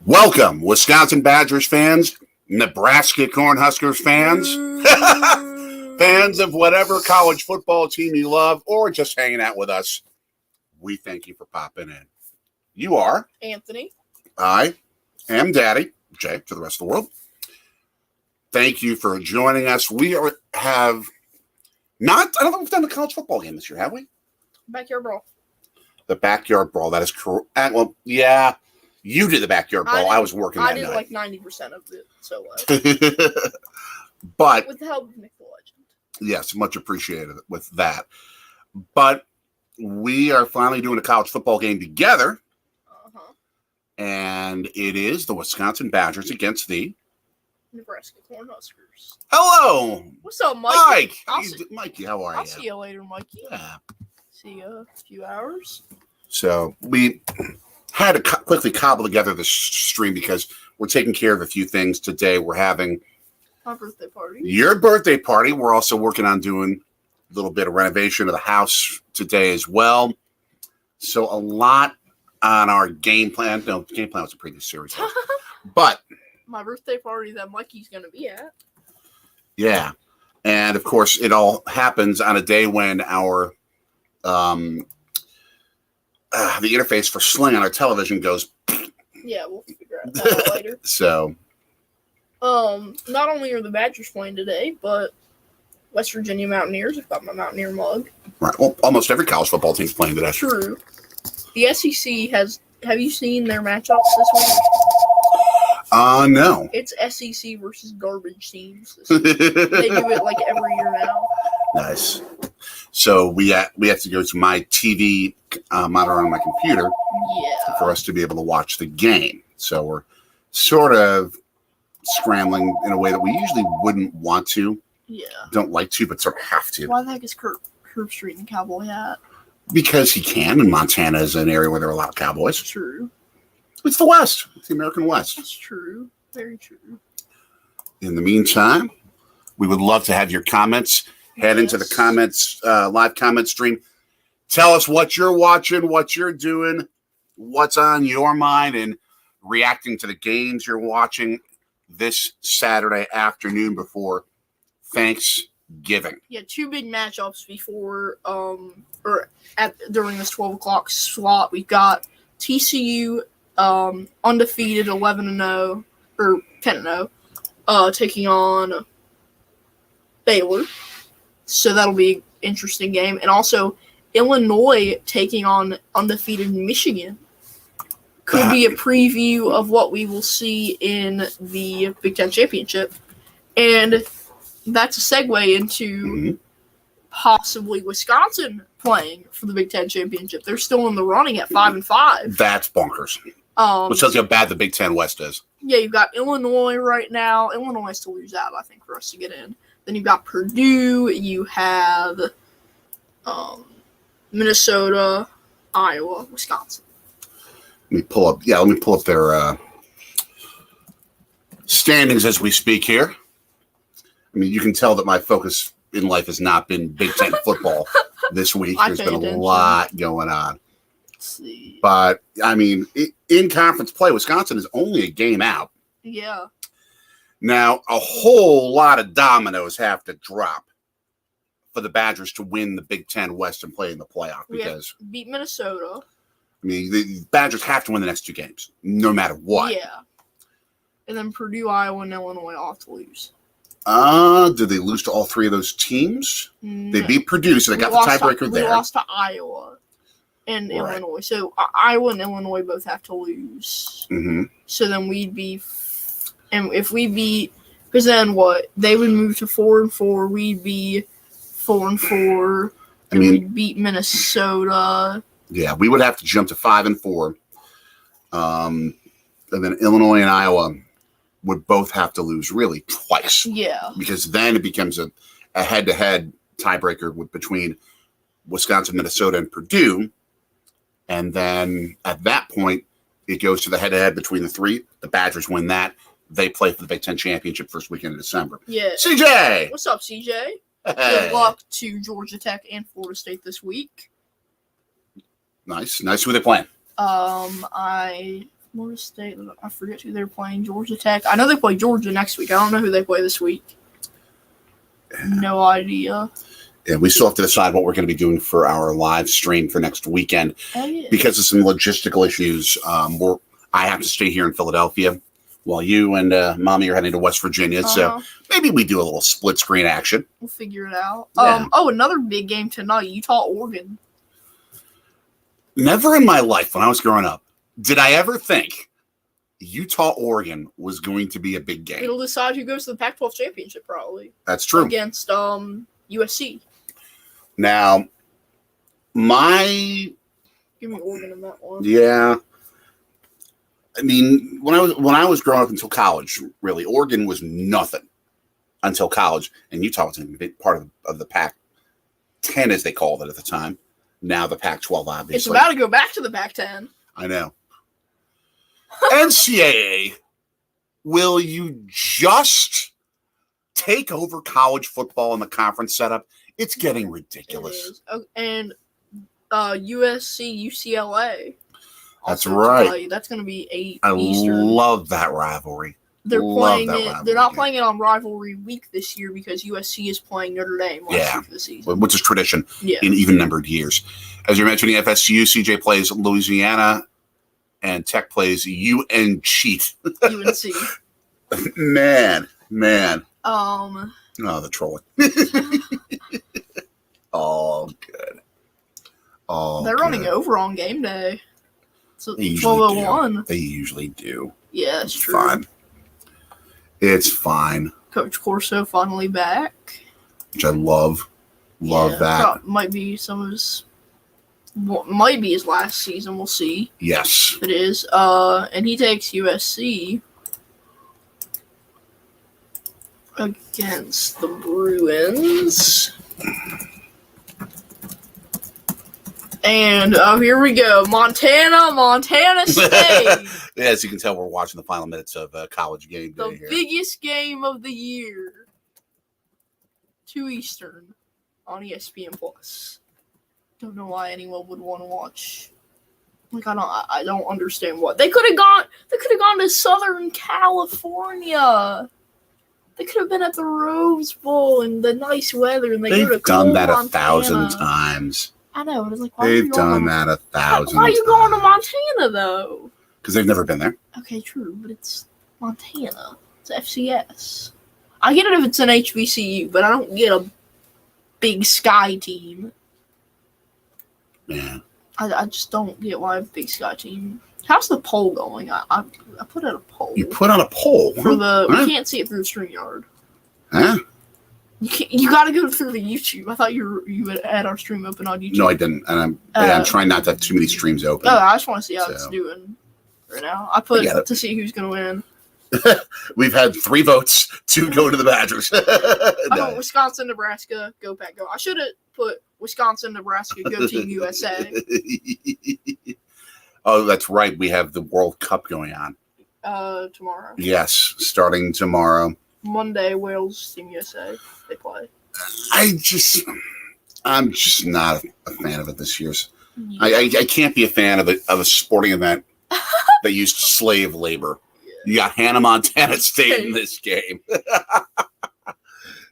Welcome, Wisconsin Badgers fans, Nebraska Cornhuskers fans, fans of whatever college football team you love, or just hanging out with us. We thank you for popping in. You are Anthony. I am Daddy, Jay, to the rest of the world. Thank you for joining us. I don't think we've done the college football game this year, have we? Backyard brawl. The backyard brawl, that is correct. Well, yeah. You did the backyard brawl. I was working that night. I did like 90% of it, so but with the help of Nick the Legend. Yes, much appreciated with that. But we are finally doing a college football game together. And it is the Wisconsin Badgers against the Nebraska Cornhuskers. Hello. What's up, Mike? Mikey, how are you? I'll see you later, Mikey. Yeah. See you in a few hours. So we had to quickly cobble together this stream because we're taking care of a few things today. We're having my birthday party. Your birthday party. We're also working on doing a little bit of renovation of the house today as well. So a lot on our game plan. No, the game plan was a previous series. But my birthday party that Mikey's going to be at. Yeah. And, of course, it all happens on a day when our the interface for Sling on our television goes. Yeah, we'll figure out that out later. So, not only are the Badgers playing today, but West Virginia Mountaineers. I've got my Mountaineer mug. Right. Well, almost every college football team's playing today. True. The SEC has. Have you seen their matchups this week? No. It's SEC versus garbage teams. They do it like every year now. Nice. So we have to go to my TV monitor on my computer for us to be able to watch the game. So we're sort of scrambling in a way that we usually wouldn't want to. Yeah. Don't like to, but sort of have to. Why the heck is Curb Street in a cowboy hat? Because he can, and Montana is an area where there are a lot of cowboys. True. It's the West. It's the American West. That's true. Very true. In the meantime, we would love to have your comments. Head into the comments, live comment stream. Tell us what you're watching, what you're doing, what's on your mind, and reacting to the games you're watching this Saturday afternoon before Thanksgiving. Yeah, two big matchups before during this 12 o'clock slot. We've got TCU undefeated 11-0 or 10-0 taking on Baylor. So that'll be an interesting game. And also Illinois taking on undefeated Michigan. Could be a preview of what we will see in the Big Ten Championship. And that's a segue into possibly Wisconsin playing for the Big Ten Championship. They're still in the running at 5-5. That's bonkers. Which tells you how bad the Big Ten West is. Yeah, you've got Illinois right now. Illinois has to lose out, I think, for us to get in. Then you've got Purdue. You have Minnesota, Iowa, Wisconsin. Let me pull up their standings as we speak here. I mean, you can tell that my focus in life has not been Big Ten football this week. There's been a lot going on. Let's see. But, I mean, in conference play, Wisconsin is only a game out. Yeah. Now, a whole lot of dominoes have to drop for the Badgers to win the Big Ten West and play in the playoff. Because beat Minnesota. I mean, the Badgers have to win the next two games, no matter what. Yeah. And then Purdue, Iowa, and Illinois all have to lose. Did they lose to all three of those teams? No. They beat Purdue, so they got the tiebreaker there. We lost to Iowa and Illinois. So Iowa and Illinois both have to lose. Mm-hmm. So then we'd be... And if we beat... Because then what? They would move to 4-4. We'd be 4-4. We'd beat Minnesota. Yeah, we would have to jump to 5-4. And then Illinois and Iowa would both have to lose really twice. Yeah. Because then it becomes a head-to-head tiebreaker between Wisconsin, Minnesota, and Purdue. And then at that point, it goes to the head-to-head between the three. The Badgers win that. They play for the Big Ten Championship first weekend of December. Yeah. CJ! What's up, CJ? Good luck to Georgia Tech and Florida State this week. Nice. Who are they playing? Florida State. I forget who they're playing. Georgia Tech. I know they play Georgia next week. I don't know who they play this week. No idea. And we still have to decide what we're going to be doing for our live stream for next weekend because of some logistical issues. I have to stay here in Philadelphia while you and Mommy are heading to West Virginia. So maybe we do a little split screen action. We'll figure it out. Yeah. Another big game tonight. Utah, Oregon. Never in my life when I was growing up did I ever think Utah, Oregon was going to be a big game. It'll decide who goes to the Pac-12 championship, probably. That's true. Against USC. Now, Give me Oregon in that one. Yeah. I mean, when I was growing up until college, really, Oregon was nothing until college, and Utah was a big part of the Pac-10, as they called it at the time. Now the Pac-12, obviously. It's about to go back to the Pac-10. I know. NCAA, will you just take over college football in the conference setup? It's getting ridiculous. It is. Oh, and USC, UCLA. That's right. Tonight. That's going to be 8 I Eastern. love that rivalry. They're playing it. They're not game. playing it on rivalry week this year because USC is playing Notre Dame last week of the season. Which is tradition Yeah. in even numbered years. As you're mentioning, FSU, CJ plays Louisiana, and Tech plays UNC. UNC. Man. Um. Oh, the trolling. Oh, good. Oh, they're running over on game day. So They usually 12:01. They usually do. Yeah, it's true. Fine. It's fine. Coach Corso finally back. Which I love. Love that. Might be might be his last season. We'll see. Yes. It is. And he takes USC against the Bruins. And here we go. Montana State. As you can tell, we're watching the final minutes of college game day The here. biggest game of the year. 2 Eastern on ESPN Plus. Don't know why anyone would want to watch. Like I don't understand what they could have gone. They could have gone to Southern California. They could have been at the Rose Bowl in the nice weather, and They've done that 1,000 times. I know. It was like, why They've done that 1,000 times. Why are you going to Montana though? Because they've never been there. Okay, true, but it's Montana. It's FCS. I get it if it's an HBCU, but I don't get a Big Sky team. Yeah. I just don't get why a Big Sky team. How's the poll going? I put out a poll. You put on a poll for the. Huh? We can't see it through the StreamYard. Huh? You got to go through the YouTube. I thought you had our stream open on YouTube. No, I didn't, and I'm trying not to have too many streams open. Oh, I just want to see how it's doing right now. I put to see who's going to win. We've had 3 votes, 2 go to the Badgers. I put Wisconsin, Nebraska, go Pack, go. I should have put Wisconsin, Nebraska, go Team USA. Oh, that's right. We have the World Cup going on. Tomorrow. Yes, starting tomorrow. Monday, Wales, Team USA. They play. I'm just not a fan of it this year's. Yeah. I can't be a fan of a sporting event that used slave labor. Yeah. You got Hannah Montana State in this game.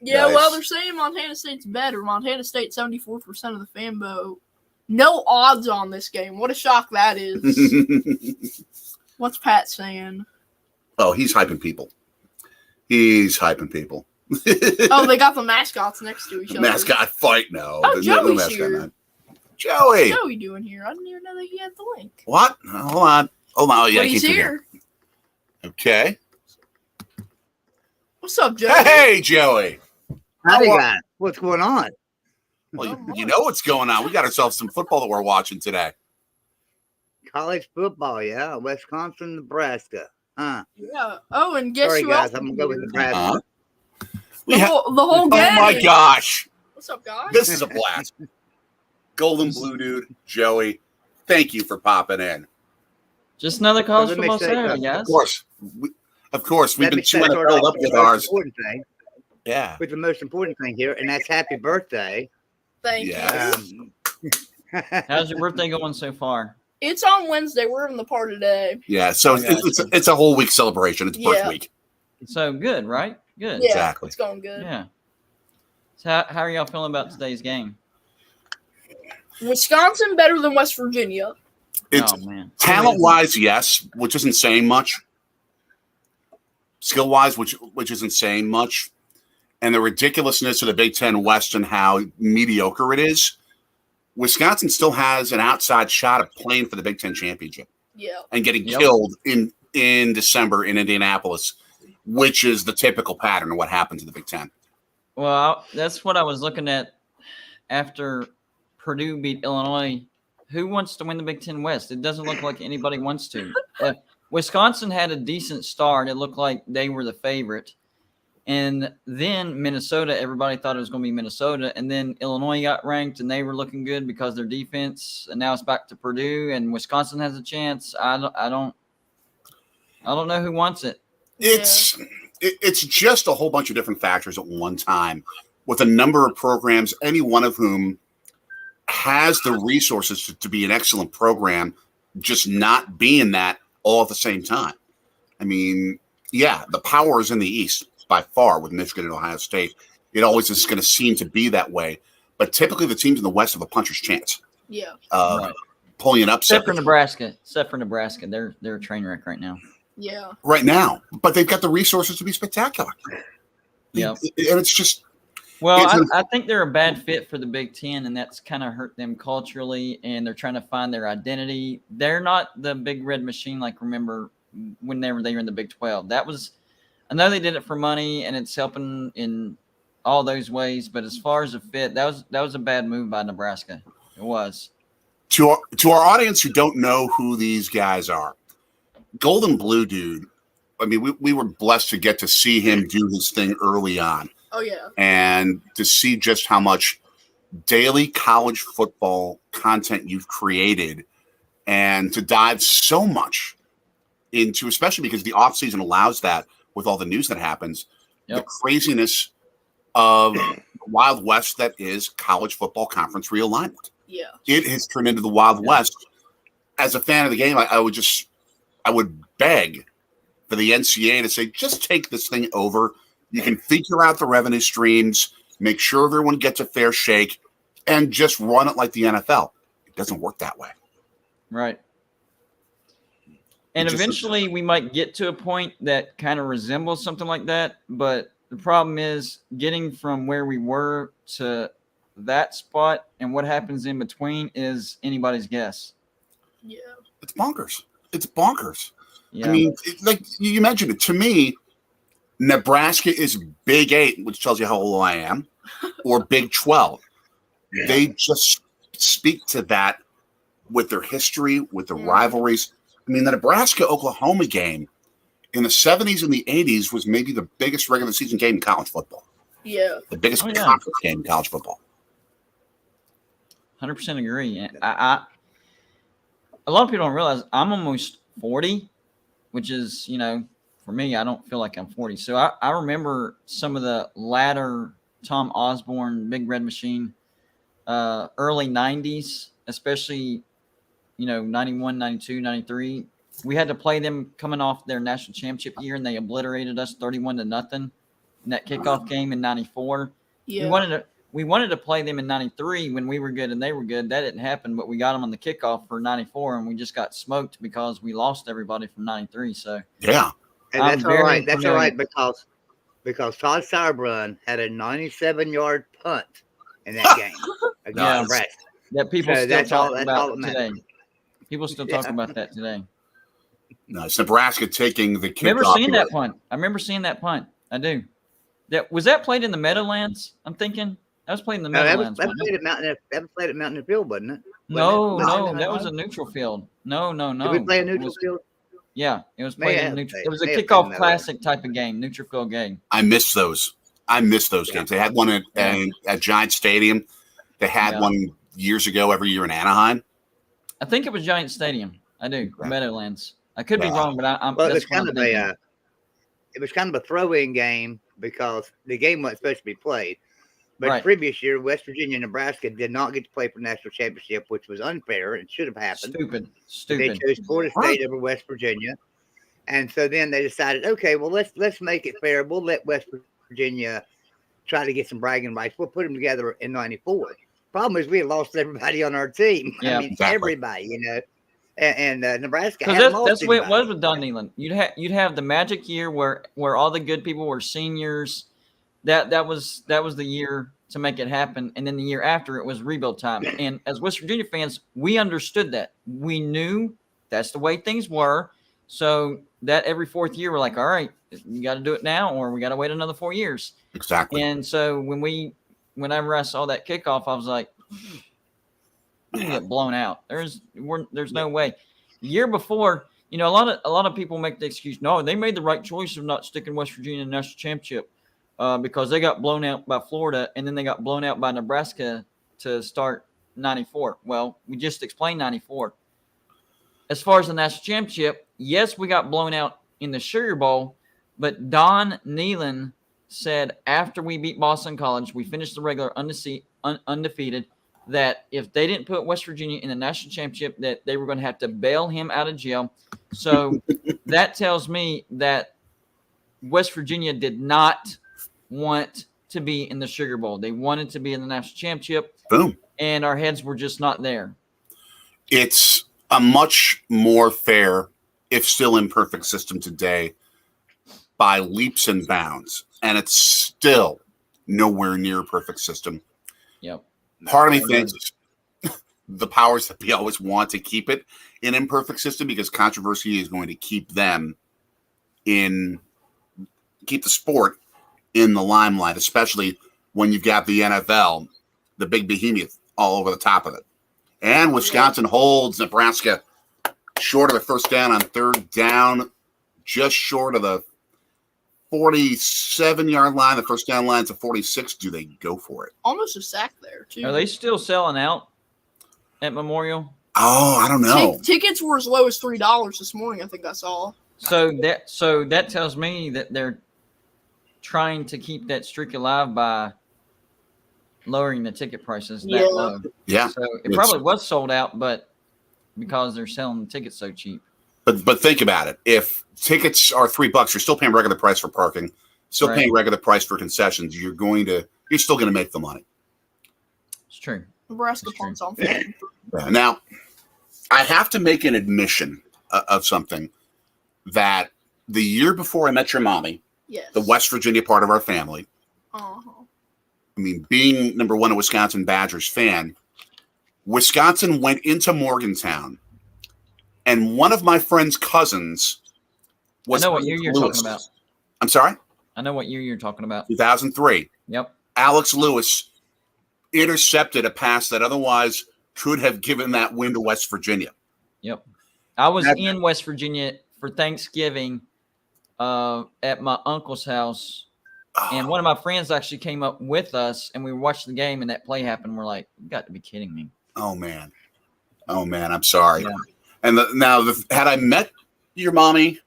Yeah, nice. Well, they're saying Montana State's better. Montana State, 74% of the fan vote. No odds on this game. What a shock that is. What's Pat saying? Oh, he's hyping people. Oh, they got the mascots next to each other. Mascot fight? No. Oh, Joey's here. Joey. What's Joey doing here? I didn't even know that he had the link. What? Hold on. Yeah, he's here. Okay. What's up, Joey? Hey, Joey. Howdy, guys. What's going on? Well, you know what's going on. We got ourselves some football that we're watching today. College football, yeah. Wisconsin, Nebraska. Huh. Yeah. Oh, and guess Sorry, who guys. else? I'm going to go with Nebraska. The whole game. Oh, my gosh. What's up, guys? This is a blast. Golden Blue Dude, Joey, thank you for popping in. Just another college football Saturday, guys. Of course. We've been chewing it all up with ours. Yeah. With the most important thing here, and that's happy birthday. Thank you. How's your birthday going so far? It's on Wednesday. We're in the party today. Yeah, so it's a whole week celebration. It's birth week. So good, right? Good. Yeah, Exactly. It's going good. Yeah. So how are y'all feeling about today's game? Wisconsin better than West Virginia. It's man. Talent-wise, yes, which isn't saying much. Skill-wise, which isn't saying much. And the ridiculousness of the Big Ten West and how mediocre it is, Wisconsin still has an outside shot of playing for the Big Ten championship. Yeah. And getting killed in December in Indianapolis, which is the typical pattern of what happens in the Big Ten. Well, that's what I was looking at after Purdue beat Illinois. Who wants to win the Big Ten West? It doesn't look like anybody wants to. Wisconsin had a decent start. It looked like they were the favorite. And then Minnesota, everybody thought it was going to be Minnesota. And then Illinois got ranked, and they were looking good because of their defense. And now it's back to Purdue, and Wisconsin has a chance. I don't know who wants it. It's just a whole bunch of different factors at one time, with a number of programs, any one of whom has the resources to be an excellent program, just not being that all at the same time. I mean, yeah, the power is in the East by far with Michigan and Ohio State. It always is going to seem to be that way. But typically the teams in the West have a puncher's chance. Yeah. Pulling it up. Except for Nebraska. They're a train wreck right now. Yeah. Right now. But they've got the resources to be spectacular. Yeah. And it's just. Well, I think they're a bad fit for the Big Ten, and that's kind of hurt them culturally, and they're trying to find their identity. They're not the big red machine like remember when they were there in the Big 12. I know they did it for money, and it's helping in all those ways, but as far as a fit, that was a bad move by Nebraska. It was. To our audience who don't know who these guys are, Golden Blue dude, I mean, we were blessed to get to see him do his thing early on. Oh, yeah. And to see just how much daily college football content you've created and to dive so much into, especially because the offseason allows that with all the news that happens, the craziness of the Wild West that is college football conference realignment. Yeah. It has turned into the Wild West. As a fan of the game, I would beg for the NCAA to say, just take this thing over. You can figure out the revenue streams, make sure everyone gets a fair shake, and just run it like the NFL. It doesn't work that way. Right. And eventually we might get to a point that kind of resembles something like that. But the problem is getting from where we were to that spot and what happens in between is anybody's guess. Yeah. It's bonkers. It's bonkers. Yeah. I mean, like you mentioned it. To me, Nebraska is Big 8, which tells you how old I am, or Big 12. Yeah. They just speak to that with their history, with the rivalries. I mean, the Nebraska-Oklahoma game in the 70s and the 80s was maybe the biggest regular season game in college football. Yeah. The biggest conference game in college football. 100% agree. A lot of people don't realize I'm almost 40, which is, for me, I don't feel like I'm 40. So I remember some of the latter Tom Osborne, Big Red Machine, early 90s, especially, 91, 92, 93. We had to play them coming off their national championship year, and they obliterated us 31-0 in that kickoff game in 94. Yeah. We wanted to play them in 93 when we were good and they were good. That didn't happen, but we got them on the kickoff for 94, and we just got smoked because we lost everybody from 93. So yeah. And that's all right. That's all right because Todd Sauerbrunn had a 97-yard punt in that game against Nebraska. That people still talk about today. People still talk about that today. No, it's Nebraska taking the kickoff. I remember seeing that punt. I do. Was that played in the Meadowlands? I'm thinking that was played in the Meadowlands. That was played at Mountain Field, wasn't it? No, that was a neutral field. No. Did we play a neutral field? Yeah, it was played in neutral. It was a kickoff classic type of game, neutral field game. I miss those. Games. They had one at Giant Stadium. They had one years ago every year in Anaheim. I think it was Giant Stadium. I do. Right. Meadowlands. I could be wrong, but I'm. Well, it was kind of a throw-in game because the game wasn't supposed to be played. But Right. previous year, West Virginia and Nebraska did not get to play for national championship, which was unfair and should have happened. They Stupid. chose Florida State over West Virginia, and so then they decided, okay, well let's make it fair. We'll let West Virginia try to get some bragging rights. We'll put them together in '94. Problem is, we had lost everybody on our team. Yeah, I mean, exactly. everybody, you know. And Nebraska Because hadn't lost that's the way it anybody. was with Don Neyland. You'd have the magic year where all the good people were seniors. That was the year to make it happen, and then the year after it was rebuild time. And as West Virginia fans, we understood that. We knew that's the way things were. So that every fourth year, we're like, all right, you got to do it now, or we got to wait another 4 years. Exactly. And so whenever I saw that kickoff, I was like, we're gonna get blown out. There's no way. The year before, a lot of people make the excuse, no, they made the right choice of not sticking West Virginia in the national championship because they got blown out by Florida and then they got blown out by Nebraska to start '94. Well, we just explained '94. As far as the national championship, yes, we got blown out in the Sugar Bowl, but Don Neyland said after we beat Boston College, we finished the regular undefeated, that if they didn't put West Virginia in the national championship, that they were going to have to bail him out of jail. So that tells me that West Virginia did not want to be in the Sugar Bowl. They wanted to be in the national championship. Boom. And our heads were just not there. It's a much more fair, if still imperfect, system today by leaps and bounds. And it's still nowhere near a perfect system. Yep. Part of me thinks the powers that be always want to keep it an imperfect system because controversy is going to keep the sport in the limelight, especially when you've got the NFL, the big behemoth, all over the top of it. And Wisconsin holds Nebraska short of the first down on third down, just short of the 47-yard line. The first down line's a 46. Do they go for it? Almost a sack there, too. Are they still selling out at Memorial? Oh, I don't know. Tickets were as low as $3 this morning, I think I saw. So that tells me that they're trying to keep that streak alive by lowering the ticket prices that low. Yeah. So it probably was sold out, but because they're selling the tickets so cheap. But think about it. If tickets are $3, you're still paying regular price for parking, still paying regular price for concessions. You're still going to make the money. It's true. Nebraska punts on fun. Yeah. Now, I have to make an admission of something that the year before I met your mommy, Yes. the West Virginia part of our family, Uh-huh. I mean, being number one a Wisconsin Badgers fan, Wisconsin went into Morgantown, and one of my friend's cousins was. I know what year you're talking about. I'm sorry? I know what year you're talking about. 2003. Yep. Alex Lewis intercepted a pass that otherwise could have given that win to West Virginia. Yep. I was in West Virginia for Thanksgiving at my uncle's house. And one of my friends actually came up with us, and we watched the game, and that play happened. We're like, you got to be kidding me. Oh, man. I'm sorry. Yeah. And had I met your mommy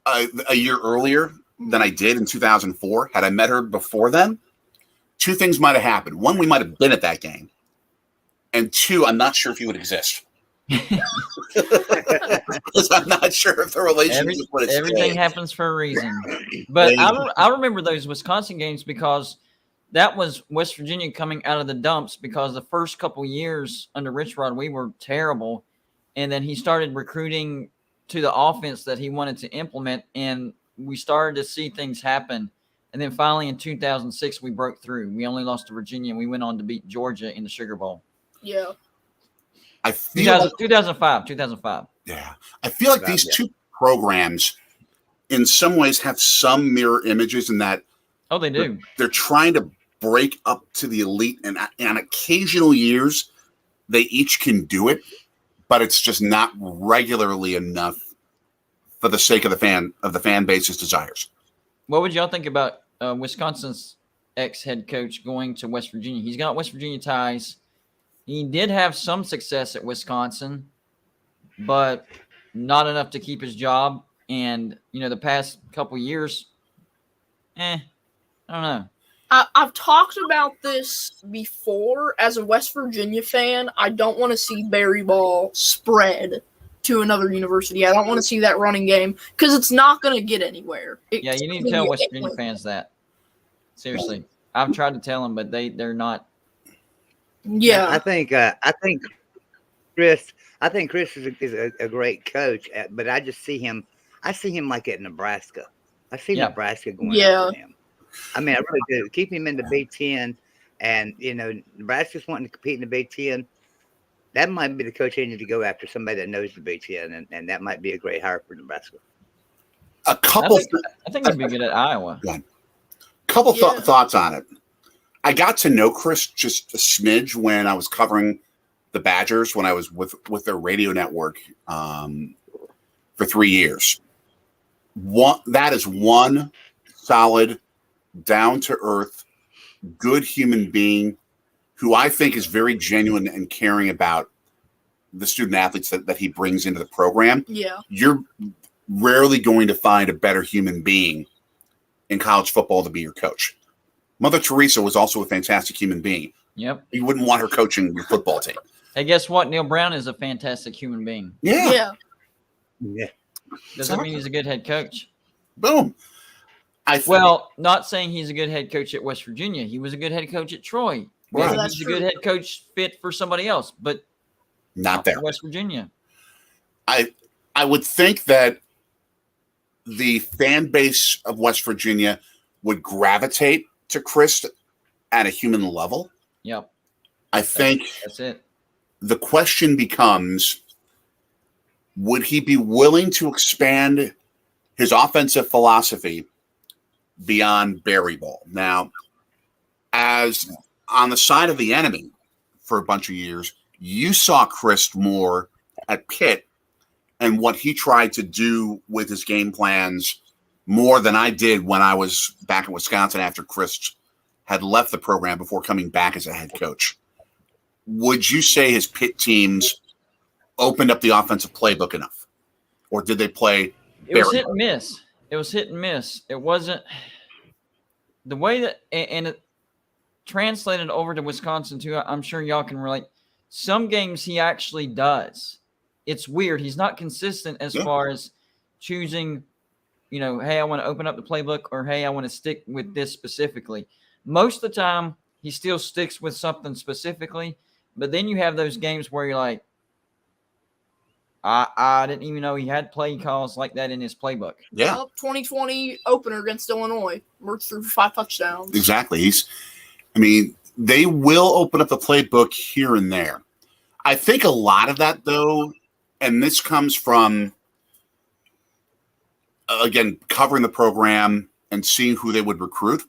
a year earlier than I did in 2004, had I met her before then, two things might have happened. One, we might have been at that game. And two, I'm not sure if you would exist. Because I'm not sure if the relationship would have everything stayed. happens for a reason. But I remember those Wisconsin games because that was West Virginia coming out of the dumps because the first couple years under Rich Rod, we were terrible. And then he started recruiting to the offense that he wanted to implement, and we started to see things happen. And then finally in 2006, we broke through. We only lost to Virginia, and we went on to beat Georgia in the Sugar Bowl. Yeah. I feel 2005. Yeah. I feel like these two programs in some ways have some mirror images in that they do. They're trying to break up to the elite, and on occasional years they each can do it, but it's just not regularly enough for the sake of the fan base's desires. What would y'all think about Wisconsin's ex-head coach going to West Virginia? He's got West Virginia ties. He did have some success at Wisconsin, but not enough to keep his job. And, the past couple years, I don't know. I've talked about this before. As a West Virginia fan, I don't want to see Berry Ball spread to another university. I don't want to see that running game because it's not going to get anywhere. Yeah, you need to tell West Virginia fans that. Seriously, I've tried to tell them, but they're not. Yeah, I think Chris. I think Chris is a great coach, but I just see him. I see him like at Nebraska. I see Nebraska going after him. I mean, I really do. Keep him in the Big Ten, and Nebraska's wanting to compete in the Big Ten. That might be the coach they need to go after, somebody that knows the Big Ten, and that might be a great hire for Nebraska. A couple. I think he'd be good at Iowa. Yeah. Couple thoughts on it. I got to know Chris just a smidge when I was covering the Badgers when I was with their radio network for 3 years. That is one solid, down-to-earth, good human being who I think is very genuine and caring about the student athletes that he brings into the program. Yeah. You're rarely going to find a better human being in college football to be your coach. Mother Teresa was also a fantastic human being. Yep. You wouldn't want her coaching your football team. Hey, guess what? Neil Brown is a fantastic human being. Yeah. Doesn't mean he's a good head coach. Boom. Well, not saying he's a good head coach at West Virginia. He was a good head coach at Troy. Right. Maybe he's a good head coach fit for somebody else, but not there. West Virginia. I would think that the fan base of West Virginia would gravitate to Chris at a human level. Yep. I think that's it. The question becomes, would he be willing to expand his offensive philosophy beyond Berry Ball? Now, as on the side of the enemy for a bunch of years, you saw Chris more at Pitt and what he tried to do with his game plans more than I did when I was back in Wisconsin after Chris had left the program before coming back as a head coach. Would you say his Pitt teams opened up the offensive playbook enough? Or did they play? It was hit and miss. It was hit and miss. It wasn't the way that, and it translated over to Wisconsin too. I'm sure y'all can relate. Some games he actually does. It's weird. He's not consistent as far as choosing, hey, I want to open up the playbook, or hey, I want to stick with this specifically. Most of the time, he still sticks with something specifically, but then you have those games where you're like, I didn't even know he had play calls like that in his playbook. Yeah. Well, 2020 opener against Illinois. Worked through 5 touchdowns. Exactly. They will open up the playbook here and there. I think a lot of that, though, and this comes from, again, covering the program and seeing who they would recruit.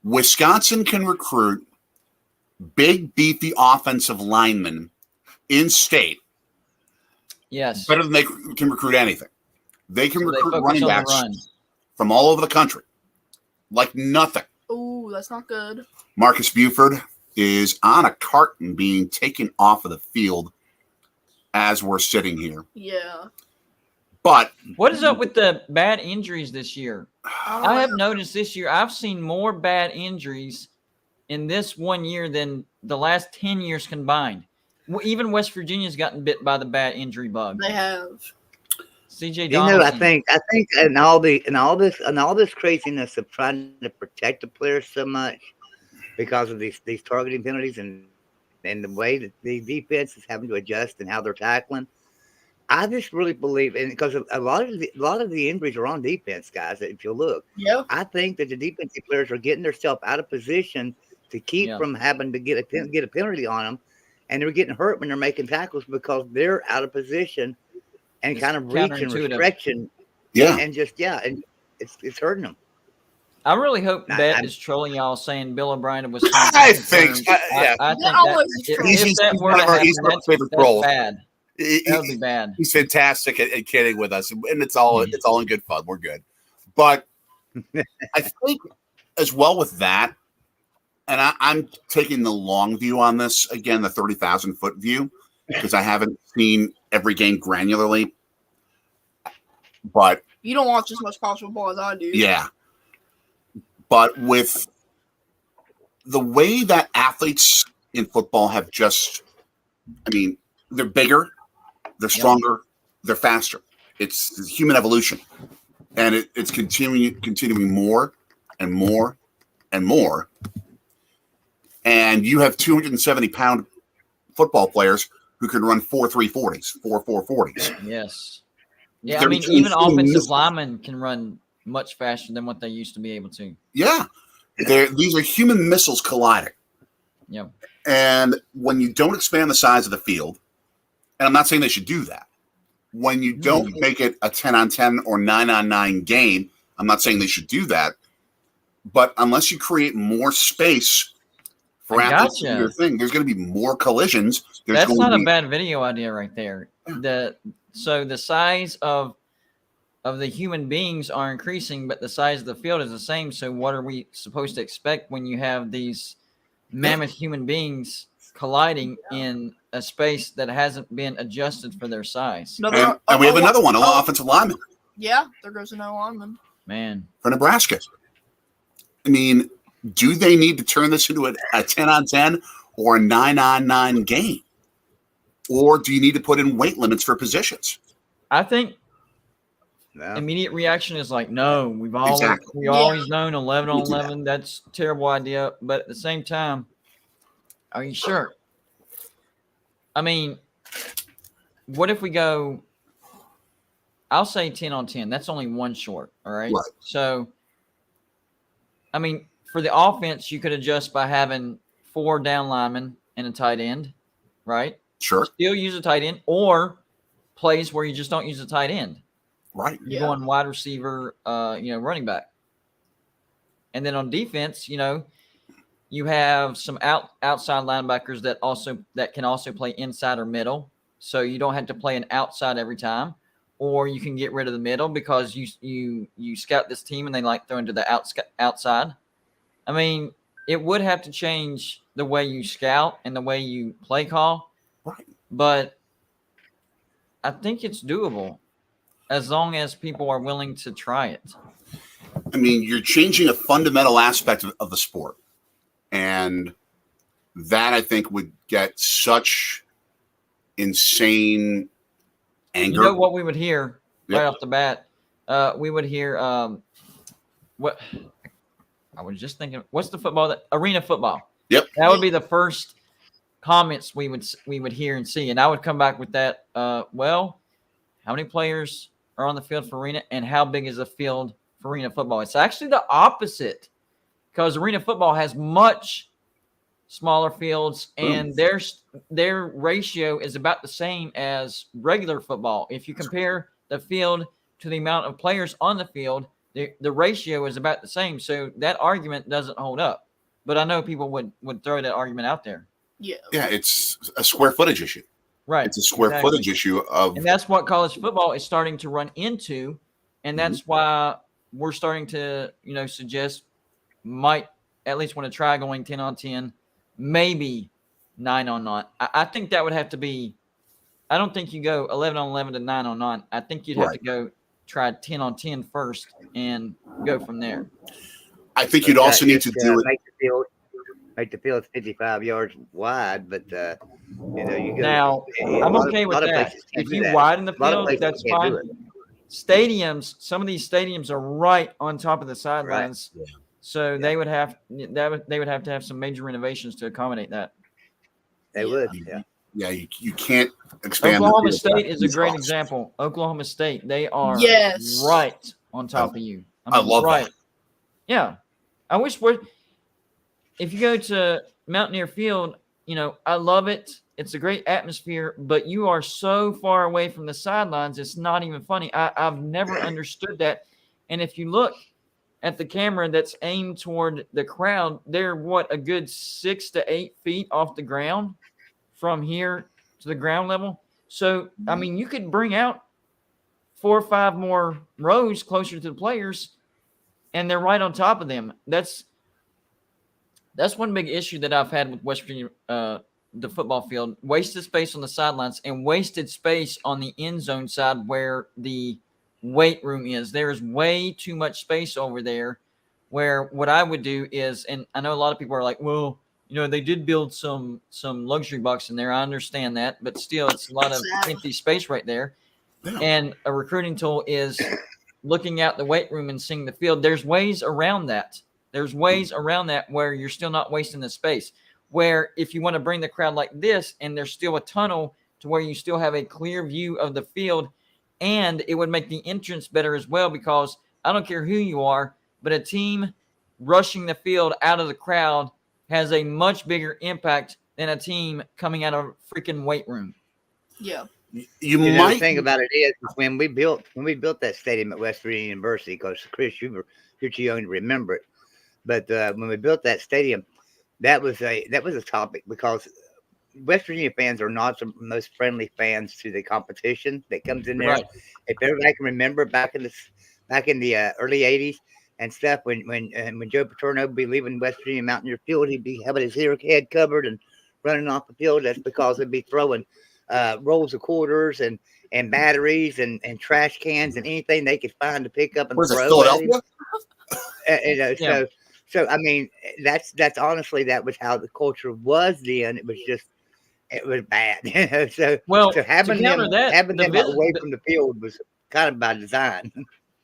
Wisconsin can recruit big, beefy offensive linemen in state. Yes. Better than they can recruit anything. They can recruit running backs from all over the country like nothing. Ooh, that's not good. Marcus Buford is on a carton being taken off of the field as we're sitting here. Yeah. But what is up with the bad injuries this year? I have noticed this year I've seen more bad injuries in this 1 year than the last 10 years combined. Even West Virginia's gotten bit by the bad injury bug. They have. CJ Donaldson. I think in all this craziness of trying to protect the players so much because of these targeting penalties and the way that the defense is having to adjust and how they're tackling, I just really believe, and because a lot of the injuries are on defense, guys. If you look, I think that the defensive players are getting themselves out of position to keep from having to get a penalty on them, and they're getting hurt when they're making tackles because they're out of position and kind of reaching restriction. And it's hurting them. I really hope Bet is trolling y'all saying Bill O'Brien of Wisconsin. I think, I think he's one of our favorite trolls. Bad. That would be bad. He's fantastic at kidding with us, and it's all in good fun. We're good, but I think as well with that, and I'm taking the long view on this again, the 30,000-foot view, because I haven't seen every game granularly. But you don't watch as much college football as I do. Yeah, but with the way that athletes in football have they're bigger, they're stronger, they're faster. It's human evolution. And it's continuing more and more and more. And you have 270-pound football players who can run 4.340s, 4.440s. Yes. Yeah, They're even offensive missiles. linemen can run much faster than what they used to be able to. Yeah. These are human missiles colliding. Yeah. And when you don't expand the size of the field, and I'm not saying they should do that, when you don't make it a 10-on-10 or 9-on-9 game, I'm not saying they should do that. But unless you create more space for athletes to do their thing, there's going to be more collisions. That's not a bad video idea right there. So the size of the human beings are increasing, but the size of the field is the same. So what are we supposed to expect when you have these mammoth human beings colliding in a space that hasn't been adjusted for their size? And we have another one, an offensive lineman. Yeah, there goes another lineman. Man. For Nebraska. I mean, do they need to turn this into a 10-on-10 or a 9-on-9 game? Or do you need to put in weight limits for positions? I think immediate reaction is like, no, we've always known 11-on-11. That's a terrible idea. But at the same time, are you sure? I mean, what if we go, I'll say 10-on-10. That's only one short, all right? So, I mean, for the offense, you could adjust by having 4 down linemen and a tight end, right? Sure. Still use a tight end, or plays where you just don't use a tight end. Right. You're going wide receiver, running back. And then on defense, you have some outside linebackers that can also play inside or middle. So you don't have to play an outside every time. Or you can get rid of the middle because you scout this team and they like throwing to the outside. I mean, it would have to change the way you scout and the way you play call. Right. But I think it's doable as long as people are willing to try it. I mean, you're changing a fundamental aspect of the sport. And that, I think, would get such insane anger. You know what we would hear right off the bat? We would hear what I was just thinking. What's the football arena football? Yep, that would be the first comments we would hear and see, and I would come back with that. Well, how many players are on the field for arena, and how big is the field for arena football? It's actually the opposite, because arena football has much smaller fields, and their ratio is about the same as regular football. If you compare the field to the amount of players on the field, the ratio is about the same. So that argument doesn't hold up. But I know people would throw that argument out there. Yeah. Yeah, it's a square footage issue. Right. It's a square footage issue of, and that's what college football is starting to run into, and that's why we're starting to, suggest might at least want to try going 10-on-10, maybe 9-on-9. I think that would have to be. I don't think you go 11-on-11 to 9-on-9. I think you'd have to go try 10-on-10 first and go from there. I think you'd also need to do it. Make the field 55 yards wide, but you go. Now, I'm okay with that. If you widen the field, that's fine. Stadiums, some of these stadiums are right on top of the sidelines, so they would have to have some major renovations to accommodate that. They would, yeah. You can't expand. Oklahoma State is a great example. Oklahoma State, they are right on top of you. I love that. Yeah, I wish if you go to Mountaineer Field, I love it. It's a great atmosphere, but you are so far away from the sidelines, it's not even funny. I've never understood that. And if you look at the camera that's aimed toward the crowd, they're a good 6 to 8 feet off the ground from here to the ground level. So, I mean, you could bring out 4 or 5 more rows closer to the players, and they're right on top of them. That's one big issue that I've had with West Virginia, the football field. Wasted space on the sidelines and wasted space on the end zone side where the weight room is. There is way too much space over there Where what I would do is, and I know a lot of people are like, well, they did build some luxury box in there. I understand that, but still, it's a lot of empty space right there. Yeah. And a recruiting tool is looking out the weight room and seeing the field. There's ways around that. There's ways around that where you're still not wasting the space. Where if you want to bring the crowd like this, and there's still a tunnel to where you still have a clear view of the field, and it would make the entrance better as well, because I don't care who you are, but a team rushing the field out of the crowd has a much bigger impact than a team coming out of a freaking weight room. Yeah. You The might thing about it is when we built that stadium at West Virginia University, because Chris, you're too young to remember it, but when we built that stadium, that was a topic, because West Virginia fans are not the most friendly fans to the competition that comes in there. Right. If everybody can remember back in the early '80s and stuff, when Joe Paterno would be leaving West Virginia Mountaineer Field, he'd be having his head covered and running off the field. That's because they'd be throwing rolls of quarters and batteries and trash cans and anything they could find to pick up and was it throw. Philadelphia? Yeah. So I mean, that's honestly, that was how the culture was then. It was bad. So having them away from the field was kind of by design.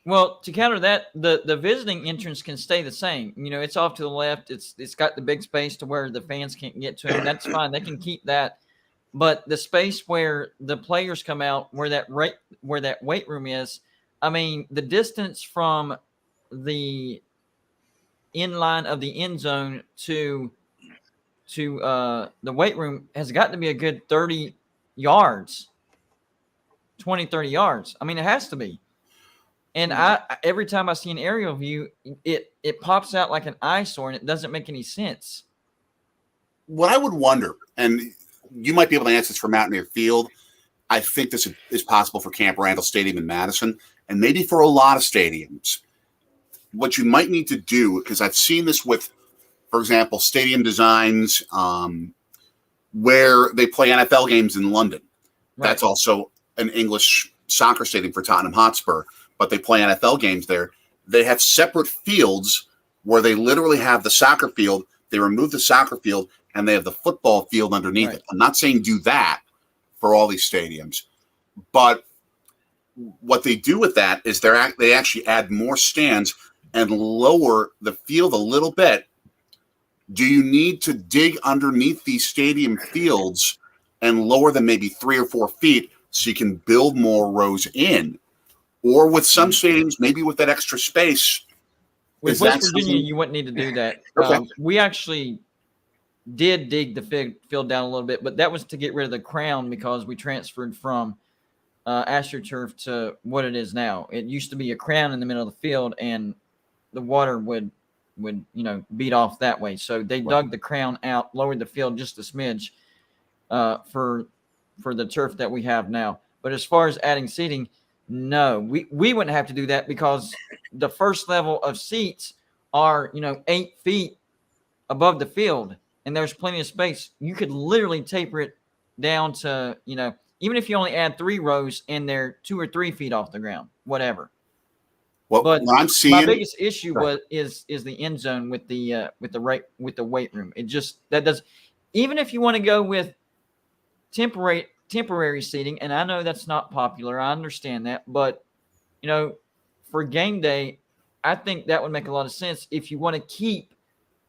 Well, to counter that, the visiting entrance can stay the same. It's off to the left. It's got the big space to where the fans can't get to them. That's fine. They can keep that. But the space where the players come out, where that weight room is, I mean, the distance from the inline of the end zone to the weight room has got to be a good 30 yards, 20, 30 yards. I mean, it has to be. And every time I see an aerial view, it pops out like an eyesore, and it doesn't make any sense. What I would wonder, and you might be able to answer this for Mountaineer Field, I think this is possible for Camp Randall Stadium in Madison, and maybe for a lot of stadiums. What you might need to do, because I've seen this with, for example, stadium designs where they play NFL games in London. Right. That's also an English soccer stadium for Tottenham Hotspur, but they play NFL games there. They have separate fields where they literally have the soccer field. They remove the soccer field, and they have the football field underneath it. I'm not saying do that for all these stadiums, but what they do with that is they actually add more stands and lower the field a little bit. Do you need to dig underneath these stadium fields and lower them maybe 3 or 4 feet so you can build more rows in? Or with some stadiums, maybe with that extra space. With West Virginia, you wouldn't need to do that. Okay. We actually did dig the field down a little bit, but that was to get rid of the crown because we transferred from AstroTurf to what it is now. It used to be a crown in the middle of the field, and the water would beat off that way. So they dug the crown out, lowered the field just a smidge for the turf that we have now. But as far as adding seating, no, we wouldn't have to do that because the first level of seats are 8 feet above the field, and there's plenty of space. You could literally taper it down to even if you only add 3 rows and they're 2 or 3 feet off the ground, whatever. Well, but what I'm seeing, my biggest issue is the end zone with the weight room. It just that does. Even if you want to go with temporary seating, and I know that's not popular, I understand that, but for game day, I think that would make a lot of sense if you want to keep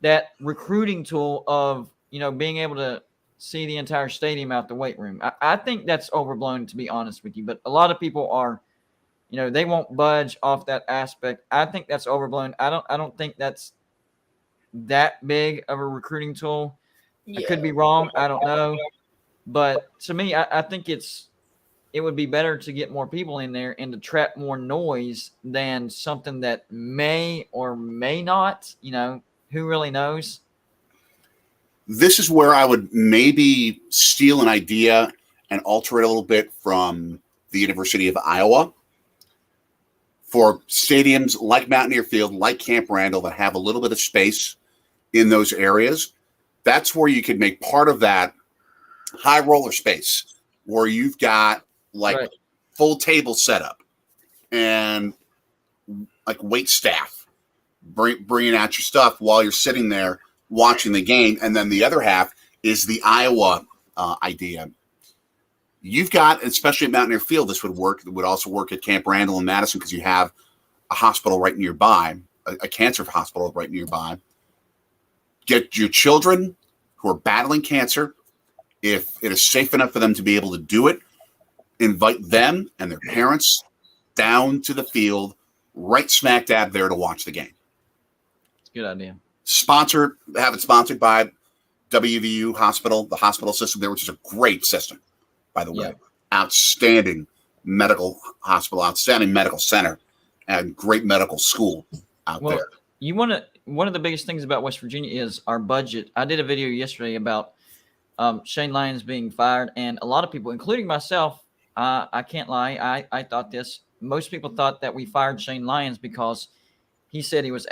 that recruiting tool of being able to see the entire stadium out the weight room. I think that's overblown, to be honest with you, but a lot of people are they won't budge off that aspect. I think that's overblown. I don't think that's that big of a recruiting tool. Yeah. I could be wrong. I don't know. But to me, I think it would be better to get more people in there and to trap more noise than something that may or may not, who really knows? This is where I would maybe steal an idea and alter it a little bit from the University of Iowa. For stadiums like Mountaineer Field, like Camp Randall, that have a little bit of space in those areas, that's where you could make part of that high roller space where you've got full table setup and like wait staff bringing out your stuff while you're sitting there watching the game. And then the other half is the Iowa idea. You've got, especially at Mountaineer Field, this would work. It would also work at Camp Randall in Madison because you have a hospital right nearby, a cancer hospital right nearby. Get your children who are battling cancer, if it is safe enough for them to be able to do it, invite them and their parents down to the field, right smack dab there to watch the game. It's a good idea. Have it sponsored by WVU Hospital, the hospital system there, which is a great system, by the way. Yeah. Outstanding medical hospital, outstanding medical center, and great medical school out there. One of the biggest things about West Virginia is our budget. I did a video yesterday about Shane Lyons being fired, and a lot of people, including myself, I can't lie, I thought this. Most people thought that we fired Shane Lyons because he said he was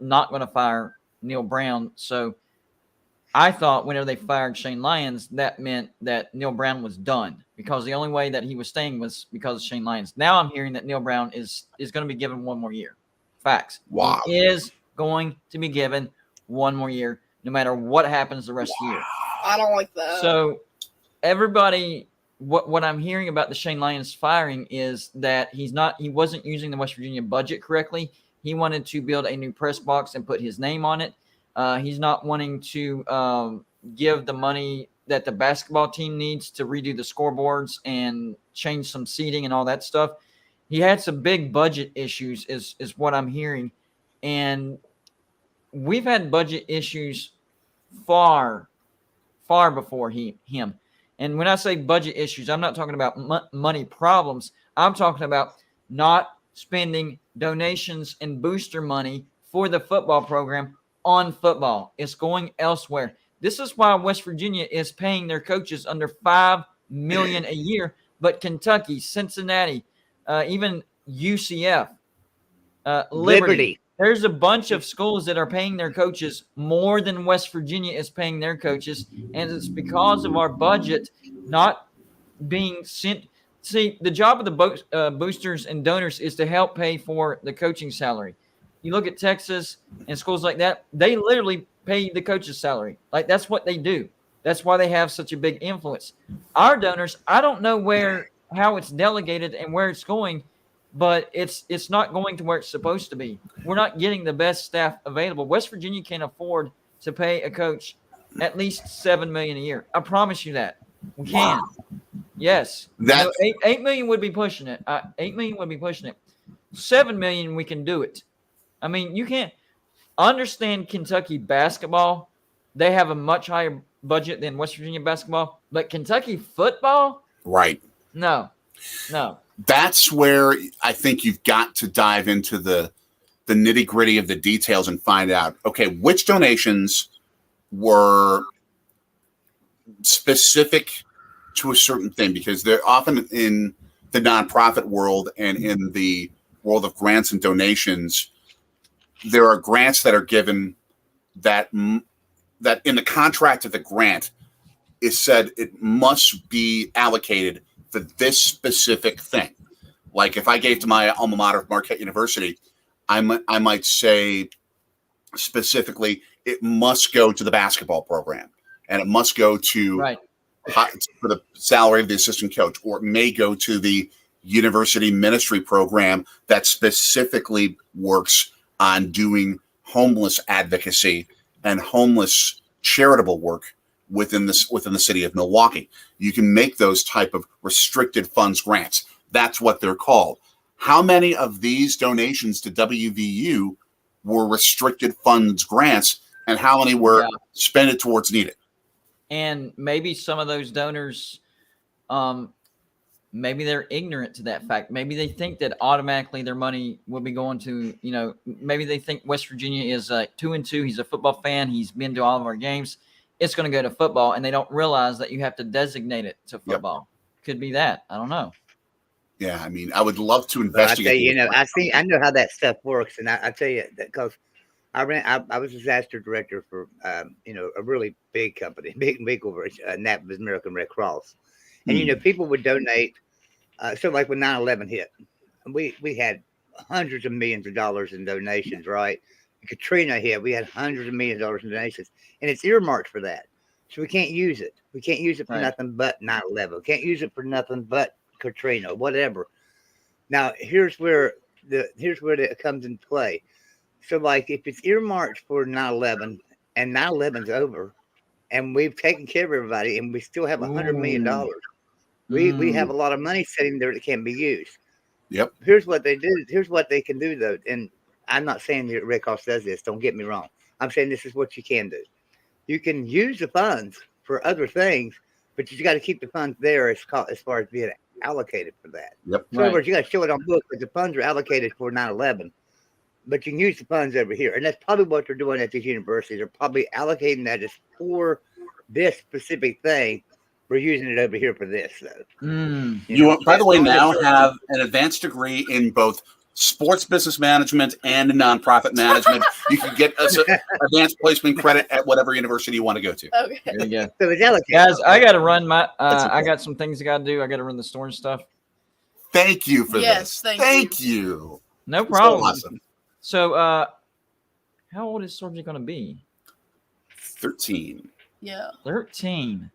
not going to fire Neil Brown. So I thought whenever they fired Shane Lyons, that meant that Neil Brown was done, because the only way that he was staying was because of Shane Lyons. Now I'm hearing that Neil Brown is going to be given one more year. Facts. Wow. He is going to be given one more year, no matter what happens the rest of the year. I don't like that. So everybody, what I'm hearing about the Shane Lyons firing is that he wasn't using the West Virginia budget correctly. He wanted to build a new press box and put his name on it. He's not wanting to give the money that the basketball team needs to redo the scoreboards and change some seating and all that stuff. He had some big budget issues is what I'm hearing. And we've had budget issues far before him. And when I say budget issues, I'm not talking about money problems. I'm talking about not spending donations and booster money for the football program on football. It's going elsewhere. This is why West Virginia is paying their coaches under $5 million a year, but Kentucky, Cincinnati, even UCF, Liberty. There's a bunch of schools that are paying their coaches more than West Virginia is paying their coaches, and it's because of our budget not being sent. See, the job of the boosters and donors is to help pay for the coaching salary. You look at Texas and schools like that, they literally pay the coach's salary. Like, that's what they do. That's why they have such a big influence. Our donors, I don't know how it's delegated and where it's going, but it's not going to where it's supposed to be. We're not getting the best staff available. West Virginia can't afford to pay a coach at least $7 million a year. I promise you that. We can. Yes. $8 million would be pushing it. $8 million would be pushing it. $7 million, we can do it. I mean, you can't understand Kentucky basketball. They have a much higher budget than West Virginia basketball, but Kentucky football? Right. No. That's where I think you've got to dive into the nitty-gritty of the details and find out, okay, which donations were specific to a certain thing, because they're often in the nonprofit world and in the world of grants and donations, there are grants that are given that in the contract of the grant is said it must be allocated for this specific thing. Like if I gave to my alma mater, Marquette University, I might say specifically it must go to the basketball program, and it must go to for the salary of the assistant coach, or it may go to the university ministry program that specifically works on doing homeless advocacy and homeless charitable work within the city of Milwaukee. You can make those type of restricted funds grants. That's what they're called. How many of these donations to WVU were restricted funds grants, and how many were spent towards needed? And maybe some of those donors, maybe they're ignorant to that fact. Maybe they think that automatically their money will be going to, maybe they think West Virginia is 2-2. He's a football fan. He's been to all of our games. It's going to go to football, and they don't realize that you have to designate it to football. Yep. Could be that. I don't know. Yeah, I mean, I would love to investigate. I know how that stuff works, and I tell you that because I was a disaster director for a really big company, big corporation, and that was American Red Cross. And people would donate. So like when 9/11 hit, we had hundreds of millions of dollars in donations, right? Katrina hit, we had hundreds of millions of dollars in donations, and it's earmarked for that. So we can't use it. We can't use it for Right. nothing but 9/11. We can't use it for nothing but Katrina, whatever. Now here's where it comes into play. So like if it's earmarked for 9/11 and 9/11's over, and we've taken care of everybody, and we still have $100 million, we have a lot of money sitting there that can't be used. Yep. Here's what they do. Here's what they can do though, and I'm not saying that Red Cross does this. Don't get me wrong. I'm saying this is what you can do. You can use the funds for other things, but you got to keep the funds there as far as being allocated for that. Yep. So in other words, you got to show it on book that the funds are allocated for 9/11, but you can use the funds over here, and that's probably what they're doing at these universities. They're probably allocating that as for this specific thing. We're using it over here for this, though. You, by the way, now have an advanced degree in both sports business management and nonprofit management. You can get advanced placement credit at whatever university you want to go to. Okay. There you go. So it's allocated. Guys, I got to run my. That's okay. I got some things I got to do. I got to run the store and stuff. Thank you for Yes, this. thank you. No problem. So awesome. So, how old is Sorgi going to be? 13. Yeah. 13.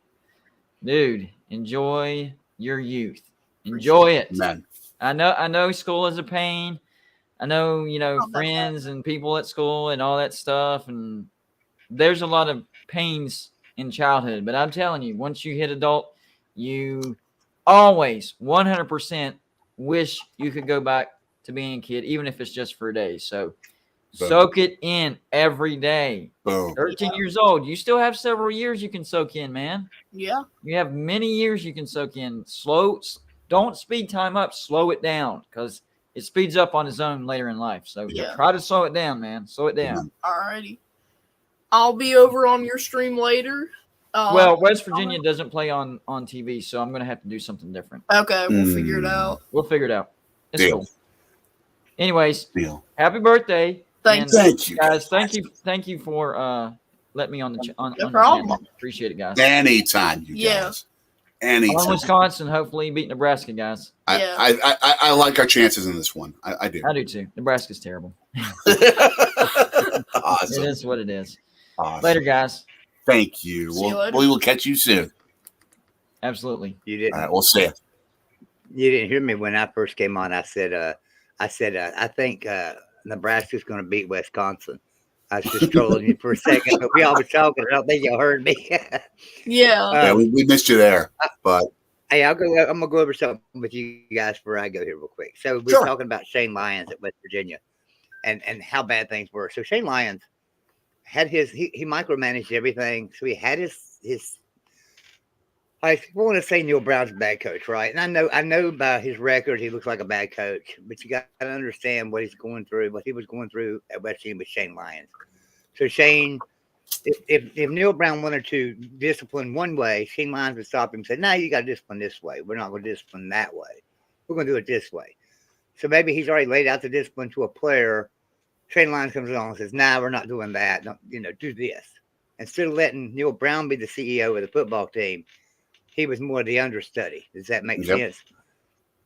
Dude, enjoy your youth. Enjoy it. Man. I know school is a pain. I know, Oh, friends and people at school and all that stuff. And there's a lot of pains in childhood. But I'm telling you, once you hit adult, you always 100% wish you could go back to being a kid, even if it's just for a day. So Boom. soak it in every day. Boom. 13 years old. You still have several years you can soak in, man. Yeah. You have many years you can soak in. Don't speed time up. Slow it down because it speeds up on its own later in life. So Yeah. try to slow it down, man. Slow it down. Alrighty. I'll be over on your stream later. Well, West Virginia doesn't play on TV, so I'm going to have to do something different. Okay, we'll figure it out. We'll figure it out. It's Deal. cool. Anyways, Deal. happy birthday. Thanks. And Thank you. guys. Thank you for letting me on the on No the problem. channel. Appreciate it, guys. Anytime, you Yeah. guys. I'm Anytime. Wisconsin, hopefully beat Nebraska, guys. Yeah. I like our chances in this one. I do. I do too. Nebraska's terrible. Awesome. It is what it is. Awesome. Later, guys. Thank you. See you later. We will catch you soon. Absolutely. You didn't. All right, we'll see you. You didn't hear me when I first came on. I said, I think Nebraska's going to beat Wisconsin. I was just trolling you for a second, but we all were talking. I don't think y'all heard me. Yeah. Yeah, we missed you there, but Hey, I'm gonna go over something with you guys before I go here real quick. So we're Sure. talking about Shane Lyons at West Virginia, and how bad things were. So Shane Lyons had he micromanaged everything. So he had his. I want to say Neil Brown's a bad coach, right? And I know by his record he looks like a bad coach, but you got to understand what he's going through, what he was going through at West Virginia with Shane Lyons. So Shane, if Neil Brown wanted to discipline one way, Shane Lyons would stop him and say, "No, you got to discipline this way. We're not going to discipline that way. We're going to do it this way." So maybe he's already laid out the discipline to a player. Shane Lyons comes along and says, "Nah, we're not doing that. Don't, do this." Instead of letting Neil Brown be the CEO of the football team, he was more the understudy. Does that make Yep. sense?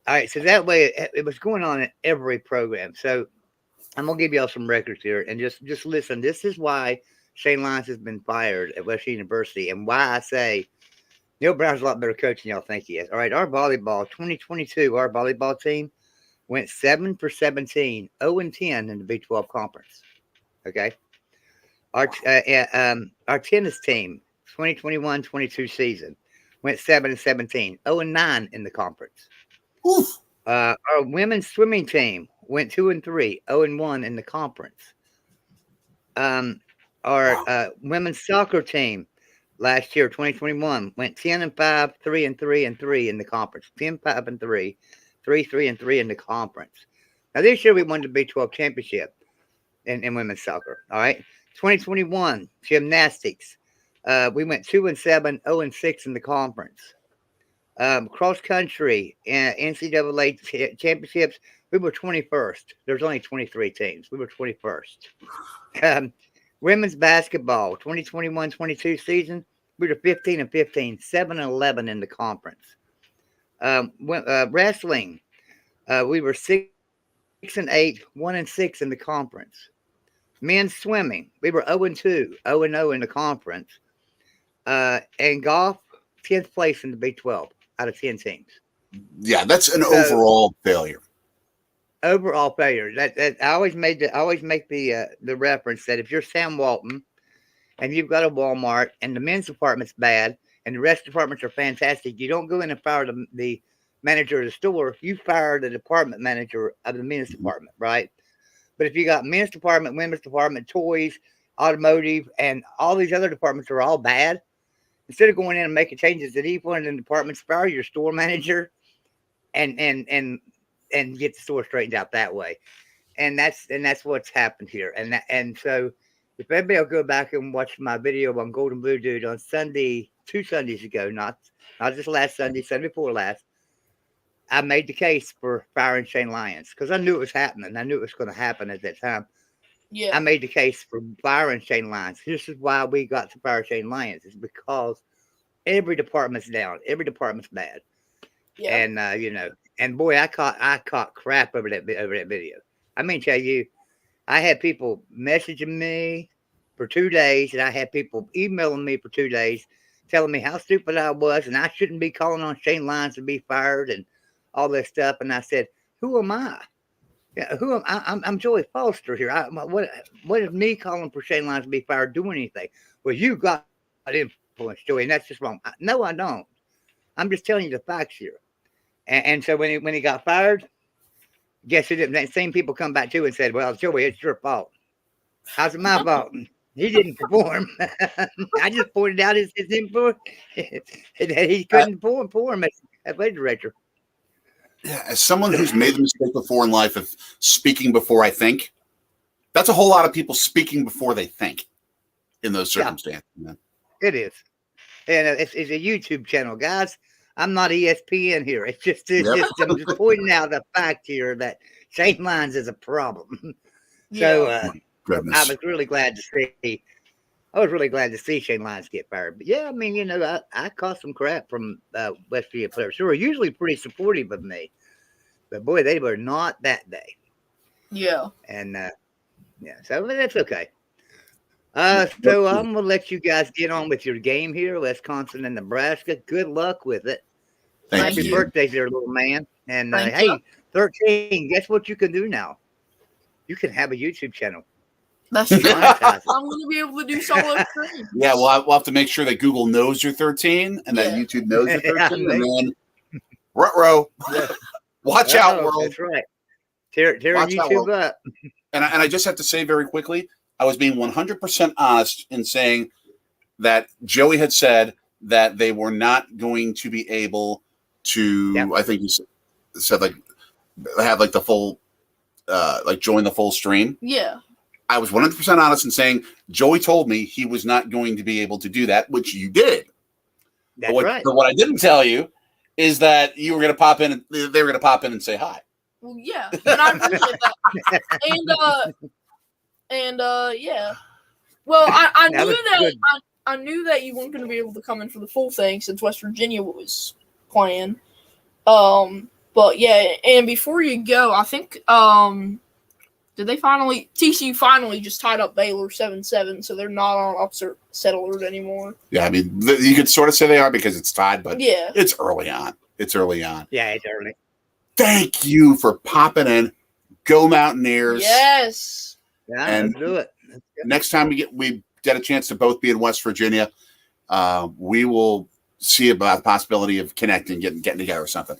All right. So that way it was going on in every program. So I'm going to give y'all some records here and just listen. This is why Shane Lyons has been fired at West University and why I say Neil Brown's a lot better coach than y'all think he is. All right. Our volleyball, 2022, our volleyball team went 7 for 17, 0-10 in the Big 12 conference. Okay. Our tennis team, 2021-22 season, went 7-17, 0-9 in the conference. oof. Our women's swimming team went 2-3, 0-1 in the conference. Our women's soccer team last year, 2021, went 10-5, 3-3 in the conference. 10-5-3, 3-3 in the conference. Now this year we won the Big 12 championship in women's soccer. All right, 2021 gymnastics. We went 2-7, 0-6 in the conference. Cross country and NCAA championships, we were 21st. There's only 23 teams. We were 21st. Women's basketball, 2021-22 season, we were 15-15, 7-11 in the conference. Wrestling, we were 6 6-8, 1-6 in the conference. Men's swimming, we were 0-2, 0-0 in the conference. And golf, 10th place in the Big 12 out of 10 teams. Yeah, that's an overall failure. Overall failure. That I always make the reference that if you're Sam Walton and you've got a Walmart and the men's department's bad and the rest departments are fantastic, you don't go in and fire the manager of the store. You fire the department manager of the men's department, right? But if you got men's department, women's department, toys, automotive, and all these other departments are all bad, instead of going in and making changes at each one of the departments, fire your store manager and get the store straightened out that way. And that's what's happened here. And so if everybody will go back and watch my video on Golden Blue Dude on Sunday, 2 Sundays ago, not just last Sunday, Sunday before last, I made the case for firing Shane Lyons because I knew it was happening. I knew it was going to happen at that time. Yeah. I made the case for firing Shane Lyons. This is why we got to fire Shane Lyons, is because every department's down. Every department's bad. Yeah. And and boy, I caught crap over that video. I mean, tell you, I had people messaging me for 2 days, and I had people emailing me for 2 days, telling me how stupid I was, and I shouldn't be calling on Shane Lyons to be fired, and all this stuff. And I said, "Who am I? Yeah, who am I? I'm Joey Foster here. What is me calling for Shane Lyons to be fired doing anything? Well, you got influence, Joey, and that's just wrong. No, I don't. I'm just telling you the facts here." And so when he got fired, guess who did? That same people come back to and said, "Well, Joey, it's your fault." How's it my fault? He didn't perform. I just pointed out his influence. He couldn't perform as athletic director. Yeah, as someone who's made the mistake before in life of speaking before I think, that's a whole lot of people speaking before they think in those circumstances. Yeah. It is. And it's a YouTube channel, guys. I'm not ESPN here. I'm just pointing out the fact here that Shane Lyons is a problem. So I was really glad to see. I was really glad to see Shane Lyons get fired. But yeah, I mean, I caught some crap from West Virginia players who are usually pretty supportive of me. But boy, they were not that day. Yeah. And so that's okay. So I'm gonna let you guys get on with your game here, Wisconsin and Nebraska. Good luck with it. Happy birthday, there, little man. And hey, 13. Guess what you can do now? You can have a YouTube channel. That's true. I'm going to be able to do solo streams. Yeah, well, we'll have to make sure that Google knows you're 13 and that YouTube knows you're 13. And then, ruh-roh. Watch out, world. That's right. Tear YouTube up. And I just have to say very quickly, I was being 100% honest in saying that Joey had said that they were not going to be able to, I think you said like, have like the full, like join the full stream. Yeah. I was 100% honest in saying Joey told me he was not going to be able to do that, which you did. That's right. But what I didn't tell you is that you were going to pop in, and they were going to pop in and say hi. Well, yeah, and I appreciate that. And yeah. Well, I knew that you weren't going to be able to come in for the full thing since West Virginia was playing. But yeah, and before you go, I think TCU finally just tied up Baylor 7-7, so they're not on upset alert anymore. Yeah, I mean, you could sort of say they are because it's tied, but it's early on. It's early on. Yeah, it's early. Thank you for popping in. Go Mountaineers. Yes. Yeah, and let's do it. Next time we get a chance to both be in West Virginia, we will see about the possibility of connecting, getting together or something.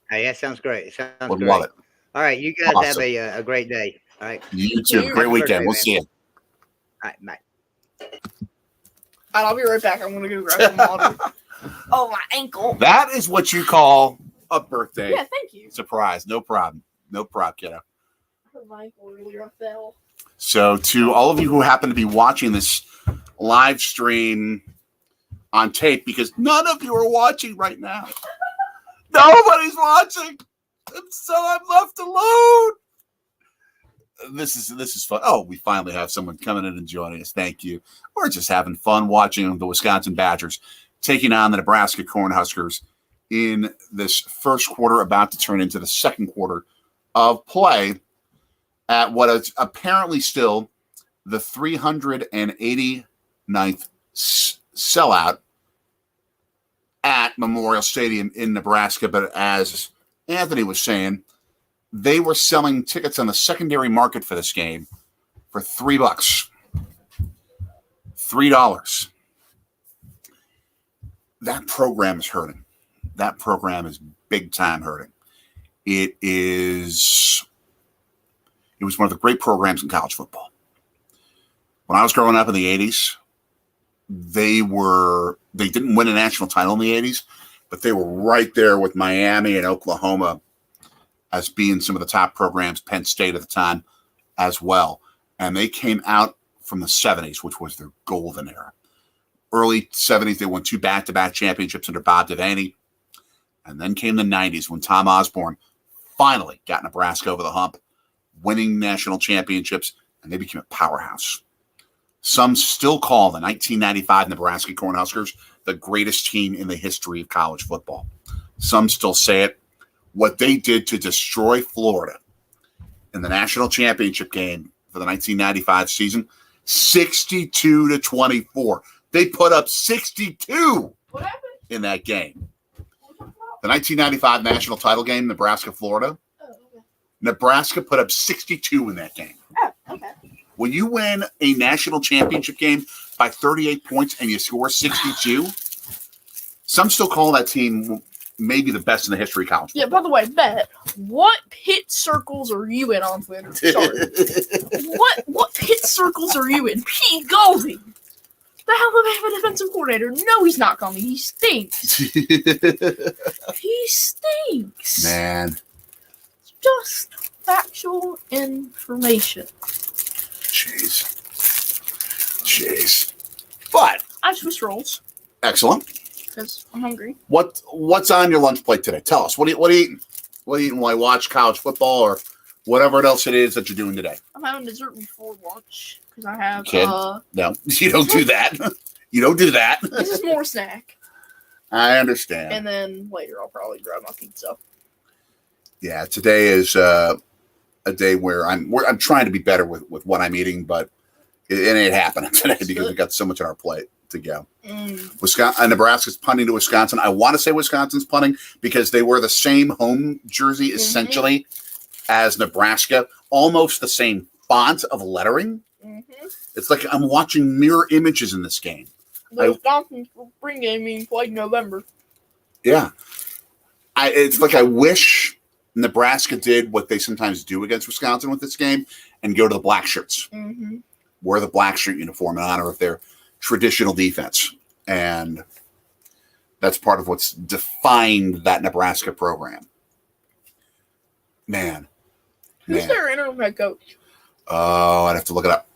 Hey, that sounds great. Would love it. All right, you guys have a great day. All right. You too. Great weekend. We'll see you. All right, bye. I'll be right back. I'm going to go grab some water. Oh, my ankle. That is what you call a birthday. Yeah, thank you. Surprise. No problem. No problem, kiddo. My ankle really rough fell. So to all of you who happen to be watching this live stream on tape, because none of you are watching right now. Nobody's watching. And so I'm left alone. This is fun. Oh, we finally have someone coming in and joining us. Thank you. We're just having fun watching the Wisconsin Badgers taking on the Nebraska Cornhuskers in this first quarter, about to turn into the second quarter of play at what is apparently still the 389th sellout at Memorial Stadium in Nebraska. But as Anthony was saying, they were selling tickets on the secondary market for this game for $3. $3. That program is hurting. That program is big time hurting. It was one of the great programs in college football. When I was growing up in the 80s, they didn't win a national title in the 80s, but they were right there with Miami and Oklahoma as being some of the top programs, Penn State at the time as well. And they came out from the 70s, which was their golden era. Early 70s, they won 2 back-to-back championships under Bob Devaney. And then came the 90s when Tom Osborne finally got Nebraska over the hump, winning national championships, and they became a powerhouse. Some still call the 1995 Nebraska Cornhuskers the greatest team in the history of college football. Some still say it. What they did to destroy Florida in the national championship game for the 1995 season, 62-24. They put up 62 in that game. The 1995 national title game, Nebraska-Florida. Oh, okay. Nebraska put up 62 in that game. Oh, okay. When you win a national championship game by 38 points and you score 62, some still call that team maybe the best in the history of college football. Yeah, by the way, Bet, what pit circles are you in on Twitter? Sorry. What pit circles are you in? Pete Golding, the Alabama defensive coordinator. No, he's not coming. He stinks. He stinks. Man. It's just factual information. Jeez. But I have Swiss rolls excellent. because I'm hungry. What's on your lunch plate today? Tell us. What are you eating? What are you eating while you watch college football or whatever else it is that you're doing today? I'm having dessert before lunch because I have. Kid? No, you don't do that. You don't do that. This is more snack, I understand. and then later I'll probably grab my pizza. Yeah, today is a day where I'm trying to be better with what I'm eating, but it ain't happening today because we got so much on our plate to go. Wisconsin, Nebraska's punting to Wisconsin. I want to say Wisconsin's punting because they wear the same home jersey essentially as Nebraska, almost the same font of lettering. It's like I'm watching mirror images in this game. The Wisconsin spring game being played in November. Yeah, it's like I wish Nebraska did what they sometimes do against Wisconsin with this game and go to the black shirts. Wear the black shirt uniform in honor of their traditional defense. And that's part of what's defined that Nebraska program. Man. Who's their interim head coach? Oh, I'd have to look it up.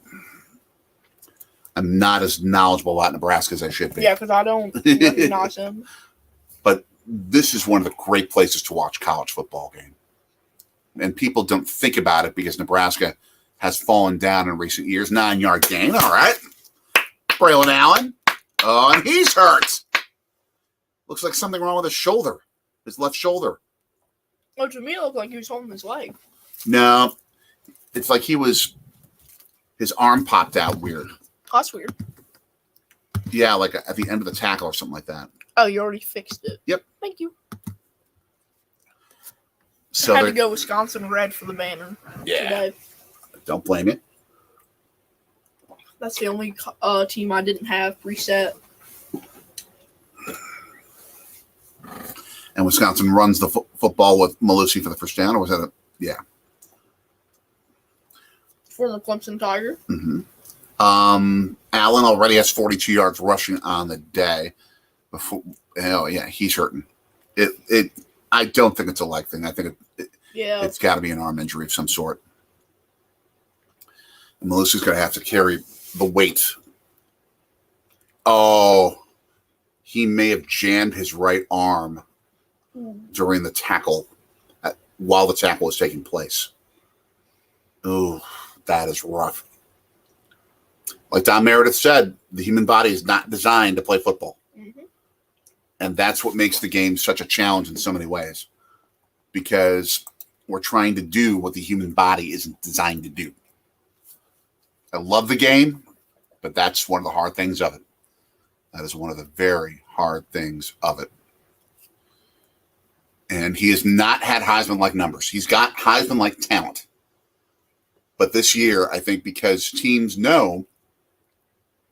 I'm not as knowledgeable about Nebraska as I should be. Yeah, because I don't recognize him. But this is one of the great places to watch college football game. And people don't think about it because Nebraska has fallen down in recent years. 9-yard gain, all right. Braylon Allen. Oh, and he's hurt. Looks like something wrong with his shoulder, his left shoulder. Oh, to me, it looked like he was holding his leg. No, it's like his arm popped out weird. Oh, that's weird. Yeah, like at the end of the tackle or something like that. Oh, you already fixed it. Yep. Thank you. So I had to go Wisconsin red for the banner. Yeah. Today. Don't blame you. That's the only team I didn't have preset. And Wisconsin runs the football with Malusi for the first down, or was that a yeah? Former Clemson Tiger. Allen already has 42 yards rushing on the day. He's hurting. I don't think it's a leg thing. I think it's got to be an arm injury of some sort. And Malusi's going to have to carry the weight. Oh, he may have jammed his right arm during the tackle while the tackle was taking place. Oh, that is rough. Like Don Meredith said, the human body is not designed to play football. And that's what makes the game such a challenge in so many ways. Because we're trying to do what the human body isn't designed to do. I love the game, but that's one of the hard things of it. That is one of the very hard things of it. And he has not had Heisman-like numbers. He's got Heisman-like talent. But this year, I think because teams know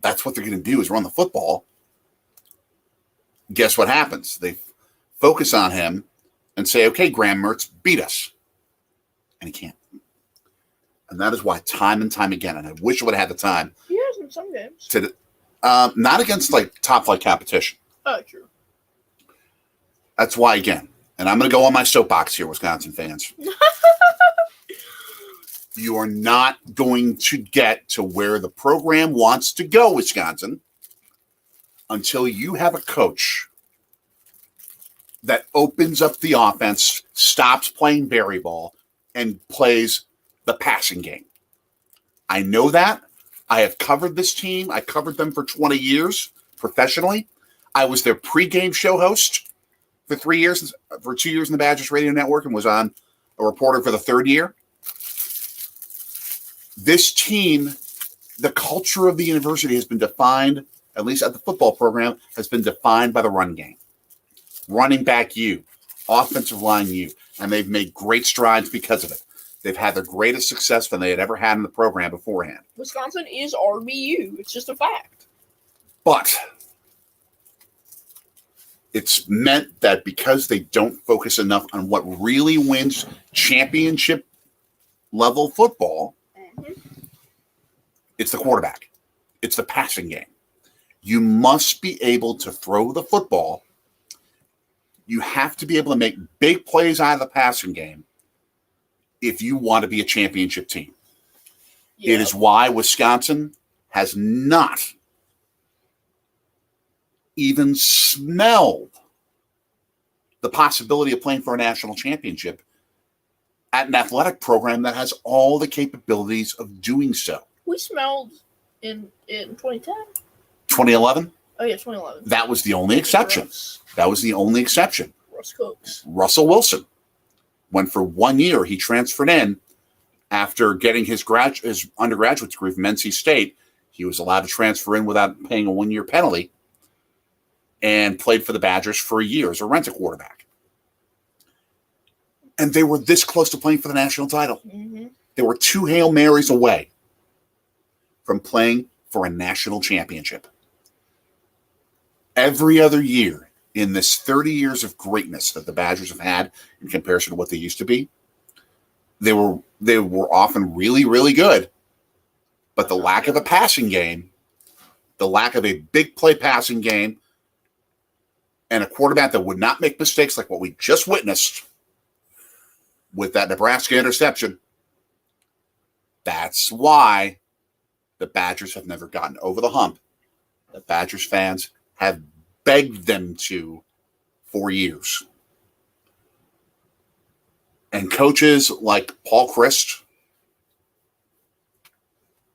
that's what they're going to do is run the football, guess what happens? They focus on him and say, okay, Graham Mertz, beat us. And he can't. And that is why time and time again, and I wish I would have had the time. He has in some games. Not against like top-flight competition. Oh, true. That's why, again, and I'm going to go on my soapbox here, Wisconsin fans. You are not going to get to where the program wants to go, Wisconsin, until you have a coach that opens up the offense, stops playing berry ball, and plays the passing game. I know that. I have covered this team. I covered them for 20 years professionally. I was their pregame show host for 2 years in the Badgers Radio Network, and was on a reporter for the third year. This team, the culture of the university has been defined, at least at the football program, has been defined by the run game. Running back you, offensive line you, and they've made great strides because of it. They've had their greatest success than they had ever had in the program beforehand. Wisconsin is RBU. It's just a fact. But it's meant that because they don't focus enough on what really wins championship level football, it's the quarterback. It's the passing game. You must be able to throw the football. You have to be able to make big plays out of the passing game if you want to be a championship team. Yeah. It is why Wisconsin has not even smelled the possibility of playing for a national championship at an athletic program that has all the capabilities of doing so. We smelled in 2010. 2011? Oh, yeah, 2011. That was the only exception. That was the only exception. Russ Cooks. Russell Wilson, when for 1 year he transferred in after getting his undergraduate degree from NC State, he was allowed to transfer in without paying a 1 year penalty and played for the Badgers for a year as a rent-a quarterback. And they were this close to playing for the national title. Mm-hmm. They were 2 Hail Marys away from playing for a national championship. Every other year in this 30 years of greatness that the Badgers have had in comparison to what they used to be, they were often really, really good. But the lack of a passing game, the lack of a big play passing game, and a quarterback that would not make mistakes like what we just witnessed with that Nebraska interception, that's why the Badgers have never gotten over the hump. The Badgers fans have begged them to for years. And coaches like Paul Christ,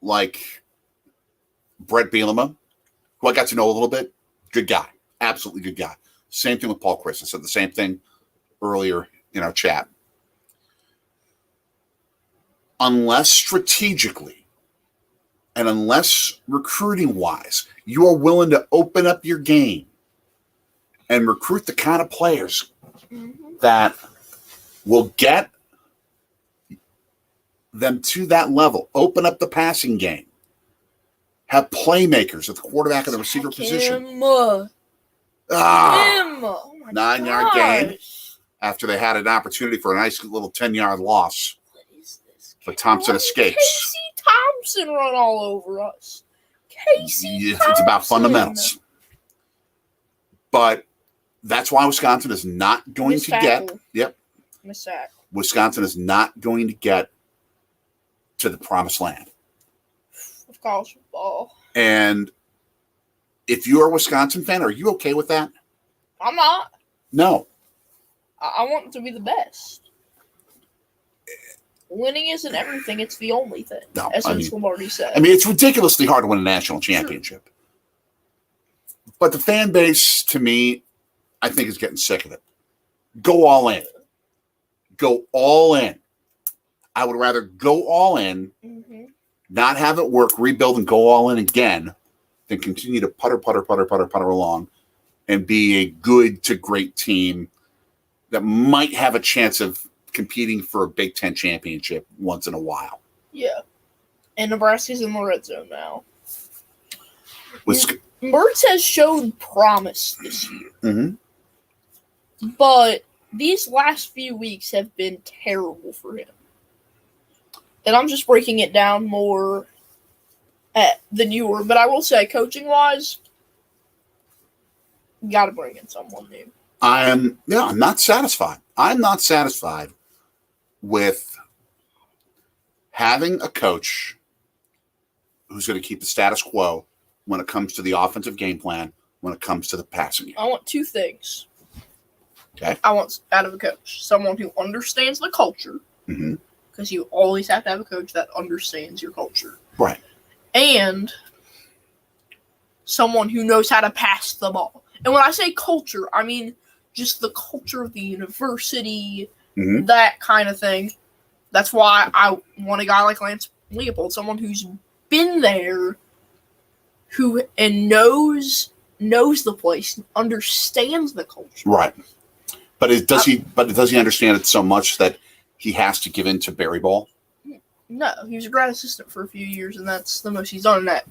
like Brett Bielema, who I got to know a little bit, good guy, absolutely good guy. Same thing with Paul Christ. I said the same thing earlier in our chat. Unless strategically and unless recruiting-wise you are willing to open up your game and recruit the kind of players that will get them to that level, open up the passing game, have playmakers at the quarterback and the receiver position. Him. Oh, my 9-yard gain gosh. after they had an opportunity for a nice little 10-yard loss. What is this? But Thompson Why did escapes. Casey Thompson run all over us. Casey Thompson. It's about fundamentals. But that's why Wisconsin is not going Missed to get. tackle. Yep. Miss sack. Wisconsin is not going to get to the promised land. Of college football. And if you're a Wisconsin fan, are you okay with that? I'm not. No. I want it to be the best. Winning isn't everything, it's the only thing. No, as Vince Lombardi said. I mean, it's ridiculously hard to win a national championship. Sure. But the fan base, to me, I think is getting sick of it. Go all in. go all in. I would rather go all in, not have it work, rebuild, and go all in again than continue to putter along and be a good to great team that might have a chance of competing for a Big Ten championship once in a while. Yeah. And Nebraska's in the red zone now. With, Mertz has shown promise this year. But these last few weeks have been terrible for him. And I'm just breaking it down more than you were. But I will say, coaching-wise, you got to bring in someone new. I'm not satisfied. I'm not satisfied with having a coach who's going to keep the status quo when it comes to the offensive game plan, when it comes to the passing game. I want two things. Okay. I want out of a coach someone who understands the culture, because you always have to have a coach that understands your culture. Right. And someone who knows how to pass the ball. And when I say culture, I mean just the culture of the university, that kind of thing. That's why I want a guy like Lance Leopold, someone who's been there, who and knows the place, understands the culture. Right. But does he understand it so much that he has to give in to Barry Ball? No, he was a grad assistant for a few years, and that's the most he's done in that.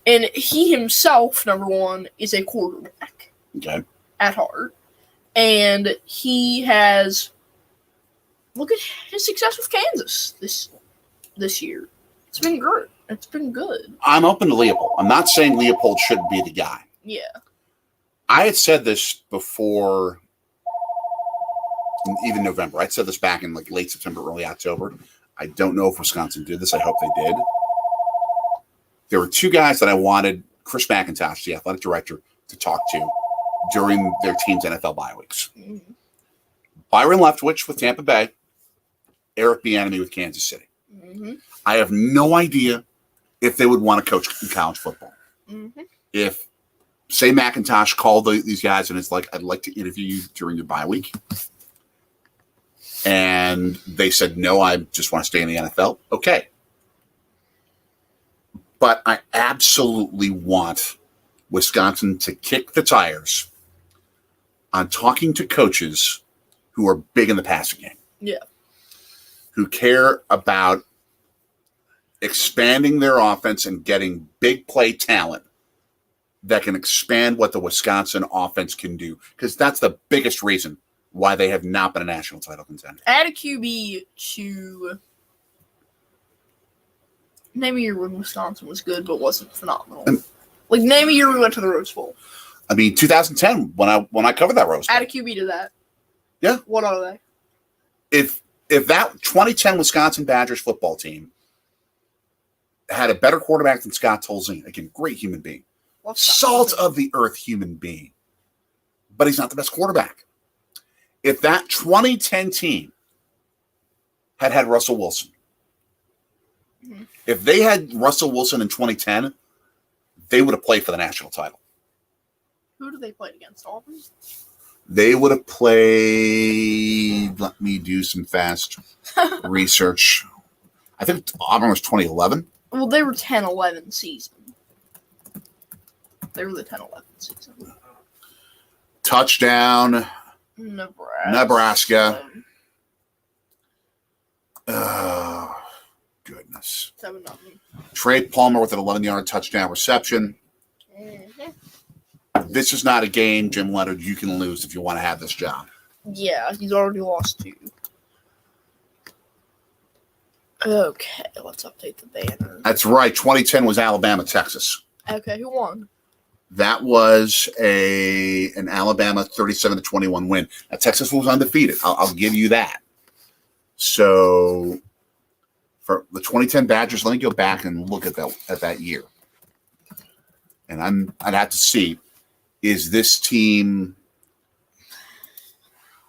And he himself, number one, is a quarterback. Okay. At heart. And he has, look at his success with Kansas this year. It's been good. It's been good. I'm open to Leopold. I'm not saying Leopold shouldn't be the guy. Yeah. I had said this before, even November. I'd said this back in like late September, early October. I don't know if Wisconsin did this. I hope they did. There were two guys that I wanted Chris McIntosh, the athletic director, to talk to during their team's NFL bye weeks. Byron Leftwich with Tampa Bay, Eric Bieniemy with Kansas City. I have no idea if they would want to coach in college football. If, say, McIntosh called these guys and it's like, I'd like to interview you during your bye week, and they said, no, I just want to stay in the NFL. Okay. But I absolutely want Wisconsin to kick the tires on talking to coaches who are big in the passing game. Yeah. Who care about expanding their offense and getting big play talent that can expand what the Wisconsin offense can do. Because that's the biggest reason why they have not been a national title contender. Add a QB to name a year when Wisconsin was good but wasn't phenomenal. Like, name a year we went to the Rose Bowl. I mean, 2010 when I covered that Rose Bowl. Add a QB to that. Yeah. What are they? If that 2010 Wisconsin Badgers football team had a better quarterback than Scott Tolzien, again, great human being, salt of the earth human being, but he's not the best quarterback. If that 2010 team had Russell Wilson, if they had Russell Wilson in 2010, they would have played for the national title. Who do they play against? Auburn? They would have played, let me do some fast research. I think Auburn was 2011. Well, they were 10-11 season. They were the 10-11 season. Touchdown. Nebraska. Oh, goodness. 7-0. Trey Palmer with an 11-yard touchdown reception. This is not a game, Jim Leonard, you can lose if you want to have this job. Yeah, he's already lost 2. Okay, let's update the banner. That's right. 2010 was Alabama, Texas. Okay, who won? That was an Alabama 37-21 win. Now, Texas was undefeated. I'll give you that. So for the 2010 Badgers, let me go back and look at that year. And I'd have to see, is this team,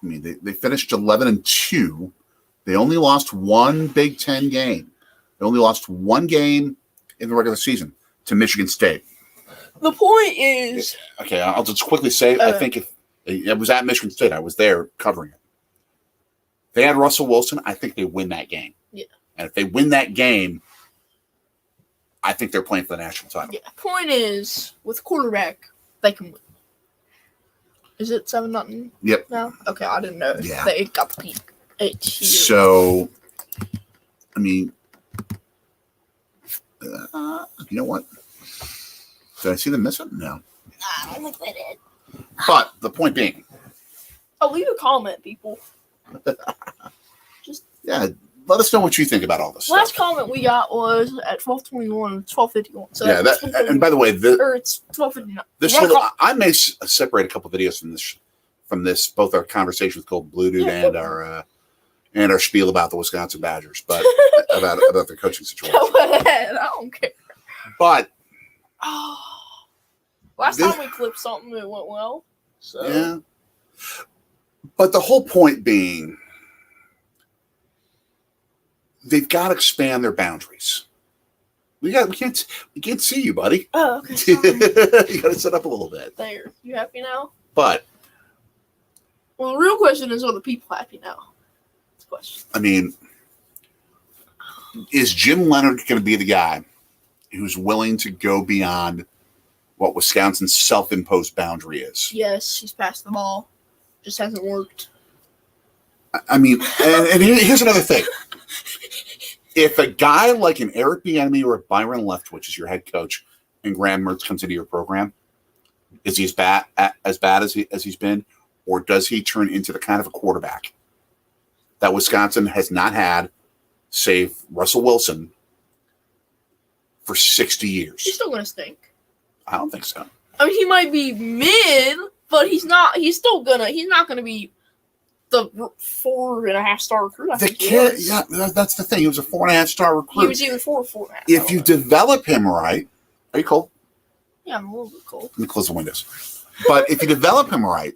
I mean, they finished 11-2. They only lost one Big Ten game. They only lost one game in the regular season to Michigan State. The point is... Okay, I'll just quickly say, I think if it was at Michigan State. I was there covering it. They had Russell Wilson. I think they win that game. Yeah. And if they win that game, I think they're playing for the national title. Yeah. Point is, with quarterback, they can win. Is it 7-0? Yep. No? Okay, I didn't know. Yeah. They got the peak. So, I mean, you know what? Did I see them miss it? No. I don't think they did. But the point being, Leave a comment, people. yeah, let us know what you think about all this Last stuff. comment we got was at 12:21, 12:51. So Yeah, and by the way, or it's 12:59. this I may separate a couple videos from this, both our conversation with Golden Blue Dude and our spiel about the Wisconsin Badgers, but about the coaching situation. Go ahead. I don't care. But last time we clipped something, it went well. So yeah. But the whole point being, they've got to expand their boundaries. We can't see you, buddy. Oh, okay. You got to set up a little bit. There. You happy now? But Well, the real question is, are the people happy now? That's the question. I mean, is Jim Leonard going to be the guy who's willing to go beyond what Wisconsin's self-imposed boundary is? Yes, he's passed the ball. Just hasn't worked. I mean, and here's another thing. If a guy like an Eric Bieniemy or a Byron Leftwich is your head coach, and Graham Mertz comes into your program, is he as bad as he's been, or does he turn into the kind of a quarterback that Wisconsin has not had, save Russell Wilson, for 60 years? He's still gonna stink. I don't think so. I mean, he might be mid, but he's not. He's not gonna be the 4.5-star recruit. I The think he kid, was. yeah, that's the thing. He was a 4.5-star recruit. He was either 4 or 4.5. If you develop him right, are you cold? Yeah, I'm a little bit cold. Let me close the windows. But if you develop him right,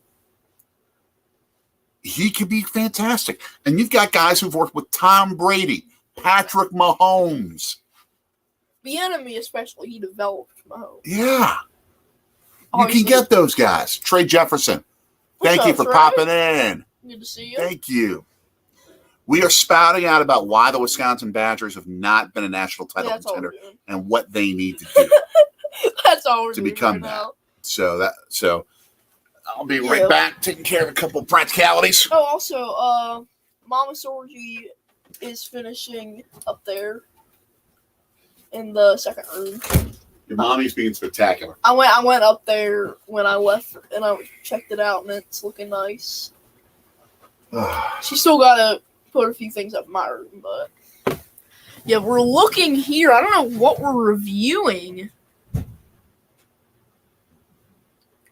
he could be fantastic. And you've got guys who've worked with Tom Brady, Patrick Mahomes. The enemy, especially, he developed Mahomes. Yeah. You Obviously. can get those guys. Trey Jefferson. What's Thank up, you for Trey? popping in. Good to see you. Thank you. We are spouting out about why the Wisconsin Badgers have not been a national title Yeah, that's all we're contender doing. and what they need to do. That's all we're To doing become right that. now. So I'll be Yeah. right back taking care of a couple of practicalities. Oh, also, Mama Sorgi is finishing up there in the second room. Your mommy's being spectacular. I went up there when I left, and I checked it out, and it's looking nice. She still gotta put a few things up in my room, but yeah, we're looking here. I don't know what we're reviewing.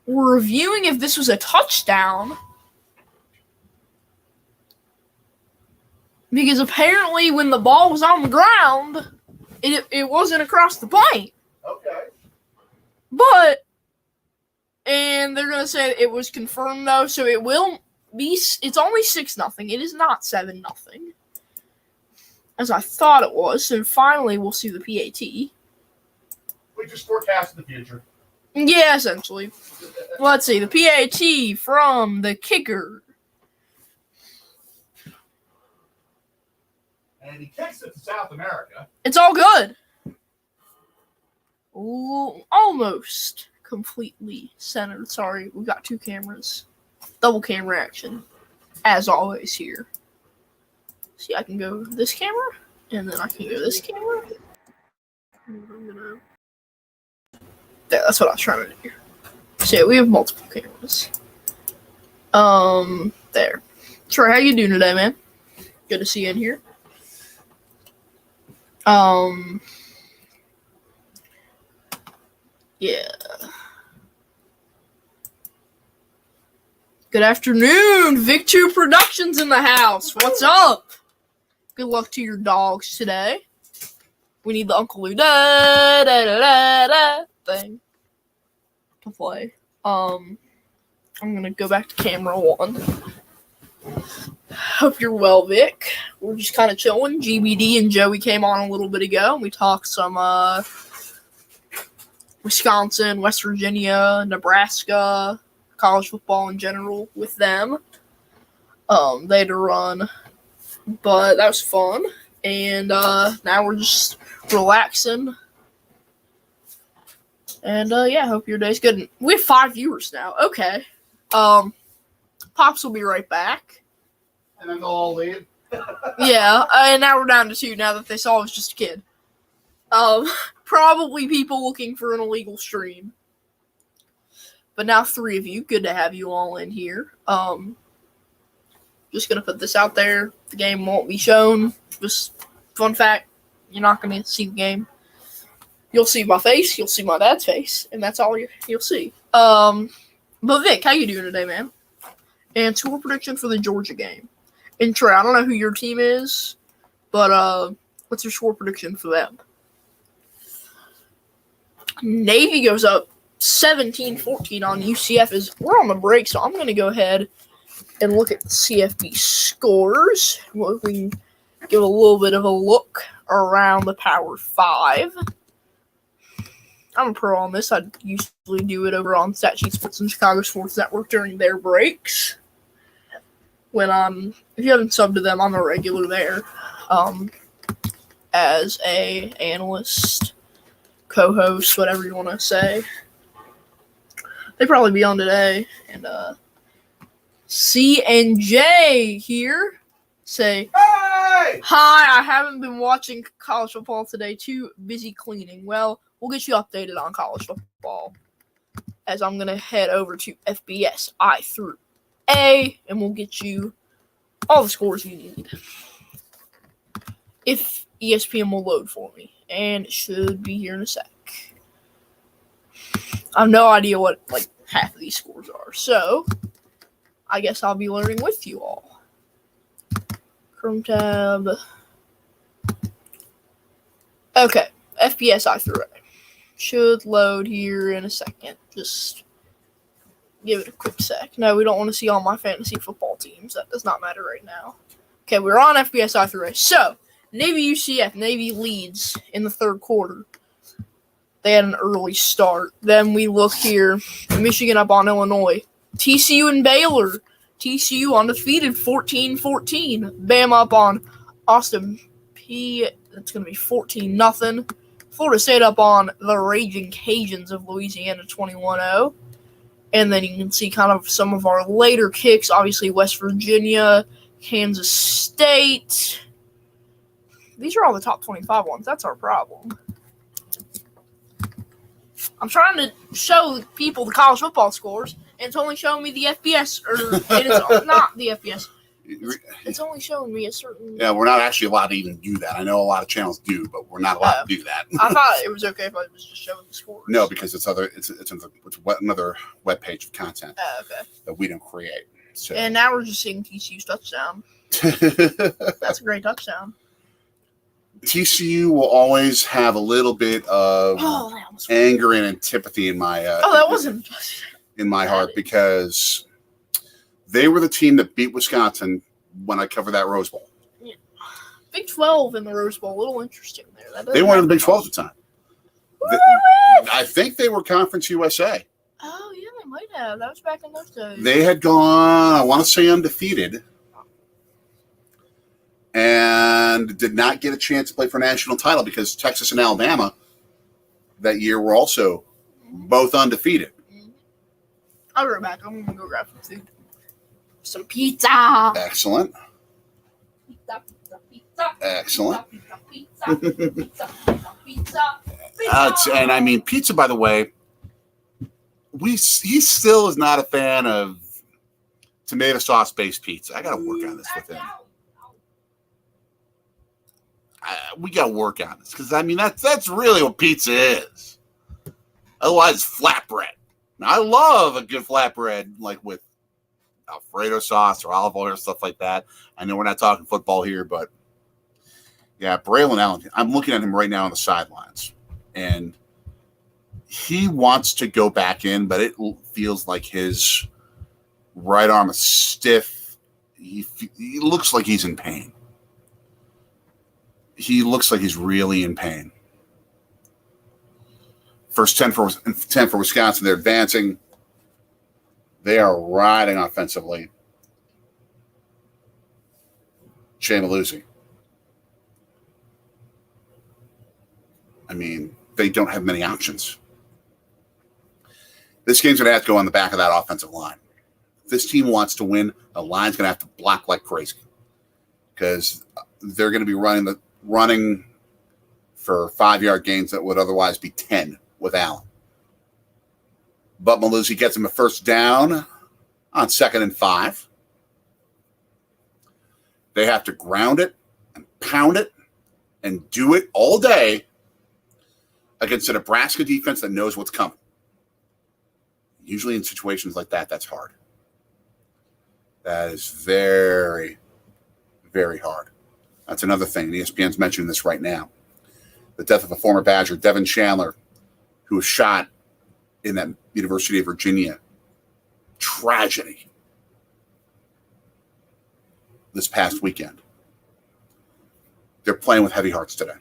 We're reviewing if this was a touchdown. Because apparently when the ball was on the ground, it wasn't across the plane. Okay. But, and they're going to say it was confirmed though, so it will be, it's only 6-0. It is not 7-0. As I thought it was, so finally we'll see the PAT. We just forecast the future. Yeah, essentially. Let's see, the PAT from the kicker. And he kicks it to South America. It's all good. Ooh, almost completely centered. Sorry, we got two cameras. Double camera action. As always here. See, I can go this camera, and then I can go this camera. There, that's what I was trying to do. So yeah, we have multiple cameras. There. Troy, how you doing today, man? Good to see you in here. Yeah. Good afternoon, Victor Productions in the house. What's up? Good luck to your dogs today. We need the Uncle Lou da da da da da thing to play. I'm gonna go back to camera one. Hope you're well, Vic. We're just kind of chilling. GBD and Joey came on a little bit ago, and we talked some Wisconsin, West Virginia, Nebraska, college football in general with them. They had to run But that was fun. And now we're just relaxing. And yeah, hope your day's good. We have 5 viewers now. Okay. Pops will be right back. And then they'll all leave. Yeah, and now we're down to 2 now that they saw I was just a kid. Probably people looking for an illegal stream. But now 3 of you. Good to have you all in here. Just gonna put this out there. The game won't be shown. Just fun fact, you're not gonna see the game. You'll see my face, you'll see my dad's face, and that's all you'll see. But Vic, how you doing today, man? And score prediction for the Georgia game. And Trey, I don't know who your team is, but what's your score prediction for them? Navy goes up 17-14 on UCF. We're on the break, so I'm going to go ahead and look at the CFB scores. We can give a little bit of a look around the Power 5. I'm a pro on this. I usually do it over on Statsheet Sports and Chicago Sports Network during their breaks. If you haven't subbed to them, I'm a regular there as a analyst, co-host, whatever you want to say. They'd probably be on today. And C and J here say, Hey! hi, I haven't been watching college football today. Too busy cleaning. Well, we'll get you updated on college football as I'm going to head over to FBS I through A, and we'll get you all the scores you need. If ESPN will load for me, and it should be here in a sec. I have no idea what half of these scores are, so I guess I'll be learning with you all. Chrome tab. Okay, FBS I through A. Should load here in a second. Just give it a quick sec. No, we don't want to see all my fantasy football teams. That does not matter right now. Okay, we're on FBS I through A. So, Navy UCF. Navy leads in the third quarter. They had an early start. Then we look here. Michigan up on Illinois. TCU and Baylor. TCU undefeated 14-14. Bama up on Austin P. That's going to be 14-0. Florida State up on the Raging Cajuns of Louisiana 21-0. And then you can see kind of some of our later kicks. Obviously, West Virginia, Kansas State. These are all the top 25 ones. That's our problem. I'm trying to show people the college football scores, and it's only showing me the FBS, and it's not the FBS. It's only showing me a certain. Yeah, we're not actually allowed to even do that. I know a lot of channels do, but we're not allowed to do that. I thought it was okay if I was just showing the scores. No, because it's another web page of content Okay. that we don't create. So. And now we're just seeing TCU's touchdown. That's a great touchdown. TCU will always have a little bit of anger and antipathy in my that wasn't in my heart because they were the team that beat Wisconsin when I covered that Rose Bowl. Yeah. Big 12 in the Rose Bowl, a little interesting there. They weren't in the Big 12 at the time. I think they were Conference USA. Oh yeah, they might have. That was back in those days. They had gone, I want to say, undefeated. And did not get a chance to play for a national title because Texas and Alabama that year were also both undefeated. I'll be right back. I'm going to go grab some food. Some pizza. Excellent. Pizza, pizza, pizza. Excellent. Pizza, pizza, pizza, pizza, pizza. And I mean, pizza, by the way, he still is not a fan of tomato sauce-based pizza. I got to work on this with him. We got to work on this because I mean that's really what pizza is. Otherwise, it's flatbread. Now, I love a good flatbread, like with Alfredo sauce or olive oil or stuff like that. I know we're not talking football here, but yeah, Braylon Allen. I'm looking at him right now on the sidelines, and he wants to go back in, but it feels like his right arm is stiff. He looks like he's in pain. He looks like he's really in pain. First 10 for Wisconsin. They're advancing. They are riding offensively. Malusi. I mean, they don't have many options. This game's going to have to go on the back of that offensive line. If this team wants to win, the line's going to have to block like crazy because they're going to be running for 5-yard gains that would otherwise be 10 with Allen. But Malusi gets him a first down on 2nd and 5. They have to ground it and pound it and do it all day against a Nebraska defense that knows what's coming. Usually in situations like that, that's hard. That is very, very hard. That's another thing. And ESPN's mentioning this right now. The death of a former Badger, Devin Chandler, who was shot in that University of Virginia tragedy this past weekend. They're playing with heavy hearts today.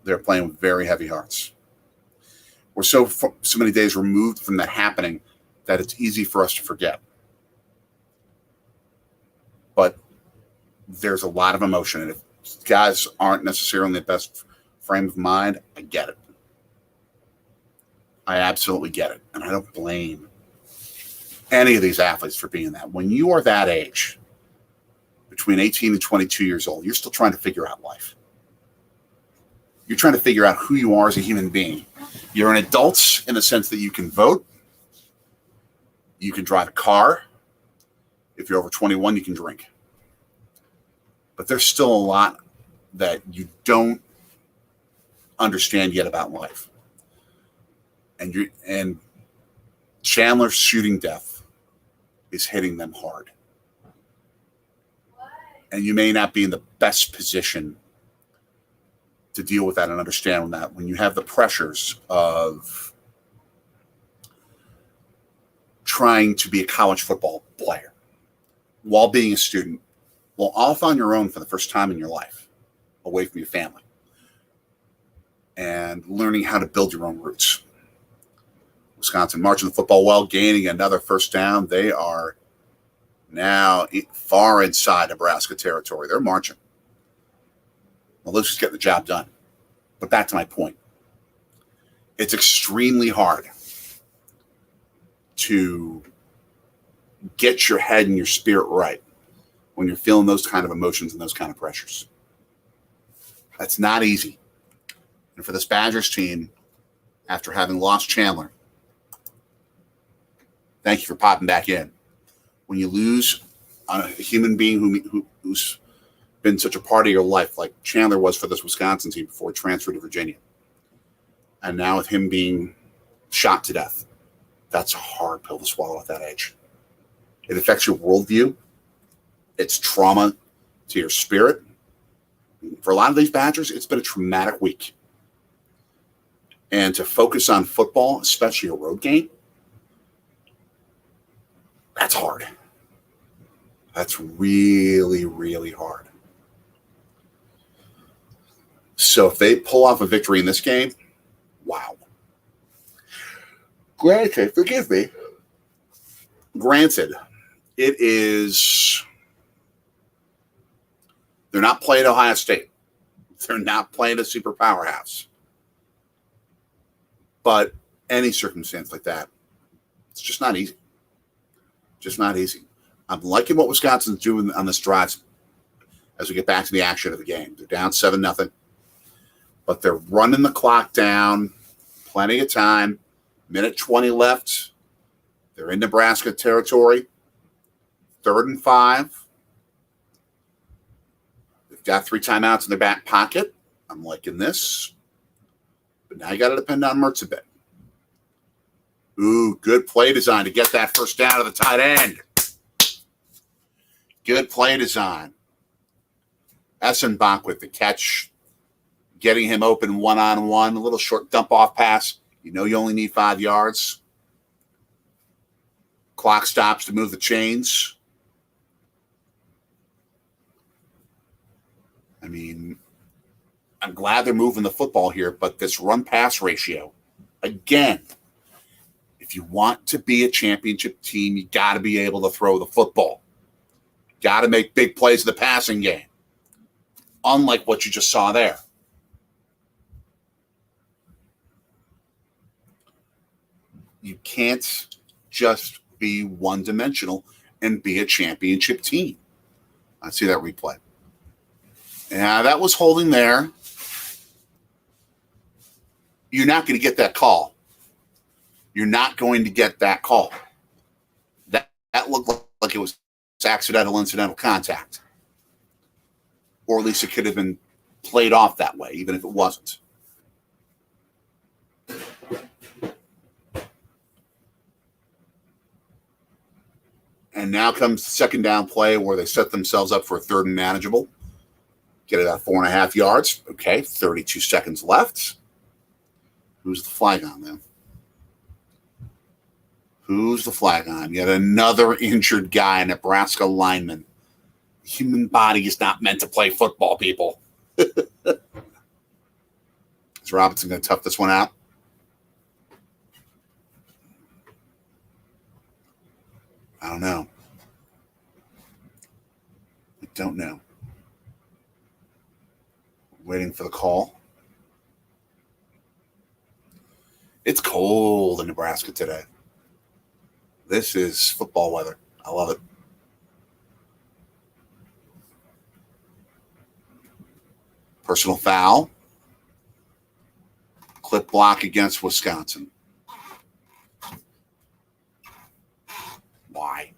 They're playing with very heavy hearts. We're so many days removed from that happening that it's easy for us to forget. But there's a lot of emotion. And if guys aren't necessarily in the best frame of mind, I get it. I absolutely get it. And I don't blame any of these athletes for being that. When you are that age, between 18 and 22 years old, you're still trying to figure out life. You're trying to figure out who you are as a human being. You're an adult in the sense that you can vote. You can drive a car. If you're over 21, you can drink. But there's still a lot that you don't understand yet about life. And Chandler's shooting death is hitting them hard. And you may not be in the best position to deal with that and understand that when you have the pressures of trying to be a college football player while being a student, well, off on your own for the first time in your life, away from your family, and learning how to build your own roots. Wisconsin marching the football well, gaining another first down. They are now far inside Nebraska territory. They're marching. Malusi's getting the job done. But back to my point. It's extremely hard to get your head and your spirit right when you're feeling those kind of emotions and those kind of pressures. That's not easy. And for this Badgers team, after having lost Chandler, thank you for popping back in. When you lose on a human being who's been such a part of your life, like Chandler was for this Wisconsin team before he transferred to Virginia, and now with him being shot to death, that's a hard pill to swallow at that age. It affects your worldview. It's trauma to your spirit. For a lot of these Badgers, it's been a traumatic week. And to focus on football, especially a road game, that's hard. That's really, really hard. So if they pull off a victory in this game, wow. Granted, forgive me. Granted, it is. They're not playing Ohio State. They're not playing a super powerhouse. But any circumstance like that, it's just not easy. Just not easy. I'm liking what Wisconsin's doing on this drive as we get back to the action of the game. They're down 7-0, but they're running the clock down. Plenty of time. Minute 20 left. They're in Nebraska territory. 3rd and 5. They've got 3 timeouts in their back pocket. I'm liking this. But now you got to depend on Mertz a bit. Ooh, good play design to get that first down to the tight end. Good play design. Essenbach with the catch, getting him open one-on-one, a little short dump-off pass. You know you only need 5 yards. Clock stops to move the chains. I mean, I'm glad they're moving the football here, but this run-pass ratio, again, if you want to be a championship team, you got to be able to throw the football. Got to make big plays in the passing game. unlike what you just saw there. You can't just be one-dimensional and be a championship team. I see that replay. Yeah, that was holding there. You're not going to get that call. You're not going to get that call. That looked like it was incidental contact. Or at least it could have been played off that way, even if it wasn't. And now comes the second down play where they set themselves up for a third and manageable. Get it at 4.5 yards. Okay, 32 seconds left. Who's the flag on then? Who's the flag on? Yet another injured guy, a Nebraska lineman. The human body is not meant to play football, people. Is Robinson going to tough this one out? I don't know. I don't know. Waiting for the call. It's cold in Nebraska today. This is football weather. I love it. Personal foul. Clip block against Wisconsin. Why?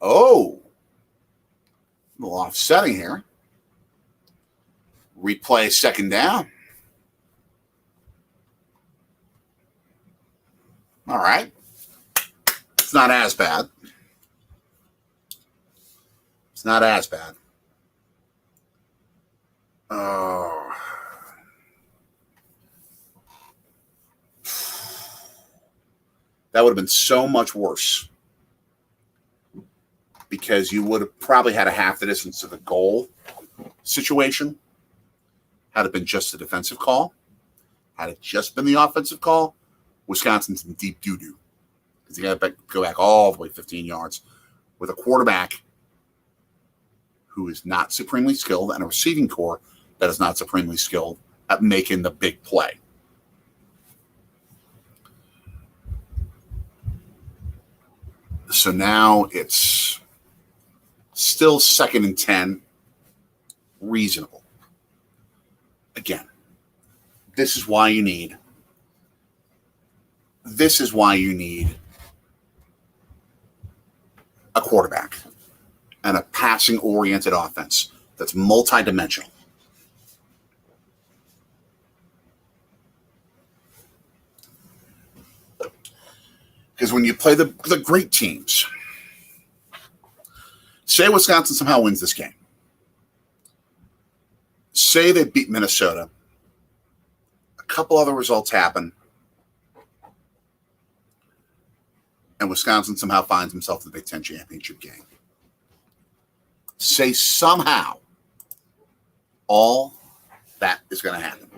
Oh. A little offsetting here. Replay second down. All right. It's not as bad. It's not as bad. Oh. That would have been so much worse because you would have probably had a half the distance to the goal situation had it been just a defensive call. Had it just been the offensive call, Wisconsin's in deep doo-doo because you got to go back all the way 15 yards with a quarterback who is not supremely skilled and a receiving core that is not supremely skilled at making the big play. So now it's still 2nd and 10, reasonable. Again, this is why you need a quarterback and a passing-oriented offense that's multidimensional. Because when you play the great teams, say Wisconsin somehow wins this game. Say they beat Minnesota. A couple other results happen. And Wisconsin somehow finds himself in the Big Ten championship game. Say somehow all that is going to happen.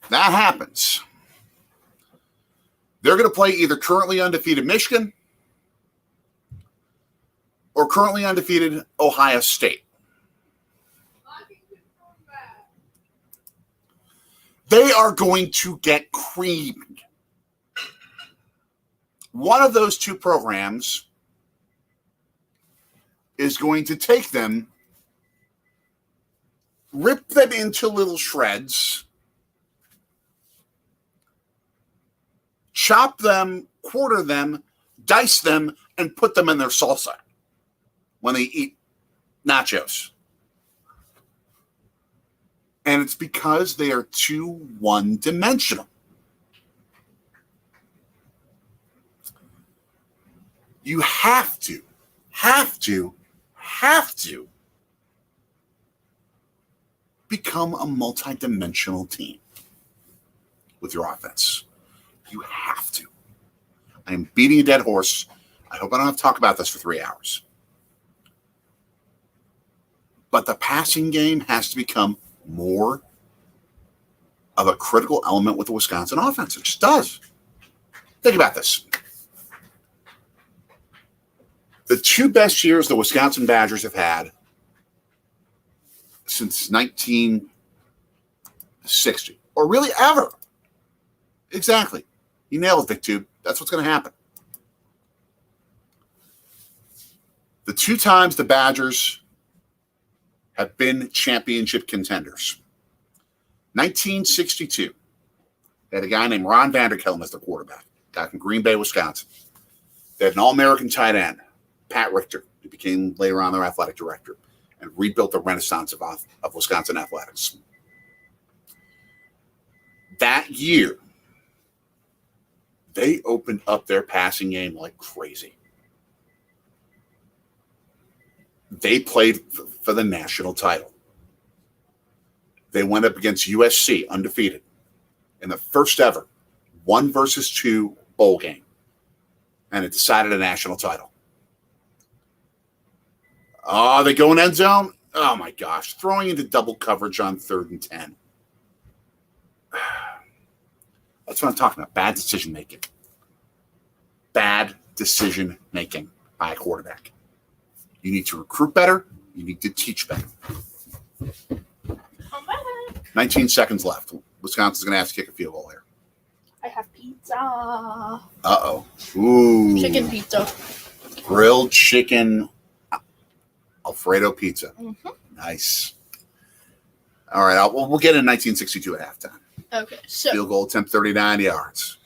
That happens. They're going to play either currently undefeated Michigan or currently undefeated Ohio State. They are going to get creamed. One of those two programs is going to take them, rip them into little shreds, chop them, quarter them, dice them, and put them in their salsa when they eat nachos. And it's because they are too one-dimensional. You have to become a multi-dimensional team with your offense. You have to. I am beating a dead horse. I hope I don't have to talk about this for 3 hours. But the passing game has to become more of a critical element with the Wisconsin offense. It just does. Think about this. The two best years the Wisconsin Badgers have had since 1960, or really ever. Exactly. You nailed it, VicTube. That's what's going to happen. The two times the Badgers have been championship contenders. 1962, they had a guy named Ron Vanderkelm as the quarterback, guy from Green Bay, Wisconsin. They had an All-American tight end, Pat Richter, who became later on their athletic director and rebuilt the renaissance of Wisconsin athletics. That year, they opened up their passing game like crazy. They played for the national title. They went up against USC, undefeated, in the first ever 1-2 bowl game, and it decided a national title. Oh, they go in end zone? Oh, my gosh. Throwing into double coverage on 3rd and 10. That's what I'm talking about. Bad decision-making. Bad decision-making by a quarterback. You need to recruit better. You need to teach better. 19 seconds left. Wisconsin's going to have to kick a field goal here. I have pizza. Uh-oh. Ooh. Chicken pizza. Grilled chicken Alfredo pizza. Mm-hmm. Nice. All right. We'll get in 1962 at halftime. Okay, so Field goal attempt, 39 yards.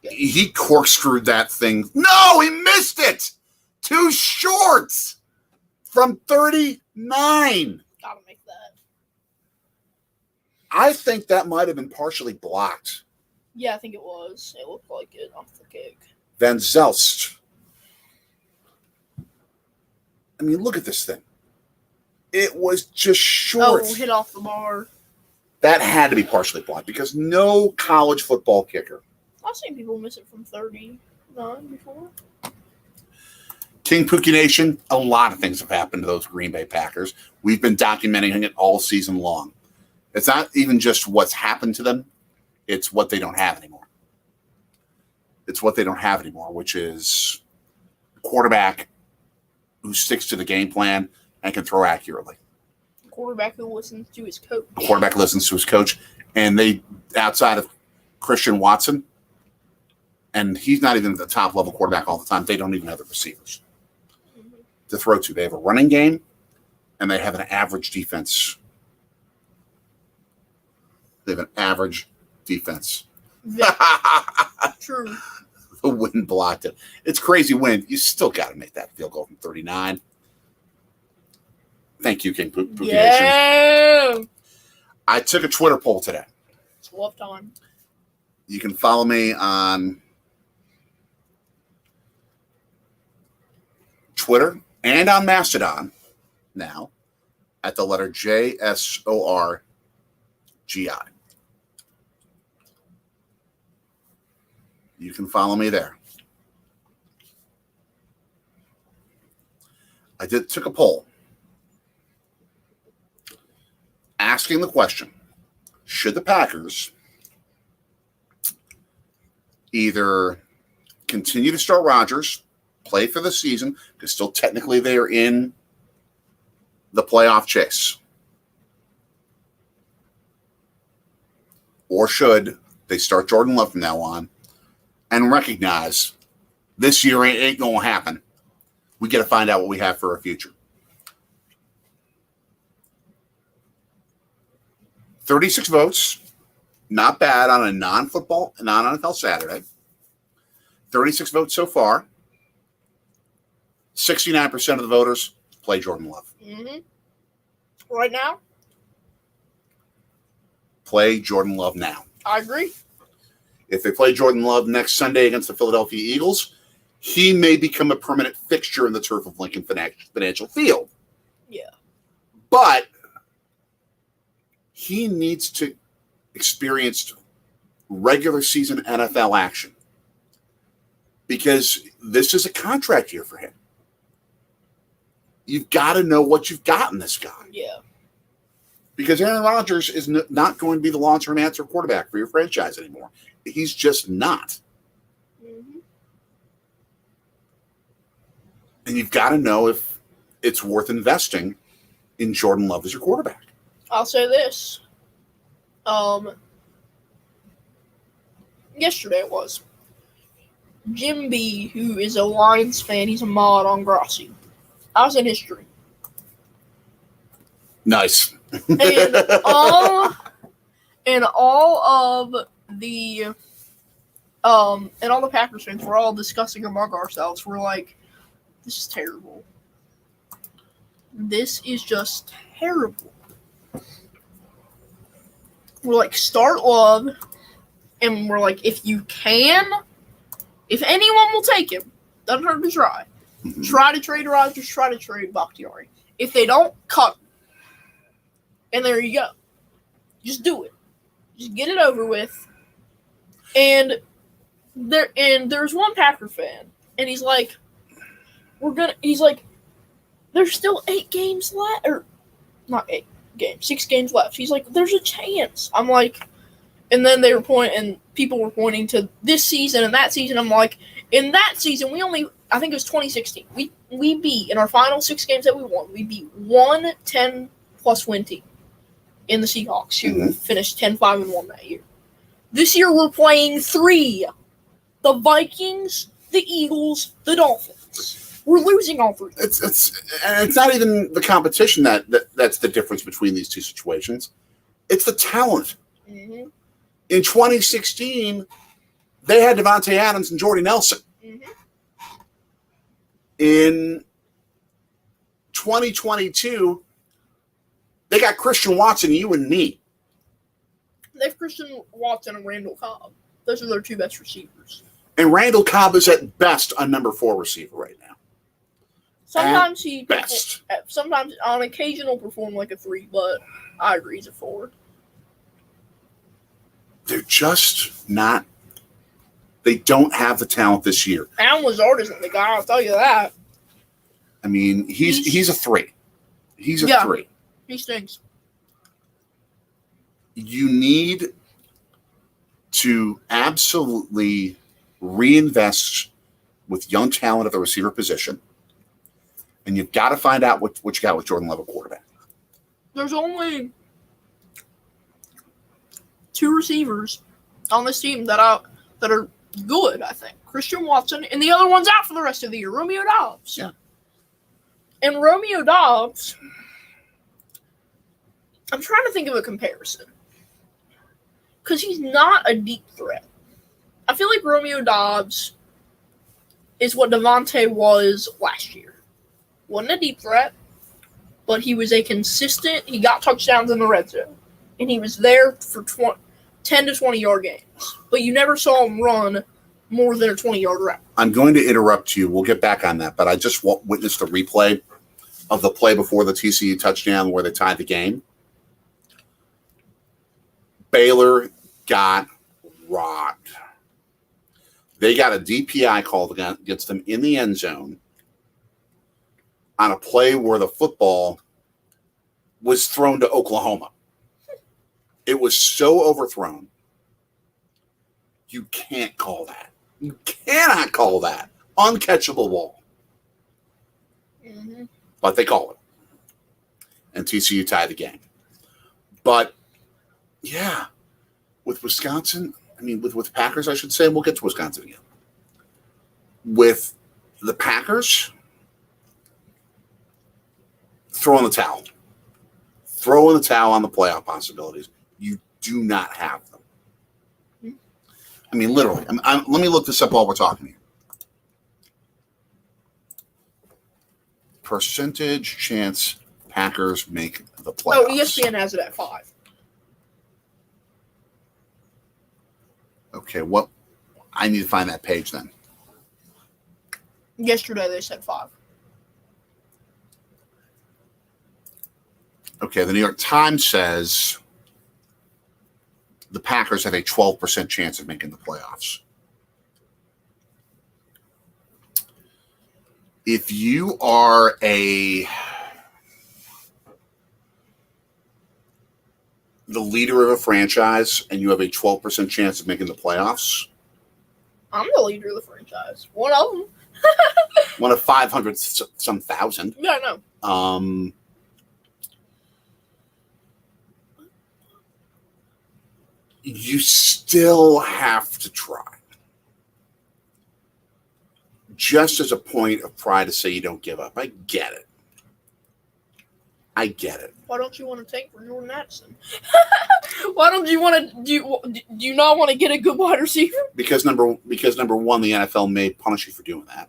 He corkscrewed that thing. No, he missed it. Too short from 39. gotta make that. I think that might have been partially blocked. Yeah, I think it was. It looked like it off the kick. Van Zelst. I mean, look at this thing. It was just short. Oh, hit off the bar. That had to be partially blocked because no college football kicker. I've seen people miss it from 39 before. King Pookie Nation, a lot of things have happened to those Green Bay Packers. We've been documenting it all season long. It's not even just what's happened to them. It's what they don't have anymore. It's what they don't have anymore, which is a quarterback who sticks to the game plan and can throw accurately. A quarterback who listens to his coach. A quarterback listens to his coach. And they, outside of Christian Watson, and he's not even the top level quarterback all the time, they don't even have the receivers to throw to. They have a running game, and they have an average defense. They have an average defense. True. The wind blocked it. It's crazy wind. You still got to make that field goal from 39. Thank you, King Pookie Nation. Yeah. I took a Twitter poll today. It's love time. You can follow me on Twitter and on Mastodon now at the letter JSORGI. You can follow me there. I took a poll asking the question, should the Packers either continue to start Rodgers, play for the season, because still technically they are in the playoff chase, or should they start Jordan Love from now on and recognize this year ain't going to happen. We got to find out what we have for our future. 36 votes. Not bad on a non-football, non-NFL Saturday. 36 votes so far. 69% of the voters play Jordan Love. Mm-hmm. Right now? Play Jordan Love now. I agree. If they play Jordan Love next Sunday against the Philadelphia Eagles, he may become a permanent fixture in the turf of Lincoln Financial Field. Yeah. But he needs to experience regular season NFL action because this is a contract year for him. You've got to know what you've got in this guy. Yeah. Because Aaron Rodgers is not going to be the long-term answer quarterback for your franchise anymore. He's just not. Mm-hmm. And you've got to know if it's worth investing in Jordan Love as your quarterback. I'll say this. Yesterday it was. Jim B, who is a Lions fan, he's a mod on Grossi. I was in his stream. Nice. And all of the and all the Packers fans were all discussing among ourselves. We're like, this is terrible. This is just terrible. We're like, start Love, and we're like, if anyone will take him, doesn't hurt to try. Mhm. Try to trade Rodgers, try to trade Bakhtiari. If they don't, cut him. And there you go. Just do it. Just get it over with. And there's one Packer fan, and he's like, there's still 8 games left, or not 8 games, 6 games left. He's like, there's a chance. I'm like, and then they were people were pointing to this season and that season. I'm like, in that season, I think it was 2016. We beat, in our final 6 games that we won, we beat 1 10+ win team in the Seahawks, who finished 10-5-1 that year. This year we're playing 3. The Vikings, the Eagles, the Dolphins. We're losing all 3. It's not even the competition that's the difference between these two situations. It's the talent. Mm-hmm. In 2016, they had Devontae Adams and Jordy Nelson. Mm-hmm. In 2022, they got Christian Watson, you and me. They have Christian Watson and Randall Cobb. Those are their 2 best receivers. And Randall Cobb is at best a number 4 receiver right now. Sometimes sometimes on occasion he'll perform like a 3, but I agree he's a 4. They're just not. They don't have the talent this year. Alan Lazard isn't the guy, I'll tell you that. I mean, he's a 3. He's a 3. He stinks. You need to absolutely reinvest with young talent at the receiver position, and you've got to find out what you got with Jordan Love at quarterback. There's only 2 receivers on this team that are good, I think. Christian Watson, and the other one's out for the rest of the year, Romeo Doubs. Yeah. And Romeo Doubs, I'm trying to think of a comparison. Because he's not a deep threat. I feel like Romeo Doubs is what Devontae was last year. Wasn't a deep threat, but he was a consistent, he got touchdowns in the red zone. And he was there for 10 to 20-yard games. But you never saw him run more than a 20-yard route. I'm going to interrupt you. We'll get back on that, but I just witnessed a replay of the play before the TCU touchdown where they tied the game. Baylor got robbed. They got a DPI called against them in the end zone on a play where the football was thrown to Oklahoma. It was so overthrown. You can't call that. You cannot call that uncatchable ball. Mm-hmm. But they call it. And TCU tied the game. But, yeah, with Wisconsin, with Packers, I should say, we'll get to Wisconsin again. With the Packers, throw in the towel. Throw in the towel on the playoff possibilities. You do not have them. Literally. Let me look this up while we're talking here. Percentage chance Packers make the playoffs. Oh, ESPN has it at 5. Okay, I need to find that page then. Yesterday they said 5. Okay, the New York Times says the Packers have a 12% chance of making the playoffs. If you are the leader of a franchise and you have a 12% chance of making the playoffs, I'm the leader of the franchise. One of them. One of 500 some thousand. Yeah, I know. You still have to try. Just as a point of pride to say you don't give up. I get it. Why don't you want to tank for Jordan Addison? Why don't you want to? Do you not want to get a good wide receiver? Because number one, the NFL may punish you for doing that.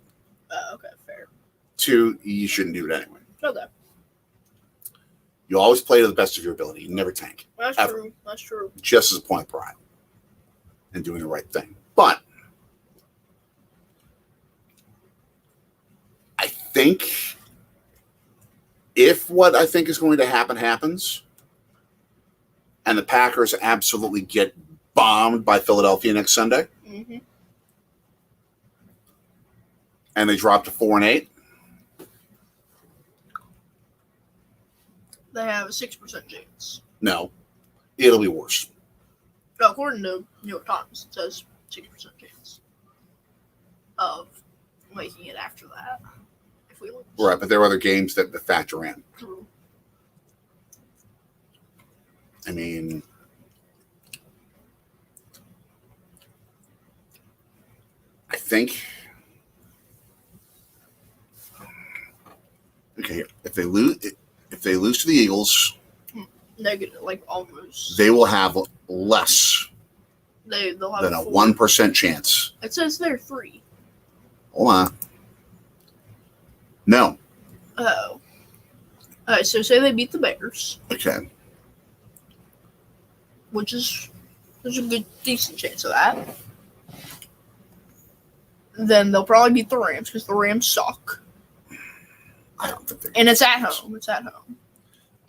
Okay, fair. 2, you shouldn't do it anyway. Okay, You always play to the best of your ability. You never tank. that's Ever. true. That's true. Just as a point of pride and doing the right thing. But I think if what I think is going to happen happens, and the Packers absolutely get bombed by Philadelphia next Sunday, Mm-hmm. and they drop to 4-8, They have a 6% chance. no, it'll be worse. No, according to New York Times, it says 6% chance of making it after that if we lose. Right, but there are other games that factor in. True. I mean, I think, okay, if they lose to the Eagles, Negative, like almost. they will have less They'll have than a 4. 1% chance. It says they're 3. Hold on. No. Oh. All right, so say they beat the Bears, Okay. which is there's a good decent chance of that. Then they'll probably beat the Rams because the Rams suck, I don't think they're. and it's at home. It's at home.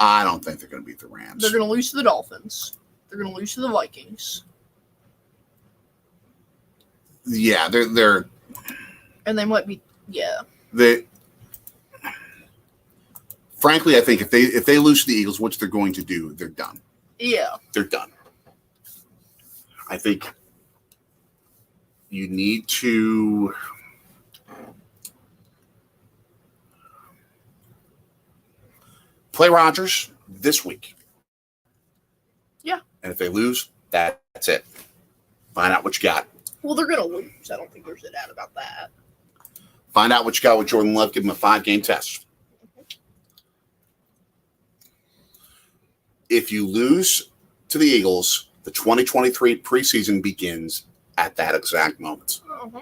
I don't think they're going to beat the Rams. They're going to lose to the Dolphins. They're going to lose to the Vikings, Yeah, they're and they might be they. Frankly, I think if they lose to the Eagles, which they're going to do, they're done. yeah. They're done. I think you need to play Rodgers this week. Yeah. And if they lose, that's it. Find out what you got. Well, they're going to lose. I don't think there's a doubt about that. Find out what you got with Jordan Love. Give him a 5-game test. If you lose to the Eagles, the 2023 preseason begins at that exact moment. Uh-huh.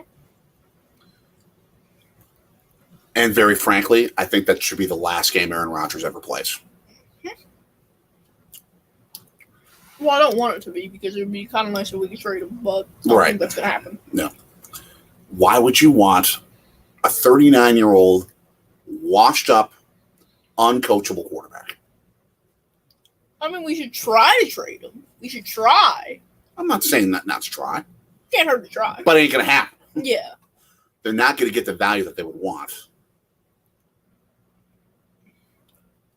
And very frankly, I think that should be the last game Aaron Rodgers ever plays. Well, I don't want it to be because it would be kind of nice if we could trade him, but I don't think that's going to happen. No. Why would you want a 39-year-old, washed-up, uncoachable quarterback? I mean, we should try to trade him. We should try. I'm not saying that not to try, Can't hurt to try. but it ain't going to happen. Yeah. They're not going to get the value that they would want.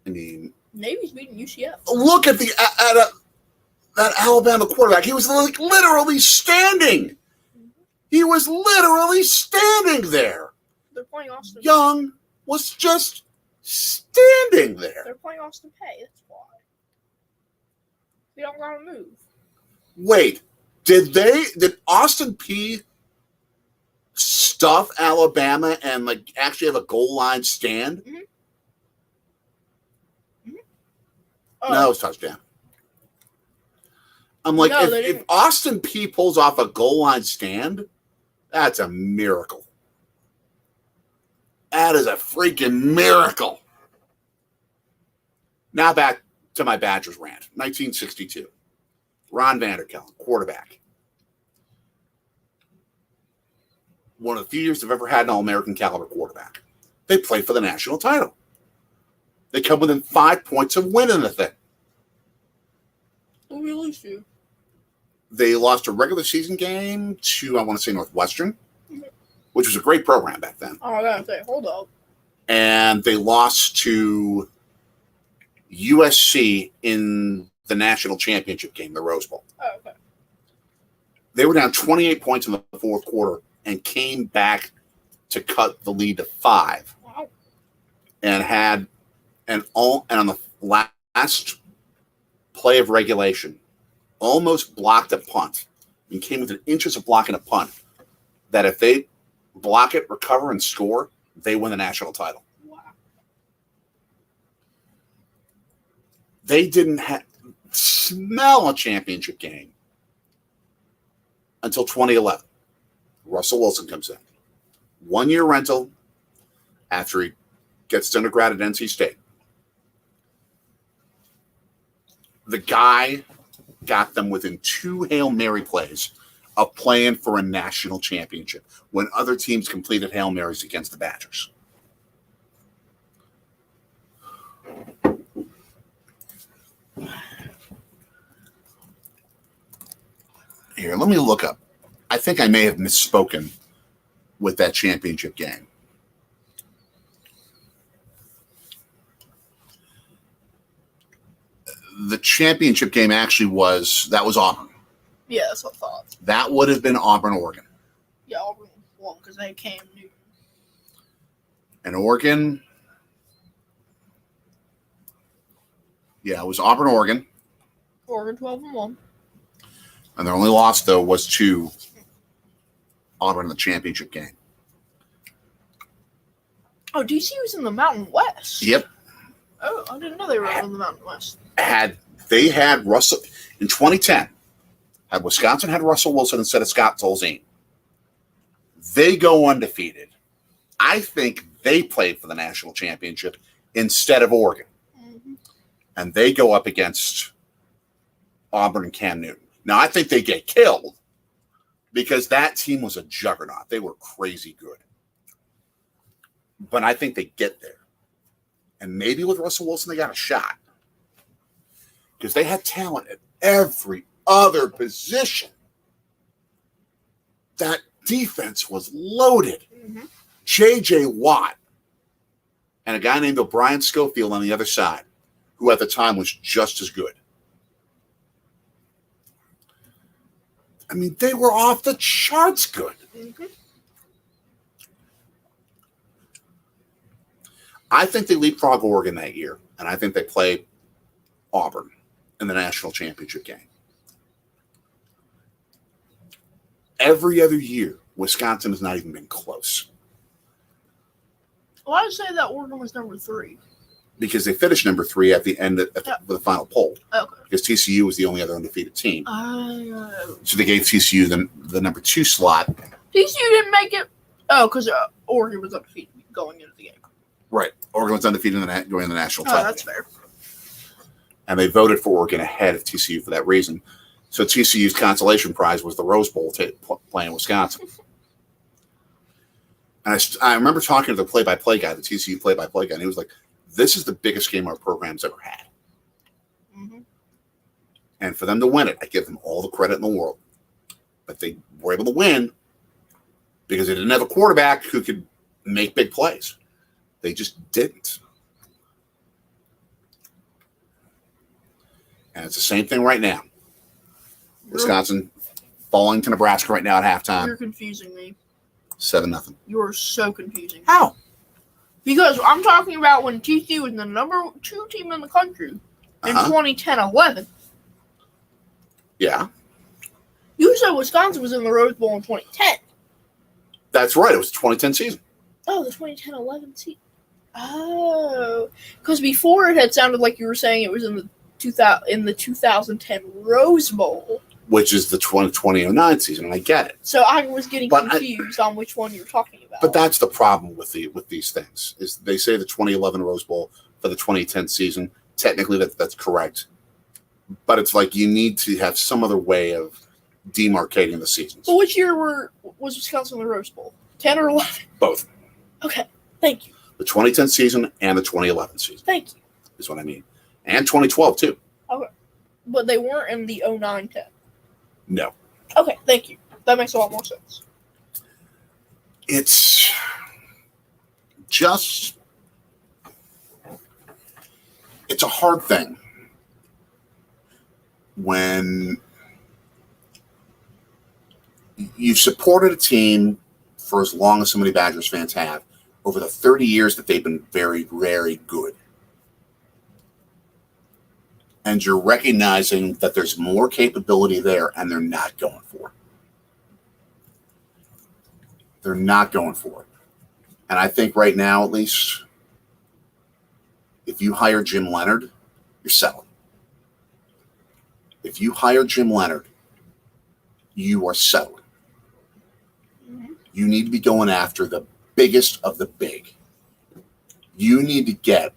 I mean, Navy's beating UCF. look at that Alabama quarterback. He was literally standing. He was literally standing there. They're playing Austin. Young was just standing there. They're playing Austin Pay. That's why. We don't gotta move. Wait, did Austin P stuff Alabama and actually have a goal line stand? Mm-hmm. No, it was touchdown. I'm like, No, they if didn't. Austin P pulls off a goal line stand, that's a miracle. That is a freaking miracle. Now back to my Badgers rant. 1962. Ron Vanderkellen, quarterback. One of the few years they've ever had an All-American caliber quarterback. They play for the national title. They come within 5 points of winning the thing. Who we lose to? They lost a regular season game to, I want to say, Northwestern, which was a great program back then. Oh, I gotta say, hold up. And they lost to USC in the national championship game, the Rose Bowl. Oh, okay. They were down 28 points in the fourth quarter and came back to cut the lead to 5, Wow. and on the last play of regulation, almost blocked a punt and came within inches of blocking a punt. That if they block it, recover, and score, they win the national title. Wow. They didn't smell a championship game until 2011. Russell Wilson comes in. 1-year rental after he gets his undergrad at NC State. The guy got them within 2 Hail Mary plays of playing for a national championship when other teams completed Hail Marys against the Badgers. Here, let me look up. I think I may have misspoken with that championship game. The championship game actually was Auburn. Yeah, that's what I thought. That would have been Auburn, Oregon. Yeah, Auburn won because they came new. And Oregon, yeah, it was Auburn, Oregon. Oregon 12-1. And their only loss, though, was to Auburn in the championship game. Oh, DC was in the Mountain West. Yep. Oh, I didn't know they were in the Mountain West. They had Russell in 2010. Had Wisconsin had Russell Wilson instead of Scott Tolzien. They go undefeated. I think they played for the national championship instead of Oregon. Mm-hmm. And they go up against Auburn and Cam Newton. Now, I think they get killed because that team was a juggernaut. They were crazy good. But I think they get there. And maybe with Russell Wilson, they got a shot. Because they had talent at every other position. That defense was loaded. Mm-hmm. J.J. Watt and a guy named O'Brien Schofield on the other side, who at the time was just as good. I mean, they were off the charts good. Mm-hmm. I think they leapfrog Oregon that year, and I think they play Auburn in the national championship game. Every other year, Wisconsin has not even been close. Well, I'd say that Oregon was number 3. Because they finished number 3 at the end of the final poll. Okay. Because TCU was the only other undefeated team. TCU So they gave TCU the number 2 slot. didn't make it. Oh, because Oregon was undefeated going into the game. Right. Oregon was undefeated going in the national Oh, title. that's fair. And they voted for Oregon ahead of TCU for that reason. So TCU's consolation prize was the Rose Bowl playing Wisconsin. And I remember talking to the play-by-play guy, the TCU play-by-play guy, and he was like, this is the biggest game our program's ever had. Mm-hmm. And for them to win it, I give them all the credit in the world. But they were able to win because they didn't have a quarterback who could make big plays. They just didn't. And it's the same thing right now. Wisconsin falling to Nebraska right now at halftime. You're confusing me. 7-0. You're so confusing. How? Because I'm talking about when TCU was the number 2 team in the country in 2010-11. Yeah. You said Wisconsin was in the Rose Bowl in 2010. That's right. It was the 2010 season. Oh, the 2010-11 season. Oh. Because before it had sounded like you were saying it was in the 2010 Rose Bowl. Which is the 2009 season, and I get it. So I was getting confused on which one you were talking about. But that's the problem with these things. Is they say the 2011 Rose Bowl for the 2010 season. Technically, that's correct. But it's like you need to have some other way of demarcating the seasons. But which year was Wisconsin in the Rose Bowl? 10 or 11? Both. Okay, thank you. The 2010 season and the 2011 season. Thank you. Is what I mean. And 2012, too. Okay. But they weren't in the 09-10. No. Okay, thank you. That makes a lot more sense. It's just, it's a hard thing when you've supported a team for as long as so many Badgers fans have, over the 30 years that they've been very, very good. And you're recognizing that there's more capability there, and they're not going for it. They're not going for it. And I think right now, at least, if you hire Jim Leonard, you're selling. If you hire Jim Leonard, you are settling. You need to be going after the biggest of the big. You need to get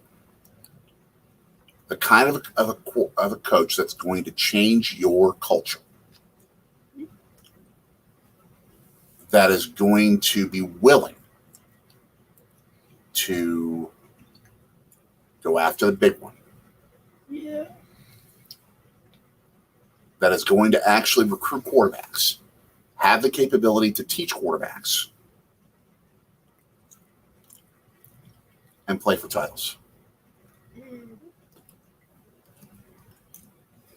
the kind of a coach that's going to change your culture, that is going to be willing to go after the big one. Yeah. That is going to actually recruit quarterbacks, have the capability to teach quarterbacks, and play for titles.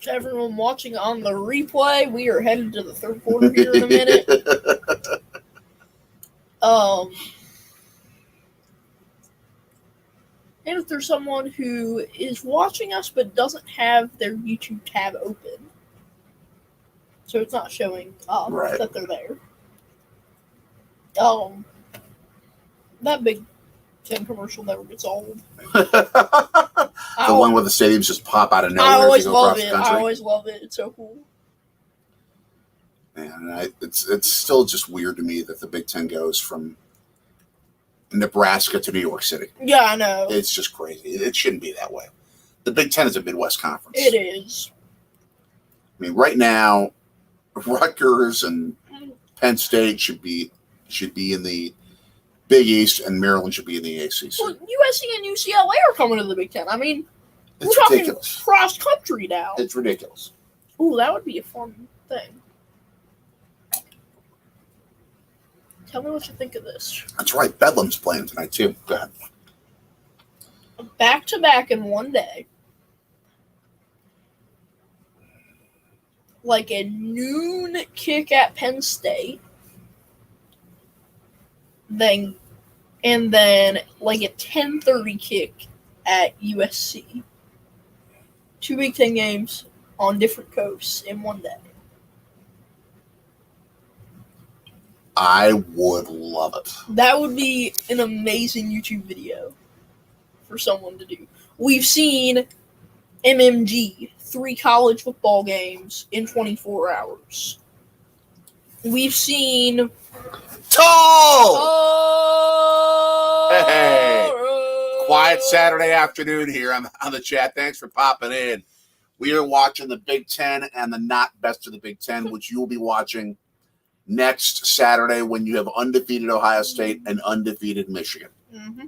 To everyone watching on the replay, we are headed to the third quarter here in a minute. And if there's someone who is watching us but doesn't have their YouTube tab open, so it's not showing Right. that they're there, that Big Ten commercial never gets old. The one where the stadiums just pop out of nowhere. I always as you go love across it. the country. I always love it. It's so cool. And it's still just weird to me that the Big Ten goes from Nebraska to New York City. Yeah, I know. It's just crazy. It shouldn't be that way. The Big Ten is a Midwest conference. It is. I mean, right now, Rutgers and Penn State should be in the Big East, and Maryland should be in the ACC. Well, USC and UCLA are coming to the Big Ten. I mean, It's we're talking ridiculous. cross country now. It's ridiculous. Ooh, that would be a fun thing. Tell me what you think of this. That's right. Bedlam's playing tonight, too. Go ahead. Back to back in one day. Like a noon kick at Penn State. And then like a 10:30 kick at USC. Two Big Ten games on different coasts in one day. I would love it. That would be an amazing YouTube video for someone to do. We've seen MMG, 3 college football games in 24 hours. We've seen... Tall! Oh! Hey! Quiet Saturday afternoon here on the chat. Thanks for popping in. We are watching the Big Ten and the not best of the Big Ten, which you will be watching next Saturday when you have undefeated Ohio State and undefeated Michigan. Mm-hmm.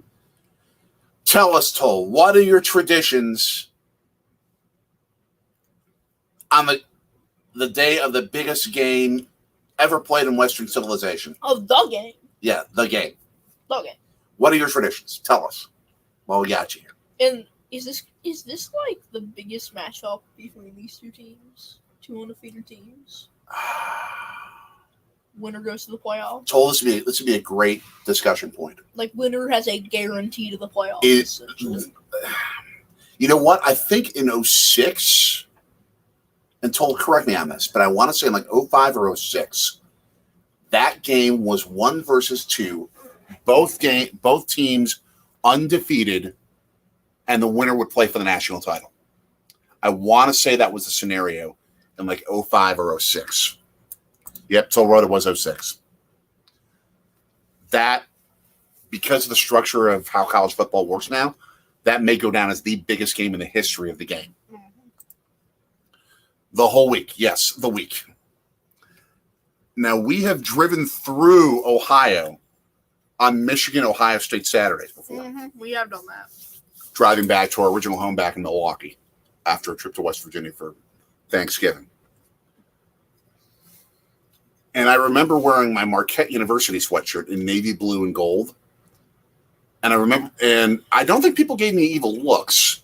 Tell us, Toll, what are your traditions on the day of the biggest game ever played in Western civilization? Of the game. Yeah, the game. The game. What are your traditions? Tell us. Well, we got you here. And is this like the biggest matchup between these two teams? Two undefeated teams? Winner goes to the playoffs. Toll, this would be a great discussion point. Like, winner has a guarantee to the playoffs. You know what? I think in 06, and Toll, correct me on this, but I want to say in like 05 or 06, that game was 1 versus 2. Both teams undefeated, and the winner would play for the national title. I want to say that was the scenario in like 05 or 06. Yep, Toll wrote it was 06. That, because of the structure of how college football works now, that may go down as the biggest game in the history of the game. Mm-hmm. The whole week. Yes, the week. Now, we have driven through Ohio on Michigan-Ohio State Saturdays before. Mm-hmm. We have done that. Driving back to our original home back in Milwaukee after a trip to West Virginia for Thanksgiving. And I remember wearing my Marquette University sweatshirt in navy blue and gold. And I don't think people gave me evil looks,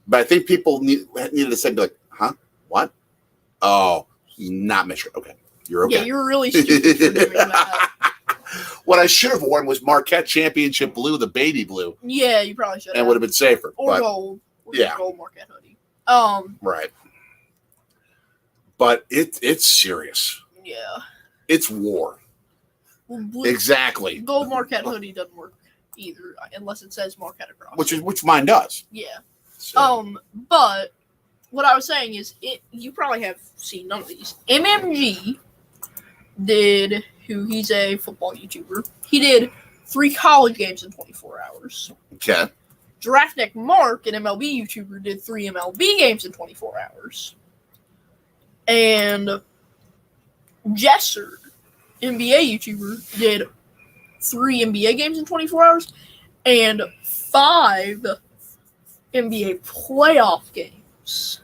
but I think people needed to say, like, huh? What? Oh, not Michigan. Okay. You're okay. Yeah, you're really stupid for doing that. What I should have worn was Marquette Championship blue, the baby blue, Yeah, you probably should. and would have been safer. Or But, gold. Or yeah. gold Marquette hoodie. right. But it's serious. Yeah. It's war. Well, blue, Exactly. gold Marquette hoodie doesn't work either, unless it says Marquette across. Which mine does. Yeah. So, But what I was saying is, you probably have seen none of these. MMG did, he's a football YouTuber. He did 3 college games in 24 hours. okay. Draftneck Mark, an MLB YouTuber, did 3 MLB games in 24 hours. And Jesser, NBA YouTuber, did 3 NBA games in 24 hours and 5 NBA playoff games.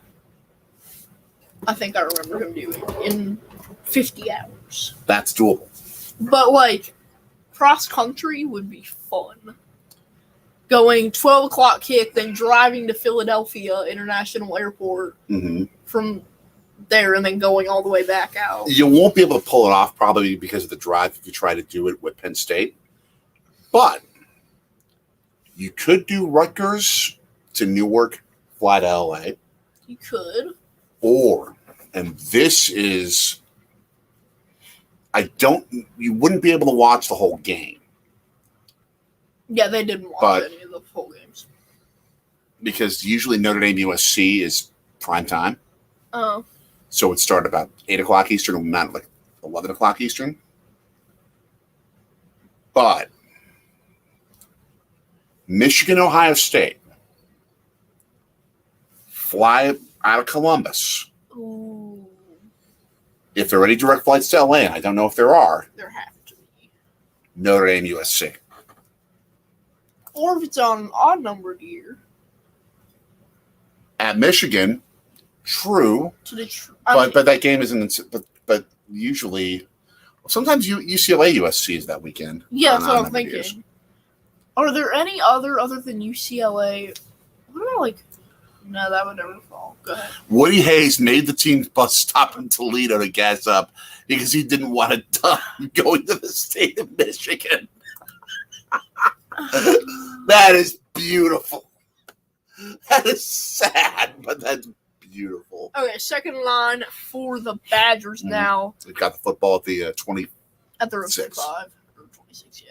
I think I remember him doing in 50 hours. That's doable. But, like, cross country would be fun. Going 12 o'clock kick, then driving to Philadelphia International Airport Mm-hmm. from there, and then going all the way back out. You won't be able to pull it off probably because of the drive if you try to do it with Penn State. But you could do Rutgers to Newark, fly to LA. You could. Or, and this is, you wouldn't be able to watch the whole game Yeah, they didn't watch But- any of the full games. because usually Notre Dame USC is prime time. Oh. So it started about 8 o'clock Eastern, not like 11 o'clock Eastern. But Michigan, Ohio State, fly out of Columbus. Ooh. If there are any direct flights to LA, and I don't know if there are, There have to be. Notre Dame USC. Or if it's on an odd numbered year. At Michigan, true, To the but that game isn't. But usually, sometimes UCLA USC is that weekend. yeah, that's on what I'm numbered thinking. years. Are there any other than UCLA? What about, like, no, that would never fall. Go ahead. Woody Hayes made the team bus stop in Toledo to gas up because he didn't want to die going to the state of Michigan. That is beautiful. That is sad, but that's beautiful. Okay, second line for the Badgers Mhm. now We got the football at the 20. at the Six. 5 or 26. Yeah.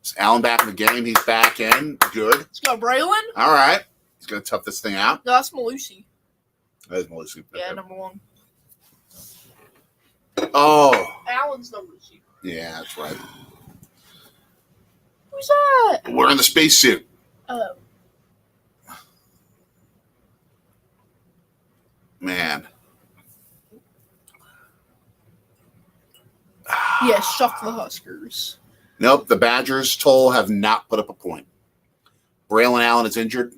Is Allen back in the game? He's back in. Good. Let's go, Braylon. All right. He's going to tough this thing out. No, that's Malusi. That is Melissa. Yeah, number 1. Oh, Allen's number 2. yeah, that's right. Who's that? We're in the spacesuit. Oh, Man. yeah, shuck the Huskers. Nope, the Badgers, Toll, have not put up a point. Braylon Allen is injured.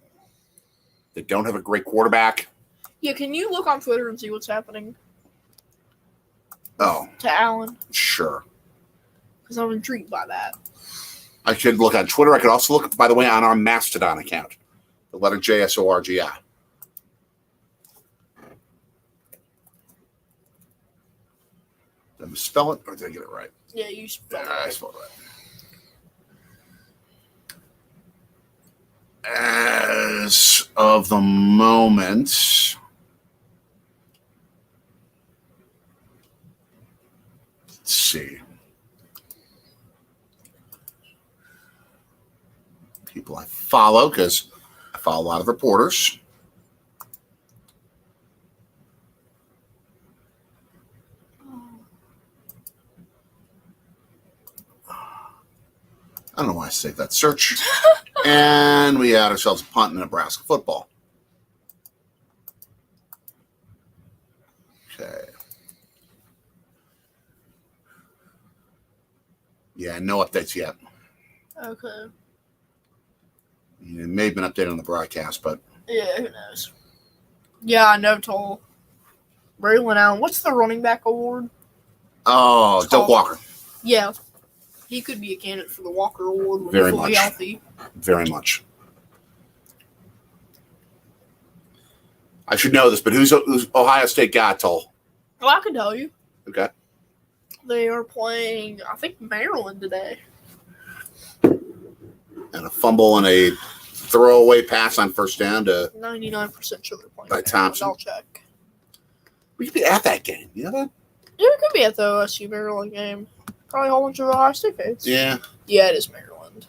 They don't have a great quarterback. Yeah, can you look on Twitter and see what's happening Oh, to Allen? sure. Because I'm intrigued by that. I could look on Twitter. I could also look, by the way, on our Mastodon account. The letter JSORGI. Did I misspell it or did I get it right? Yeah, you spelled I it. spelled it right. As of the moment, let's see. People I follow, because I follow a lot of reporters. I don't know why I saved that search. And we had ourselves a punt in Nebraska football. Okay. Yeah, no updates yet. Okay. It may have been updated on the broadcast, but Yeah, who knows? Yeah, I know, Toll. Braylon Allen. What's the running back award? oh, Doak Walker, Yeah. He could be a candidate for the Walker Award when Very he's fully much. healthy. very much. I should know this, but who's Ohio State guy, Toll? Well, I can tell you. Okay. They are playing, I think, Maryland today. And a fumble and a throwaway pass on first down to 99% sure they're playing By Maryland. Thompson. I'll check. we could be at that game. You know that? Yeah, it could be at the OSU Maryland game. Probably a whole bunch of Ohio State fans. Yeah. Yeah, it is Maryland.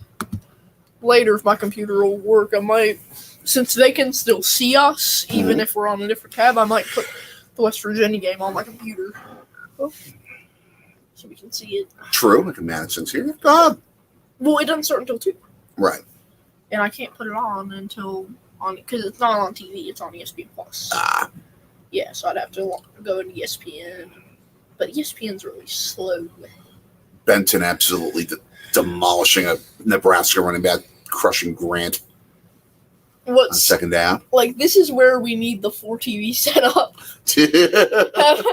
Later, if my computer will work, I might, since they can still see us, even if we're on a different tab, I might put the West Virginia game on my computer. Oh. So we can see it. True. Madison's here. Go ahead. Well, it doesn't start until 2. Right. And I can't put it on until, because it's not on TV, it's on ESPN Plus. Ah. Yeah, so I'd have to go into ESPN. But ESPN's really slow. Benton absolutely demolishing a Nebraska running back, crushing Grant on What's second down. like, this is where we need the 4 TV setup. have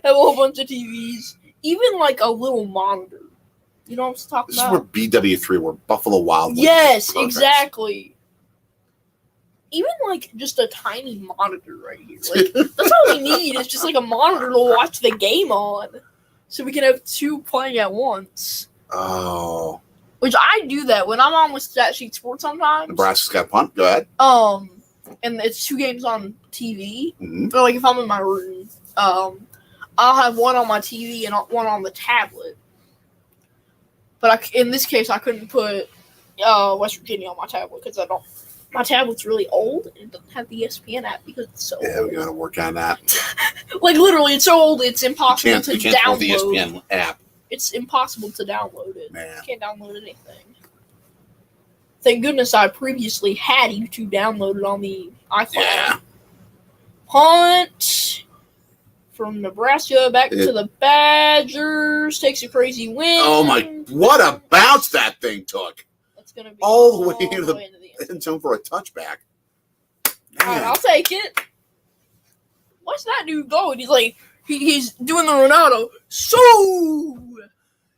a whole bunch of TVs. Even like a little monitor. You know what I'm talking This is about? where BW3, where Buffalo Wild Wings. Yes, Perfect. exactly. Even like just a tiny monitor right here. Like, that's all we need is just like a monitor to watch the game on. So we can have 2 playing at once. Oh. Which I do that when I'm on with Stat Sheet Sports sometimes. Nebraska's got a punt. Go ahead. And it's 2 games on TV. Mm-hmm. But like if I'm in my room, I'll have one on my TV and one on the tablet. But in this case, I couldn't put West Virginia on my tablet because my tablet's really old and it doesn't have the ESPN app because it's so Yeah, old. we got to work on that. Like literally, it's so old it's impossible to You can't pull the download. ESPN app. It's impossible to download it. Man. You can't download anything. Thank goodness I previously had YouTube downloaded on the iCloud. Yeah. Punt from Nebraska back to the Badgers. Takes a crazy win. Oh, my. What a bounce that thing took. That's going to be All the way into the end. end zone for a touchback. All right, Man. I'll take it. What's that dude going? He's like, he's doing the Ronaldo. So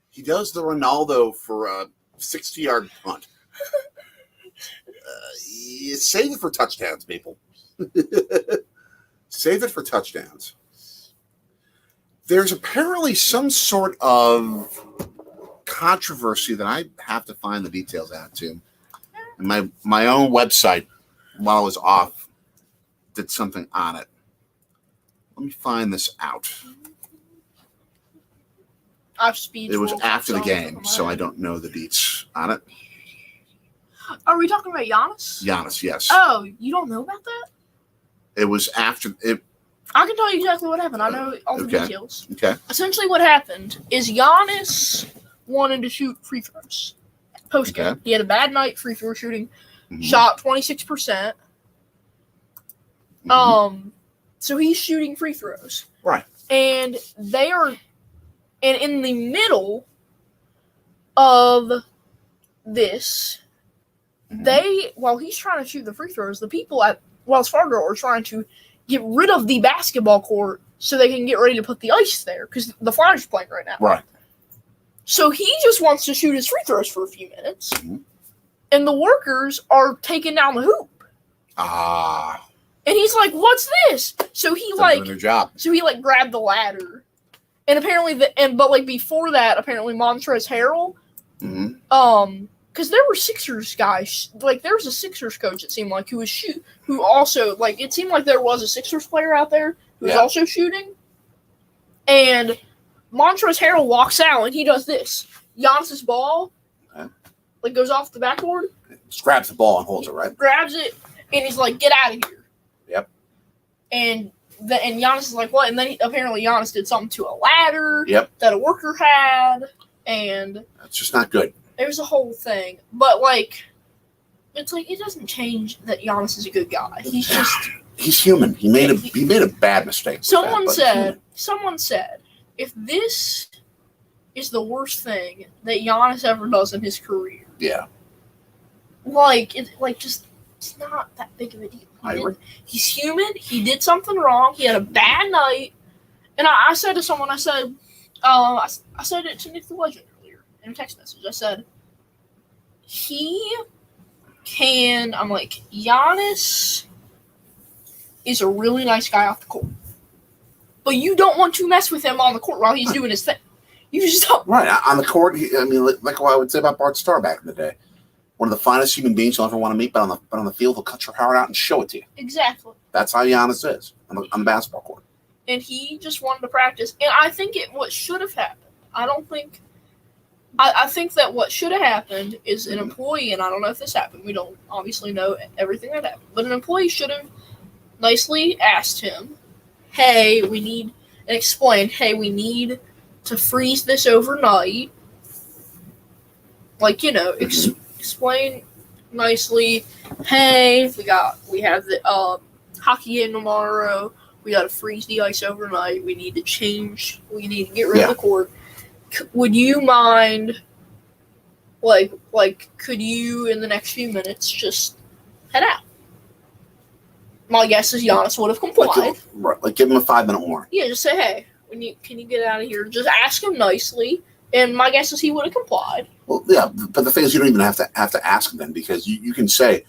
He does the Ronaldo for a 60-yard punt. Save it for touchdowns, people. Save it for touchdowns. There's apparently some sort of controversy that I have to find the details out to. And my own website, while I was off, did something on it. Let me find this out. It was after the game, so I don't know the deets on it. Are we talking about Giannis? Giannis, yes. Oh, you don't know about that? It was after it. I can tell you exactly what happened. I know all the Okay. details. Okay. Essentially, what happened is Giannis wanted to shoot free throws. Post game, Okay. he had a bad night free throw shooting. Mhm. Shot 26%. Mhm. So he's shooting free throws. Right. And in the middle of this, Mhm. while he's trying to shoot the free throws, the people at Wells Fargo are trying to get rid of the basketball court so they can get ready to put the ice there because the Flyers are playing right now. Right. So he just wants to shoot his free throws for a few minutes, Mhm. and the workers are taking down the hoop. Ah. And he's like, "What's this?" So he They're doing their job. grabbed the ladder, and apparently but before that, apparently Montrezl Harrell, Mm-hmm. because there were Sixers guys, like there was a Sixers coach it seemed like who also like it seemed like there was a Sixers player out there who was Yeah. also shooting, and Montrezl Harrell walks out and he does this. Giannis's ball, like goes off the backboard. Just grabs the ball and holds it, right? Grabs it and he's like, "Get out of here!" Yep. And Giannis is like, "What?" And then apparently Giannis did something to a ladder Yep. that a worker had, and That's just not good. it was a whole thing. But like, it's like it doesn't change that Giannis is a good guy. He's just He's human. He made a bad mistake. someone with that, but he's said if this is the worst thing that Giannis ever does in his career, human. it's not that big of a deal. I agree. He's human. He did something wrong. He had a bad night. And I said to someone, I said it to Nick the Legend earlier in a text message. I said, Giannis is a really nice guy off the court. but you don't want to mess with him on the court while he's doing his thing. You just don't. Right. On the court, like what I would say about Bart Starr back in the day. One of the finest human beings you'll ever want to meet, but on the field, he'll cut your heart out and show it to you. Exactly. That's how Giannis is on the basketball court. And he just wanted to practice. And I think what should have happened, I think that what should have happened is an employee, and I don't know if this happened, we don't obviously know everything that happened, but an employee should have nicely asked him, hey, we need to freeze this overnight. Like, explain nicely, hey, we have the hockey game tomorrow. We got to freeze the ice overnight. We need to get rid of the court. Would you mind, could you in the next few minutes just head out? My guess is Giannis would have complied. Like give him a 5-minute warning. Yeah, just say, hey, can you get out of here? Just ask him nicely, and my guess is he would have complied. Well, yeah, but the thing is, you don't even have to ask him then, because you can say,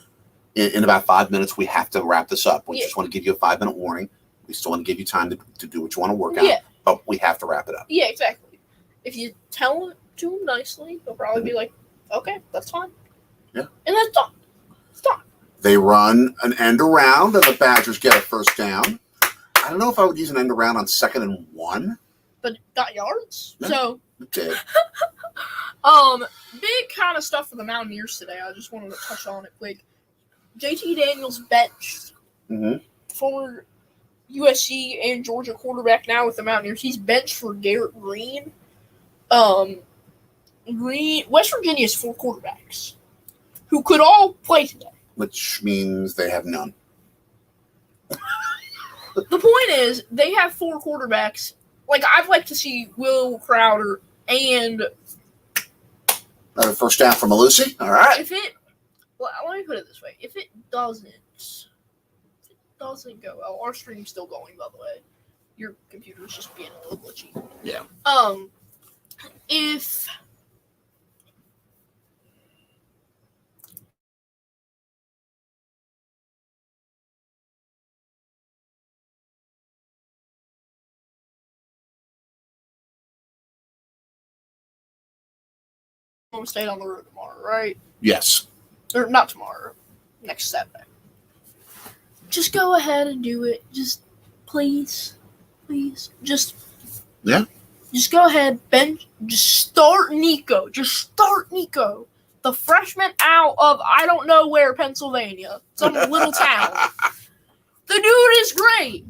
in about 5 minutes, we have to wrap this up. We just want to give you a 5-minute warning. We still want to give you time to do what you want to work out, but we have to wrap it up. Yeah, exactly. If you tell it to him nicely, he'll probably be like, okay, that's fine. Yeah. And that's done. It's done. They run an end around, and the Badgers get a first down. I don't know if I would use an end around on 2nd and 1. But got yards. Yeah. So Okay. big kind of stuff for the Mountaineers today. I just wanted to touch on it quick. JT Daniels benched. Former USC and Georgia quarterback now with the Mountaineers. He's benched for Garrett Green. West Virginia has 4 quarterbacks who could all play today. Which means they have none. The point is, they have 4 quarterbacks. Like, I'd like to see Will Crowder and... Another first down from Malusi. All right. Let me put it this way. If it doesn't go well, our stream's still going, by the way. Your computer's just being a little glitchy. Yeah. If... State on the road tomorrow, right? Yes. Or not tomorrow, next Saturday. Just go ahead and do it. Just please. Just go ahead, just start Nico. The freshman out of I don't know where, Pennsylvania. Some little town. The dude is great.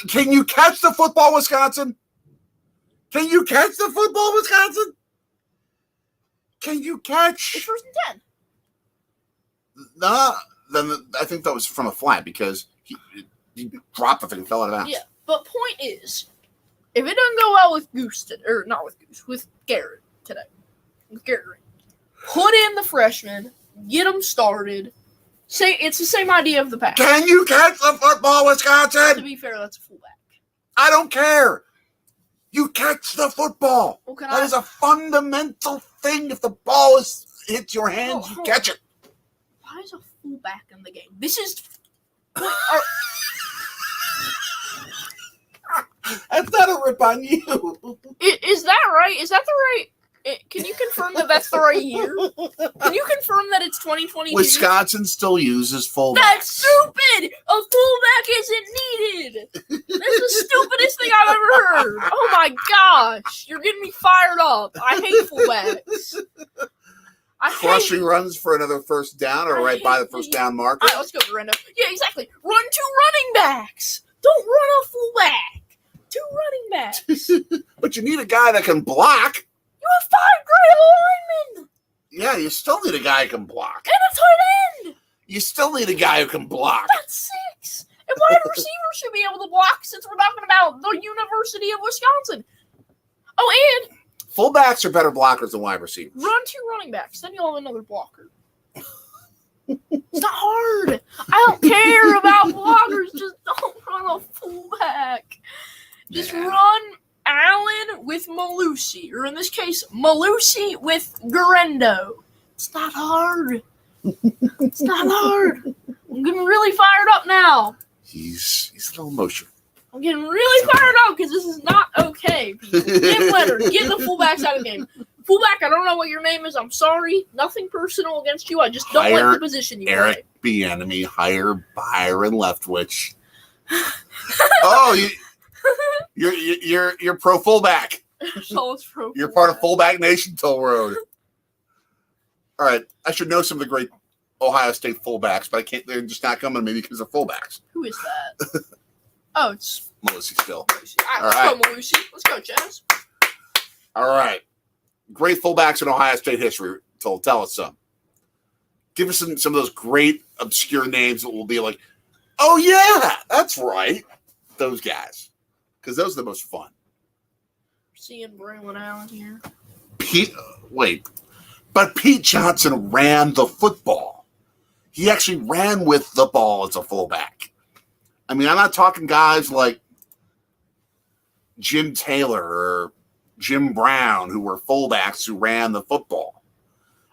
Can you catch the football, Wisconsin? Can you catch the football, Wisconsin? Can you catch? It's 1st and 10. Nah, then I think that was from a flat because he dropped the thing and fell out of bounds. Yeah, but point is, if it doesn't go well with Garrett today, put in the freshman, get them started. Say it's the same idea of the past. Can you catch the football, Wisconsin? To be fair, that's a fullback. I don't care. You catch the football. Well, that is a fundamental thing. If the ball hits your hands, you catch it. Why is a fullback in the game? This is... That's not a rip on you. Is that right? Is that the right... Can you confirm that that's the right year? Can you confirm that it's 2022? Wisconsin still uses fullbacks. That's stupid! A fullback isn't needed! That's the stupidest thing I've ever heard! Oh my gosh! You're getting me fired up. I hate fullbacks. Crushing runs for another first down or right by the first down marker. All right, let's go, Brenda. Yeah, exactly. Run 2 running backs! Don't run a fullback! 2 running backs! But you need a guy that can block. You have 5 great linemen! Yeah, you still need a guy who can block. And a tight end! You still need a guy who can block. That's 6! And wide receivers should be able to block since we're talking about the University of Wisconsin. Oh, and... Fullbacks are better blockers than wide receivers. Run 2 running backs, then you'll have another blocker. It's not hard. I don't care about blockers. Just don't run a fullback. Just run Allen with Malusi, or in this case, Malusi with Garendo. It's not hard. It's not hard. I'm getting really fired up now. He's a little emotional. I'm getting really fired up because this is not okay. People. Get Leonard, get the fullbacks out of the game. Fullback, I don't know what your name is. I'm sorry. Nothing personal against you. I just don't like the position you Eric play. Bieniemy, hire Byron Leftwich. Oh, you're pro fullback. You're part of Fullback Nation Toll Road. All right, I should know some of the great Ohio State fullbacks, but I can't. They're just not coming to me because they're fullbacks. Who is that? Oh, it's Malusi still. All right, let's go, Malusi. Let's go, Chaz. All right, great fullbacks in Ohio State history. Tell us some. Give us some of those great obscure names that will be like, oh yeah, that's right, those guys, because those are the most fun. Seeing Braylon Allen here. But Pete Johnson ran the football. He actually ran with the ball as a fullback. I mean, I'm not talking guys like Jim Taylor or Jim Brown who were fullbacks who ran the football.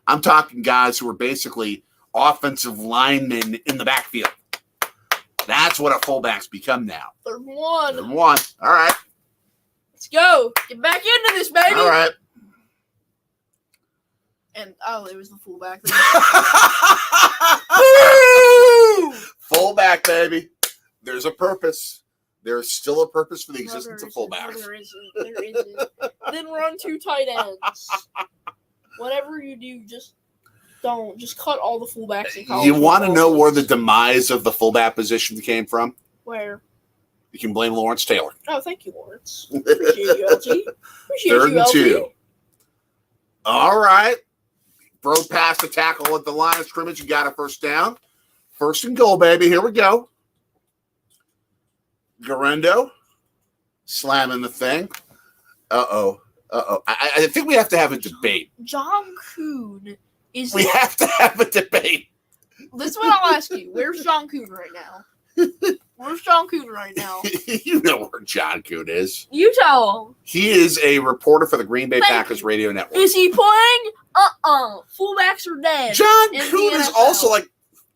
I'm talking guys who were basically offensive linemen in the backfield. That's what a fullback's become now. Third one. Third one. All right. Let's go. Get back into this, baby. All right. And, it was the fullback. Fullback, baby. There's a purpose. There's still a purpose for the existence of fullbacks. No, there isn't. Then run 2 tight ends. Whatever you do, just don't. Just cut all the fullbacks in college. You want to know where the demise of the fullback position came from? Where? You can blame Lawrence Taylor. Oh, thank you, Lawrence. Appreciate you, LT. Third and 2. All right. Broke past the tackle at the line of scrimmage. You got a first down. First and goal, baby. Here we go. Garendo slamming the thing. Uh-oh. I think we have to have a debate. John Kuhn is... We have to have a debate. This is what I'll ask you. Where's John Kuhn right now? Where's John Kuhn right now? You know where John Kuhn is. You tell him. He is a reporter for the Green Bay Packers radio network. Is he playing? Fullbacks are dead. John Kuhn is also like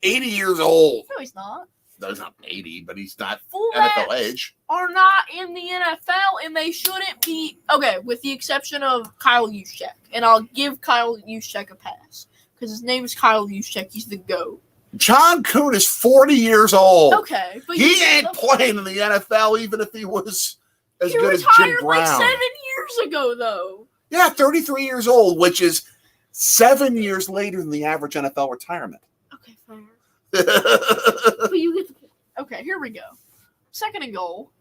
80 years old. No, he's not. No, he's not 80, but he's not Fullbacks NFL age. Are not in the NFL, and they shouldn't be. Okay, with the exception of Kyle Juszczyk. And I'll give Kyle Juszczyk a pass. Because his name is Kyle Juszczyk. He's the GOAT. John Kuhn is 40 years old. Okay. But he ain't playing in the NFL even if he was as good as Jim Brown. He retired like 7 years ago, though. Yeah, 33 years old, which is 7 years later than the average NFL retirement. Okay, fair. But you get the point. Okay, here we go. Second and goal.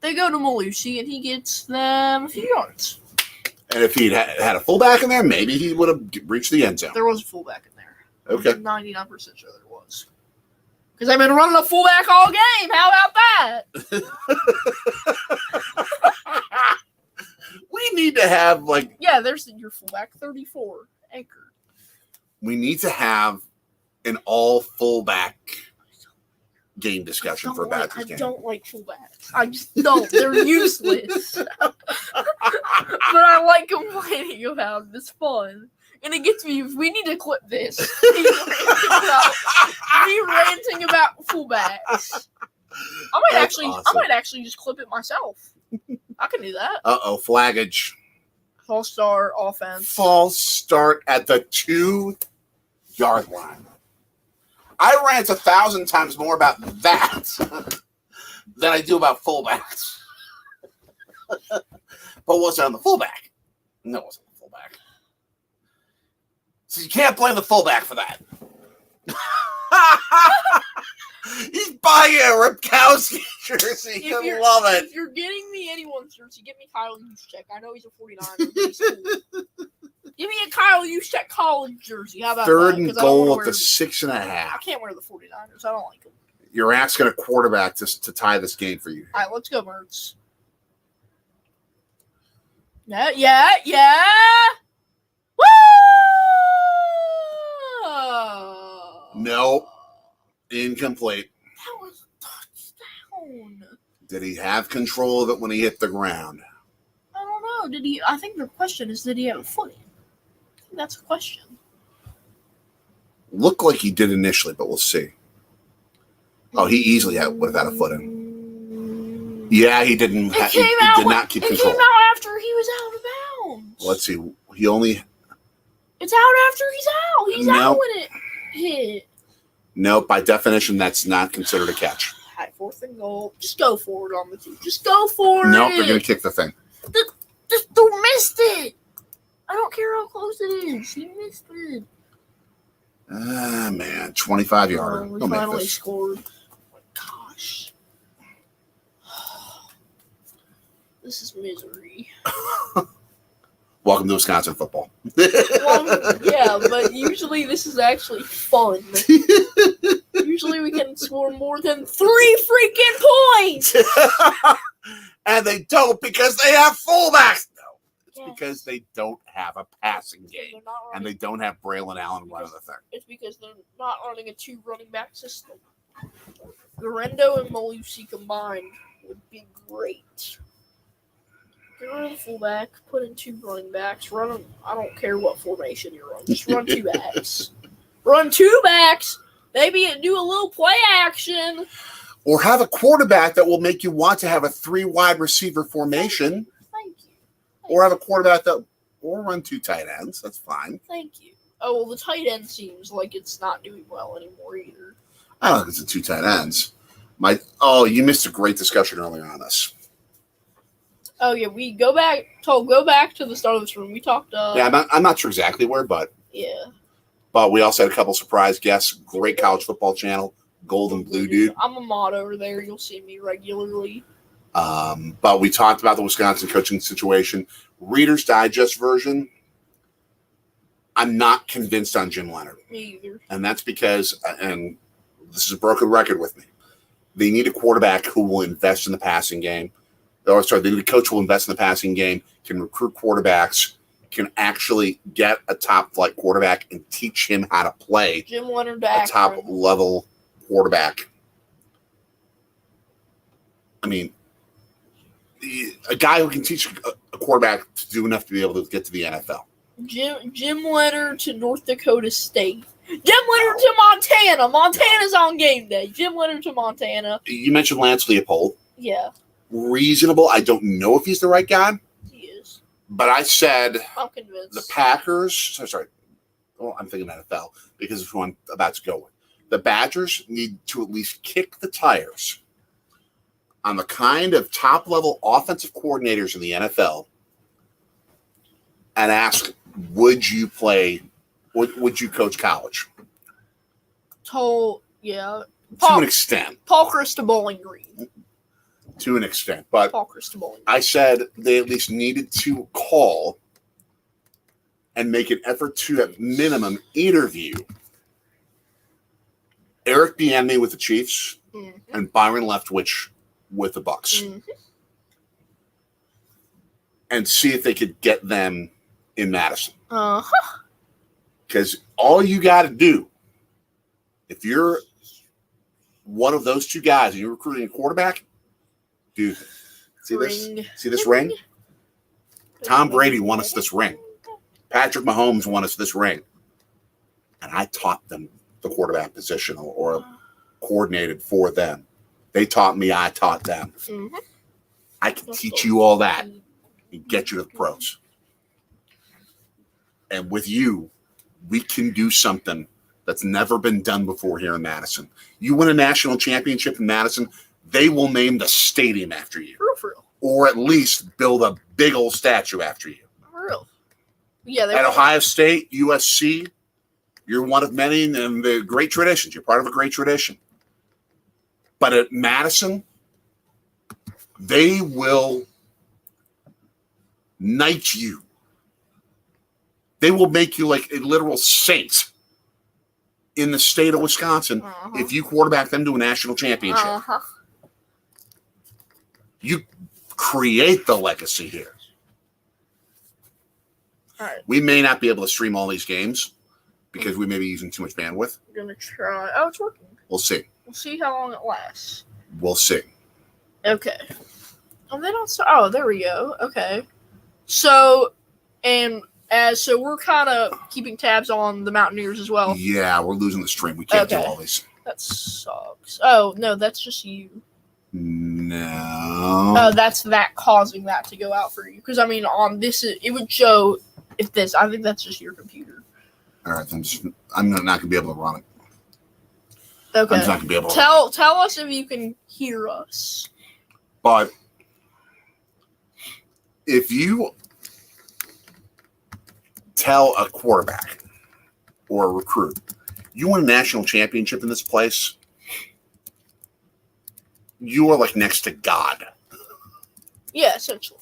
They go to Malusi, and he gets them a few yards. And if he'd had a fullback in there, maybe he would have reached the end zone. There was a fullback in there. Okay. I'm 99% sure there was. Because I've been running a fullback all game. How about that? We need to have, like... Yeah, there's your fullback, 34, Anchor. We need to have an all-fullback game discussion for a Badgers game. I don't like fullbacks. I just don't. They're useless. But I like complaining about them. It's fun. And it gets me. We need to clip this. Me ranting about fullbacks. I might actually just clip it myself. I can do that. Flaggage. False start offense. False start at the 2-yard line. I rant 1,000 times more about that than I do about fullbacks. But what's on the fullback? No, it wasn't the fullback. So you can't blame the fullback for that. He's buying a Ripkowski jersey. You love it. If you're getting me anyone's jersey, get me Kyle Juszczyk. I know he's a 49er, but he's cool. Give me a Kyle Juszczyk college jersey. How about Third that? and goal at the 6.5. I can't wear the 49ers. I don't like them. You're asking a quarterback to tie this game for you. All right, let's go, Mertz. Yeah. Woo! Nope. Incomplete. That was a touchdown. Did he have control of it when he hit the ground? I don't know. Did he? I think the question is, did he have a footing? I think that's a question. Looked like he did initially, but we'll see. Oh, he easily would have had a footing. Yeah, he didn't. It He came out. did not keep It control. came out after he was out of bounds. Let's see. He only. It's out after he's out. He's No. out when it hit. No, by definition, that's not considered a catch. All right, 4th and goal. Just go for it on the tee. Just go for No, it. they're going to kick the thing. Just don't miss it. I don't care how close it is. He missed it. Ah, man. 25 yards. We Don't make finally this. scored. Oh my gosh. This is misery. Welcome to Wisconsin football. Well, yeah, but usually this is actually fun. Usually we can score more than 3 freaking points. And they don't because they have fullbacks. No, it's Yes. because they don't have a passing They're game. not And running, they don't have Braylon Allen running the thing. it's because they're not running a 2 running back system. Garendo and Malusi combined would be great. Get rid of the fullback, put in 2 running backs, run them. I don't care what formation you're on. Just run 2 backs. Run 2 backs. Maybe do a little play action. Or have a quarterback that will make you want to have a 3 wide receiver formation. Thank you. Or have a quarterback that, or run 2 tight ends. That's fine. Thank you. Oh, well, the tight end seems like it's not doing well anymore either. I don't think it's the 2 tight ends. You missed a great discussion earlier on this. Oh, yeah, we go back to the start of this room. We talked, Yeah, I'm not sure exactly where, but yeah. But we also had a couple surprise guests. Great college football channel, Golden Blue Dude. I'm a mod over there. You'll see me regularly. But we talked about the Wisconsin coaching situation. Reader's Digest version, I'm not convinced on Jim Leonard. Me either. And that's because, and this is a broken record with me, they need a quarterback who will invest in the passing game. They need a coach who will invest in the passing game, can recruit quarterbacks, can actually get a top-flight quarterback and teach him how to play Jim Leonard to a Akron. top-level quarterback. I mean, a guy who can teach a quarterback to do enough to be able to get to the NFL. Jim Leonard to North Dakota State. Jim Leonard to Montana. Montana's on game day. Jim Leonard to Montana. You mentioned Lance Leopold. Yeah, Reasonable. I don't know if he's the right guy, he is. but I said I'm convinced. the Packers. Well, I'm thinking NFL because it's who I'm about to go with. The Badgers need to at least kick the tires on the kind of top-level offensive coordinators in the NFL and ask, would you coach college? Yeah. To an extent. Paul Christa Bowling Green. To an extent. But Paul Christa Bowling Green. I said they at least needed to call and make an effort to, at minimum, interview Eric Bieniemy with the Chiefs and Byron Leftwich with the Bucks, and see if they could get them in Madison. Because all you got to do, if you're one of those 2 guys and you're recruiting a quarterback, dude, see this ring? Tom Brady won us this ring. Patrick Mahomes won us this ring. And I taught them the quarterback position or coordinated for them. They taught me, I taught them. I can teach you all that and get you to the pros. And with you, we can do something that's never been done before here in Madison. You win a national championship in Madison, they will name the stadium after you. For real. Or at least build a big old statue after you. For real. Yeah, At Ohio State, USC, you're one of many in the great traditions. You're part of a great tradition. But at Madison, they will knight you. They will make you like a literal saint in the state of Wisconsin if you quarterback them to a national championship. You create the legacy here. All right. We may not be able to stream all these games because we may be using too much bandwidth. I'm going to try. Oh, it's working. We'll see. We'll see how long it lasts. We'll see. Okay. And then oh, there we go. Okay. So we're kind of keeping tabs on the Mountaineers as well. Yeah, we're losing the stream. We can't do Okay. all these. That sucks. Oh, no, that's just you. No. No. That's that causing that to go out for you. Because I mean, on this, it would show if this. I think that's just your computer. All right, I'm not going to be able to run it. Okay. I'm just not going to be able to Tell us if you can hear us. But if you tell a quarterback or a recruit, you won a national championship in this place, you are like next to God. Yeah, essentially.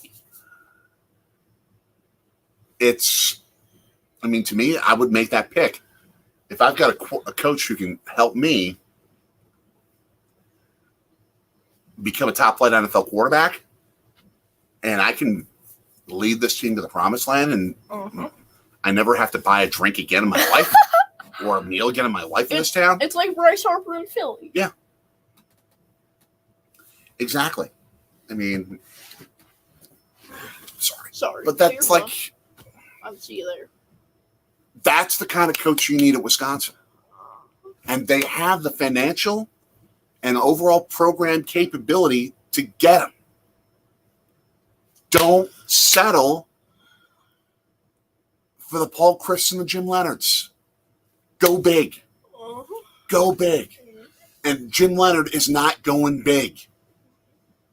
To me, I would make that pick. If I've got a coach who can help me become a top flight NFL quarterback, and I can lead this team to the promised land, and I never have to buy a drink again in my life or a meal again in my life in this town. It's like Bryce Harper in Philly. Yeah. Exactly. I mean, sorry. But that's like, I'll see you there. That's the kind of coach you need at Wisconsin. And they have the financial and overall program capability to get him. Don't settle for the Paul Chris and the Jim Leonards. Go big. Go big. And Jim Leonard is not going big.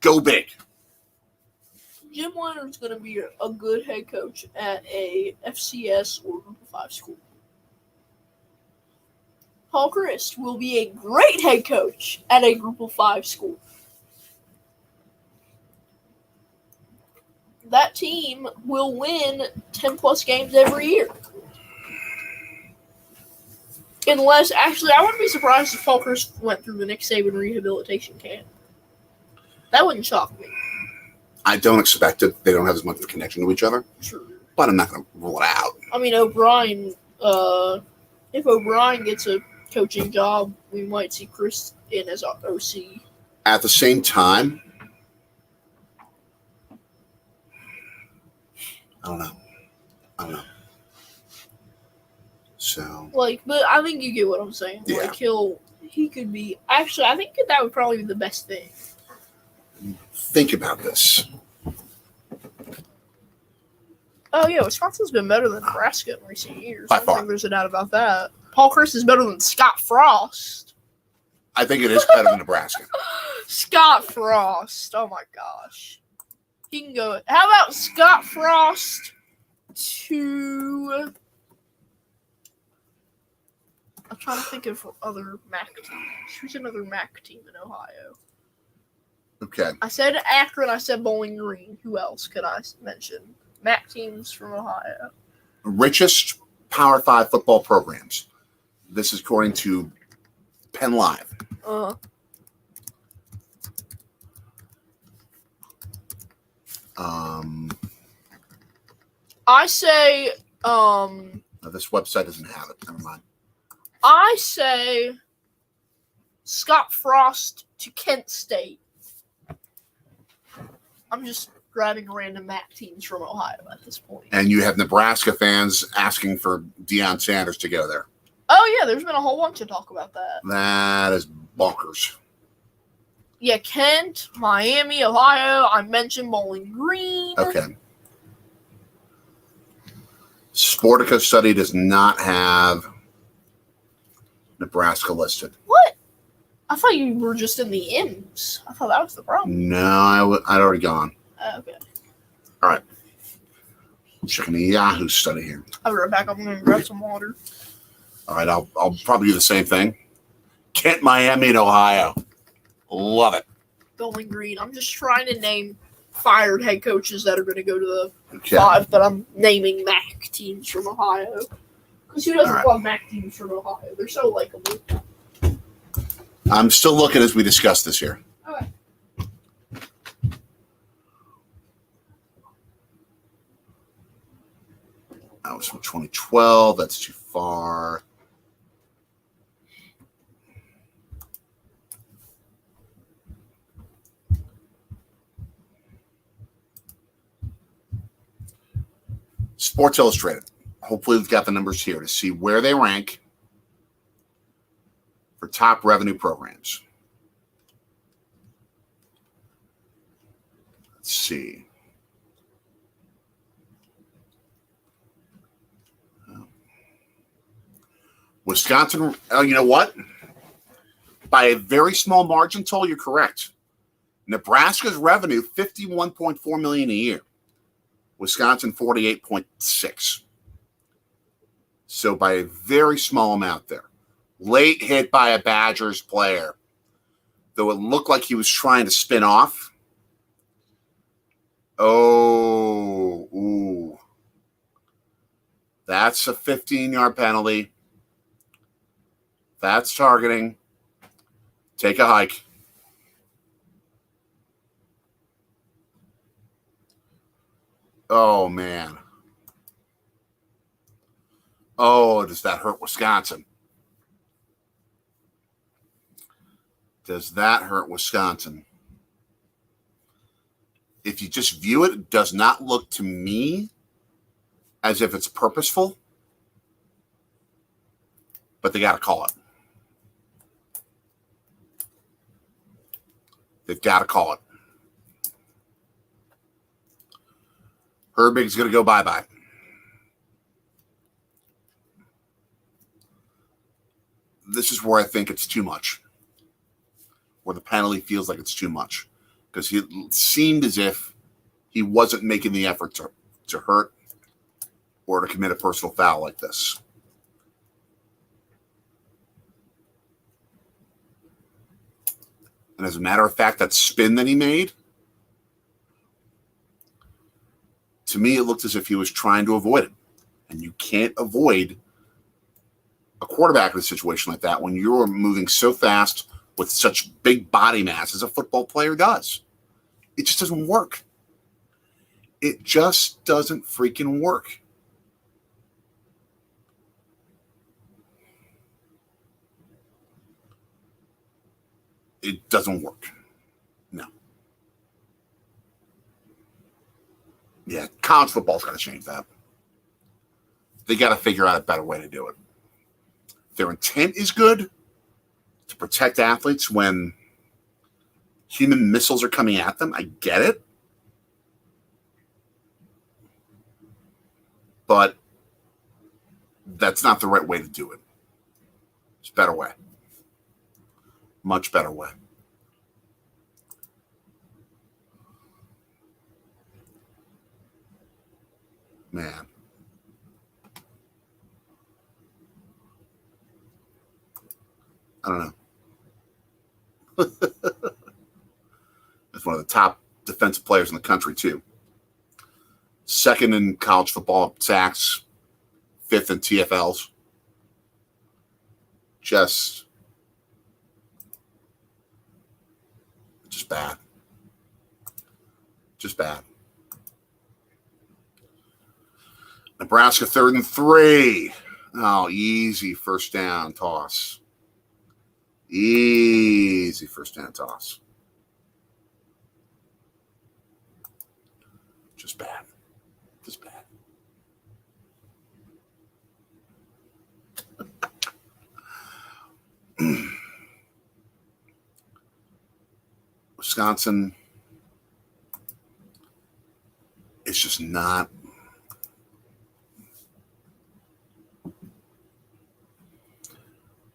Go big. Jim Leonard's going to be a good head coach at a FCS or Group of 5 school. Paul Chryst will be a great head coach at a Group of 5 school. That team will win 10-plus games every year. Unless, actually, I wouldn't be surprised if Paul Chryst went through the Nick Saban rehabilitation camp. That wouldn't shock me. I don't expect it. They don't have as much of a connection to each other. Sure. But I'm not going to rule it out. I mean, O'Brien, if O'Brien gets a coaching job, we might see Chris in as OC. At the same time, I don't know. So, but I think you get what I'm saying. Yeah. Like, he could be. Actually, I think that would probably be the best thing. think about this. Oh, yeah, Wisconsin's been better than Nebraska in recent years. By I don't far. think there's a doubt about that. Paul Chryst is better than Scott Frost. I think it is better than Nebraska. Scott Frost. Oh, my gosh. He can go. How about Scott Frost to... I'm trying to think of other MAC teams. Who's another MAC team in Ohio? Okay. I said Akron. I said Bowling Green. Who else could I mention? MAC teams from Ohio. Richest Power 5 football programs. This is according to Penn Live. I say, No, this website doesn't have it. Never mind. I say Scott Frost to Kent State. I'm just grabbing random MAC teams from Ohio at this point. And you have Nebraska fans asking for Deion Sanders to go there. Oh, yeah, there's been a whole bunch of talk about that. That is bonkers. Yeah, Kent, Miami, Ohio. I mentioned Bowling Green. Okay. Sportica study does not have Nebraska listed. What? I thought you were just in the M's. I thought that was the problem. No, I'd already gone. Okay. All right. I'm checking the Yahoo study here. I'll be right back. I'm going to grab some water. All right, I'll probably do the same thing. Kent, Miami, and Ohio. Love it. Bowling Green. I'm just trying to name fired head coaches that are going to go to the Okay. 5, but I'm naming MAC teams from Ohio. Because who doesn't All right. love MAC teams from Ohio? They're so likable. I'm still looking as we discuss this here. Okay. That was from 2012. That's too far. Sports Illustrated. Hopefully, we've got the numbers here to see where they rank for top revenue programs. Let's see. Wisconsin, you know what? By a very small margin, Toll, you're correct. Nebraska's revenue, $51.4 million a year. Wisconsin, 48.6. So by a very small amount there. Late hit by a Badgers player. Though it looked like he was trying to spin off. Oh, ooh. That's a 15-yard penalty. That's targeting. Take a hike. Oh, man. Oh, does that hurt Wisconsin? Does that hurt Wisconsin? If you just view it, it does not look to me as if it's purposeful. But they got to call it. They've got to call it. Herbig's going to go bye-bye. This is where I think it's too much. Where the penalty feels like it's too much. Because it seemed as if he wasn't making the effort to hurt or to commit a personal foul like this. And as a matter of fact, that spin that he made, to me, it looked as if he was trying to avoid it. And you can't avoid a quarterback in a situation like that when you're moving so fast with such big body mass as a football player does. It just doesn't work. It just doesn't freaking work. It doesn't work. No. Yeah, college football's got to change that. They got to figure out a better way to do it. Their intent is good to protect athletes when human missiles are coming at them. I get it. But that's not the right way to do it. There's a better way. Much better way. Man. I don't know. That's one of the top defensive players in the country, too. Second in college football sacks, fifth in TFLs. Just bad. Just bad. Nebraska 3rd and 3. Oh, easy first down toss. Easy first down toss. Just bad. Just bad. Wisconsin is just not.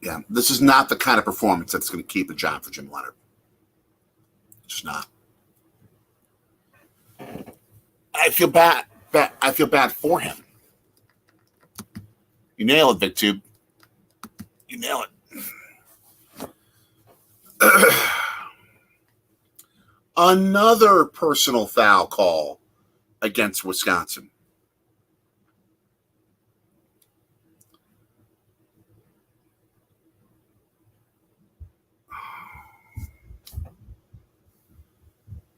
Yeah, this is not the kind of performance that's going to keep a job for Jim Leonhard. It's just not. I feel bad. I feel bad for him. You nail it, VicTube. You nail it. Another personal foul call against Wisconsin.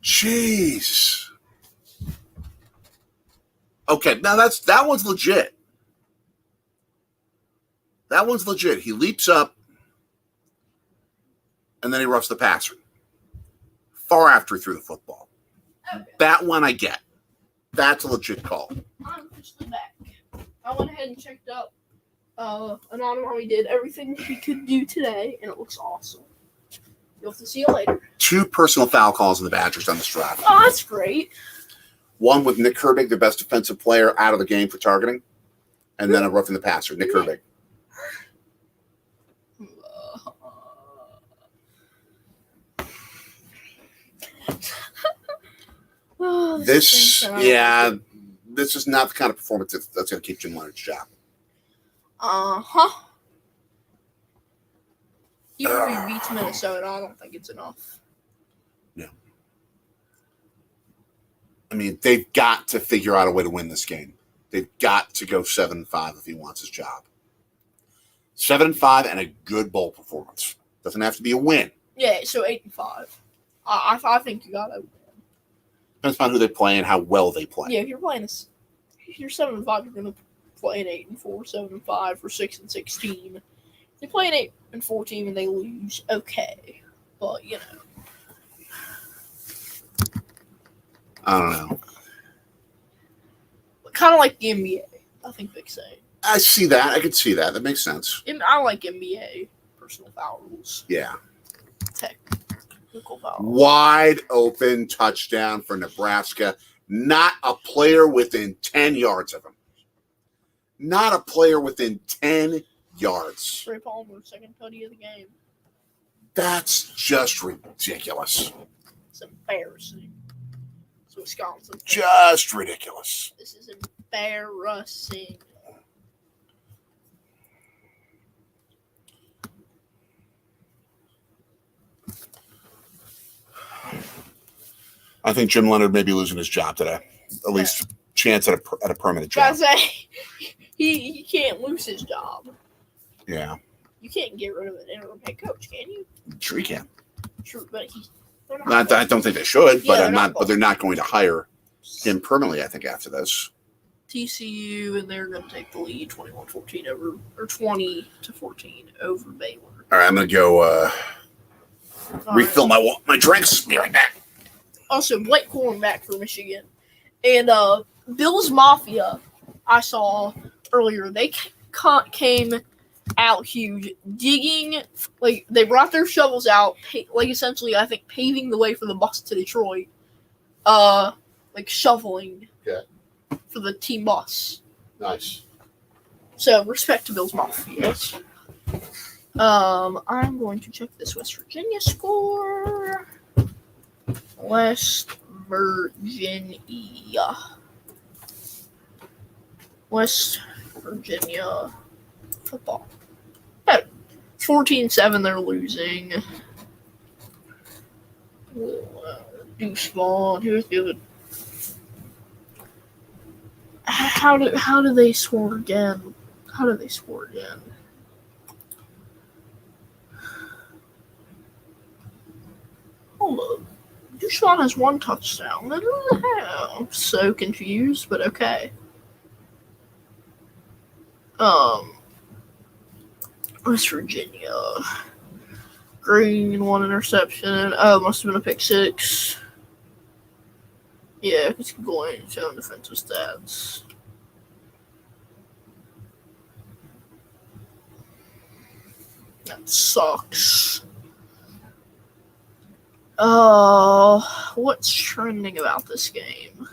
Jeez. Okay, now that one's legit. That one's legit. He leaps up, and then he roughs the passer. Far after he threw the football. Okay. That one I get. That's a legit call. I'm officially back. I went ahead and checked up Anonymous. We did everything we could do today, and it looks awesome. You'll have to see you later. 2 personal foul calls in the Badgers on this drive. Oh, that's great. One with Nick Herbig, the best defensive player out of the game for targeting, and then a roughing the passer, Nick Herbig. This is not the kind of performance that's going to keep Jim Leonard's job. Even if he beats Minnesota, I don't think it's enough. No. I mean, they've got to figure out a way to win this game. They've got to go 7-5 if he wants his job. 7-5 and a good bowl performance. Doesn't have to be a win. Yeah, so 8-5. I think you got to win. Depends on who they play and how well they play. Yeah, if you're 7-5, you're going to play an 8-4, 7-5 for 6-16. If they play an 8-4 team and they lose, okay, but I don't know. Kind of like the NBA. I think they say. I see that. I can see that. That makes sense. I like NBA personal foul rules. Yeah. Technical foul. Wide open touchdown for Nebraska. Not a player within 10 yards of him. Not a player within 10 yards. Trey Palmer, second tutty of the game. That's just ridiculous. It's embarrassing. It's Wisconsin. Just ridiculous. This is embarrassing. I think Jim Leonard may be losing his job today. At least chance at a permanent job. Gotta say, he can't lose his job. Yeah. You can't get rid of an interim head coach, can you? Sure he can. True, but I don't think they should, but Yeah, but they're not going to hire him permanently, I think, after this. TCU, and they're going to take the lead 21-14 over, or 20-14 over Baylor. All right, I'm going to go refill my drinks. Be right back. Also, Blake Corum back for Michigan. And Bills Mafia, I saw earlier, they came out huge, digging, like, they brought their shovels out, like, essentially, I think, paving the way for the bus to Detroit. Like, shoveling for the team bus. Nice. So, respect to Bills Mafia. I'm going to check this West Virginia score. West Virginia football. 14-7, they're losing. Deuce Vaughn, who's the other? How do they score again? Hold up. Deuce Vaughn has 1 touchdown. I'm so confused, but okay. West Virginia. Green, 1 interception. Oh, must have been a pick 6. Yeah, it's going to show defensive stats. That sucks. What's trending about this game?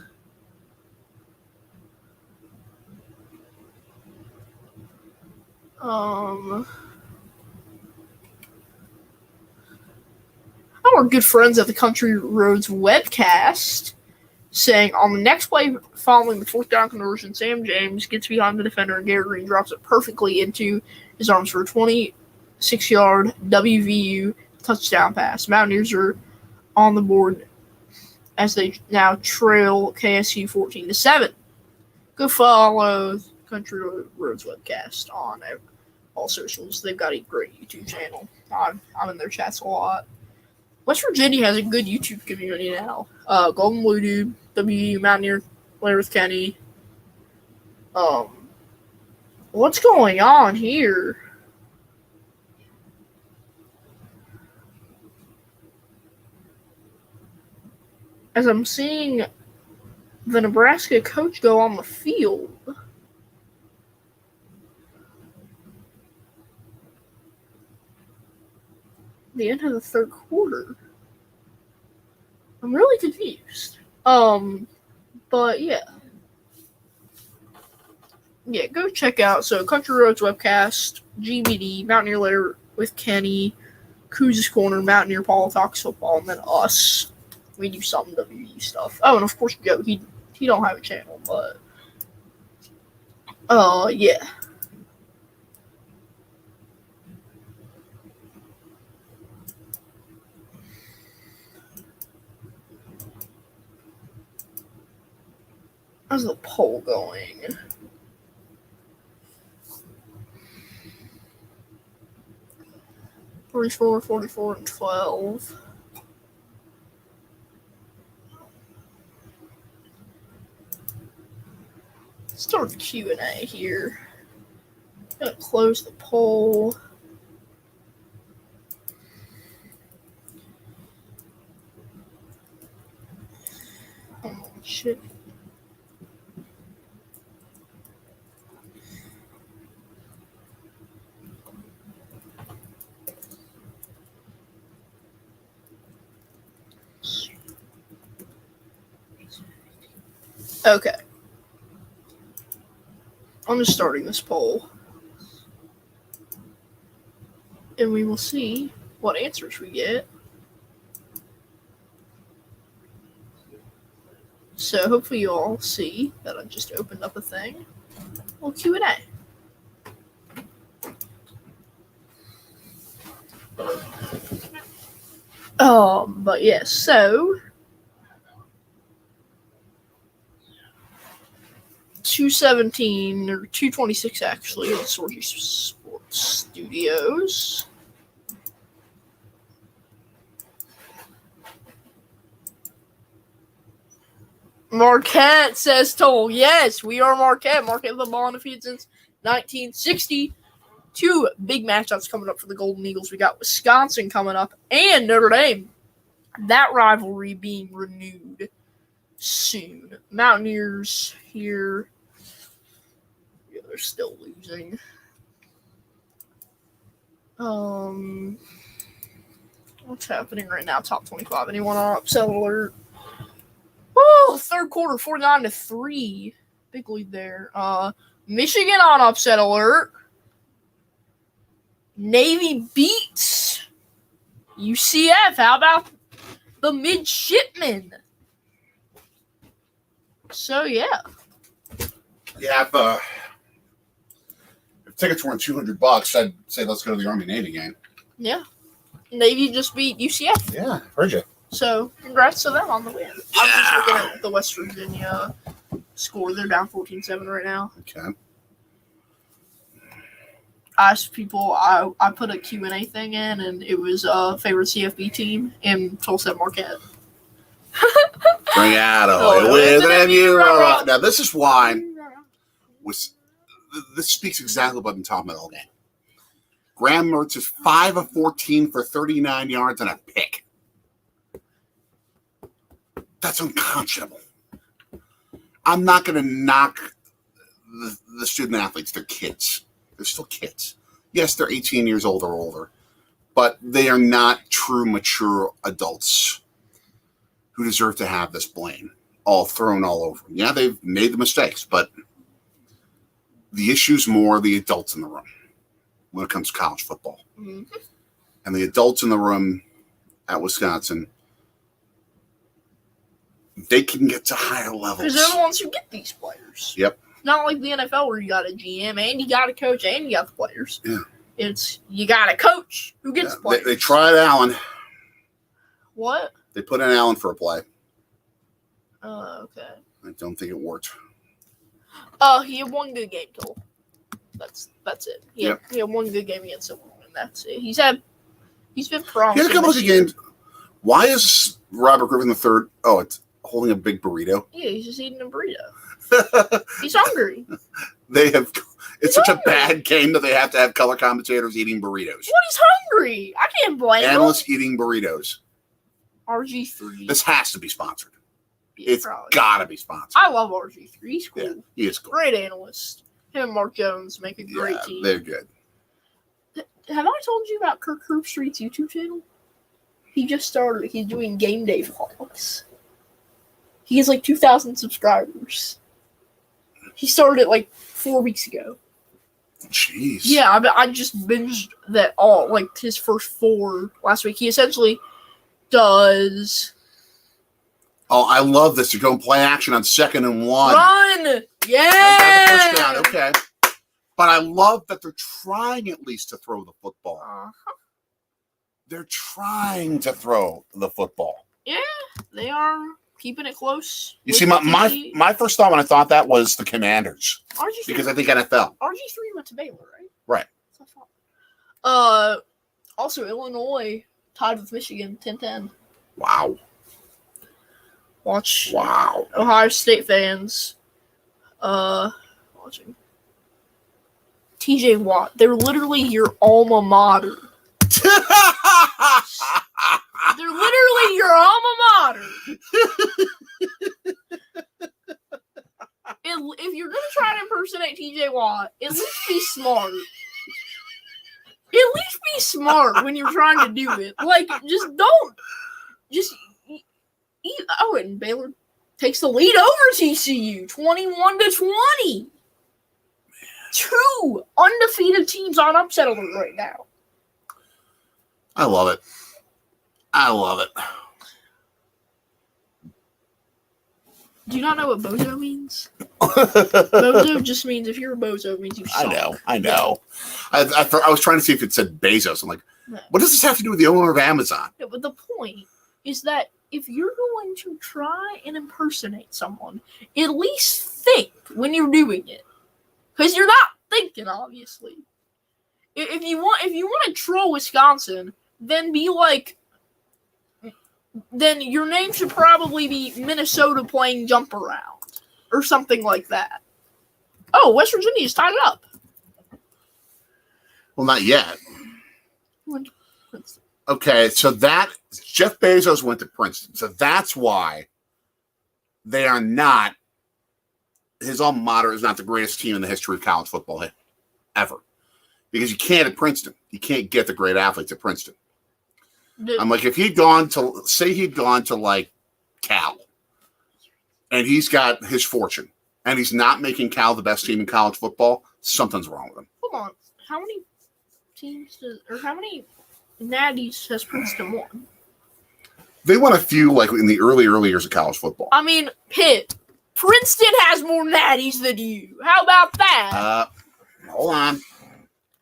Our good friends at the Country Roads webcast saying on the next play following the 4th down conversion, Sam James gets behind the defender and Garrett Green drops it perfectly into his arms for a 26-yard WVU touchdown pass. Mountaineers are on the board as they now trail KSU 14-7. Go follow Country Roads webcast on all socials. They've got a great YouTube channel. I'm in their chats a lot. West Virginia has a good YouTube community now. Golden Blue Dude, WU Mountaineer, Larry Kenny. What's going on here? As I'm seeing the Nebraska coach go on the field. The end of the third quarter. I'm really confused. But yeah. Yeah, go check out. So, Country Roads Webcast, GBD, Mountaineer Later with Kenny, Couz's Corner, Mountaineer Paul talks football, and then us. We do some WE stuff. Oh, and of course Joe. He don't have a channel, but yeah. How's the poll going? $44, $44, and $12. Let's start the Q&A here. Gonna close the poll. Oh shit. Okay. I'm just starting this poll. And we will see what answers we get. So hopefully you all see that I just opened up a thing. Well, Q&A. But yes, so 217 or 226 actually at Sorgy Sports Studios. Marquette says Toll. Yes, we are Marquette. Marquette the ball undefeated since 1960. Two big matchups coming up for the Golden Eagles. We got Wisconsin coming up and Notre Dame. That rivalry being renewed soon. Mountaineers here. Yeah, they're still losing. What's happening right now? Top 25. Anyone on upset alert? Oh, third quarter, 49-3. Big lead there. Michigan on upset alert. Navy beats UCF. How about the midshipmen? So, yeah. Yeah, if tickets weren't $200, I'd say let's go to the Army-Navy game. Yeah. Navy just beat UCF. Yeah, heard you. So, congrats to them on the win. I'm just looking at the West Virginia score. They're down 14-7 right now. Okay. I asked people, I put a Q&A thing in, and it was favorite CFB team, and Tulsa Marquette. Bring out a within you. Now, this is why this speaks exactly what I'm talking about all game. Graham Mertz is 5 of 14 for 39 yards and a pick. That's unconscionable. I'm not going to knock the student athletes. They're kids. They're still kids. Yes, they're 18 years old or older, but they are not true, mature adults who deserve to have this blame all thrown all over them. Yeah, they've made the mistakes, but the issue's more the adults in the room when it comes to college football. Mm-hmm. And the adults in the room at Wisconsin, they can get to higher levels. Because they're the ones who get these players. Yep. Not like the NFL where you got a GM and you got a coach and you got the players. Yeah. It's you got a coach who gets players. They tried Allen. What? They put in Allen for a play. Okay. I don't think it worked. He had one good game total. That's it. He had one good game against someone, and that's it. He's been promising. He had a couple of good games. Why is Robert Griffin III? Oh, it's holding a big burrito. Yeah, he's just eating a burrito. He's hungry. It's such a bad game that they have to have color commentators eating burritos. What? He's hungry. I can't blame him. Analysts eating burritos. RG3. This has to be sponsored. Yeah, It's probably. gotta be sponsored. I love RG3. He's cool. Yeah, he is cool. Great analyst. Him and Mark Jones make a great team. They're good. have I told you about Kirk Herbstreit's YouTube channel? He just started. He's doing game day vlogs. He has like 2,000 subscribers. He started it like 4 weeks ago. Jeez. Yeah, I just binged that all, like his first 4 last week. He essentially does Oh, I love this. You go and play action on 2nd and 1. run. Yeah. I got the first down. Okay. But I love that they're trying at least to throw the football. They're trying to throw the football. Yeah, they are keeping it close. You see, my first thought when I thought that was the Commanders. RG3, Because I think NFL. RG3 went to Baylor, right? Right. That's what I thought. Also, Illinois tied with Michigan 10-10. Wow. Watch Wow. Ohio State fans watching. TJ Watt. They're literally your alma mater. They're literally your alma mater. If you're going to try to impersonate TJ Watt, at least be smart. At least be smart when you're trying to do it. Like, just don't. Just. Oh, and Baylor takes the lead over TCU, 21-20. 2 undefeated teams on upset alert right now. I love it. I love it. Do you not know what bozo means? Bozo just means if you're a bozo, it means you suck. I know. I was trying to see if it said Bezos. I'm like, No. what does this have to do with the owner of Amazon? Yeah, but the point is that if you're going to try and impersonate someone, at least think when you're doing it, because you're not thinking. Obviously, if you want to troll Wisconsin, then be like, then your name should probably be Minnesota playing jump around or something like that. Oh, West Virginia's tied it up. Well, not yet. When- Okay, so that Jeff Bezos went to Princeton. So that's why they are not, his alma mater is not the greatest team in the history of college football ever. Because you can't at Princeton. You can't get the great athletes at Princeton. I'm like, if he'd gone to like Cal, and he's got his fortune, and he's not making Cal the best team in college football, something's wrong with him. Hold on. How many teams how many natties has Princeton won? They won a few like in the early years of college football. I mean, Pitt. Princeton has more natties than you. How about that? Hold on.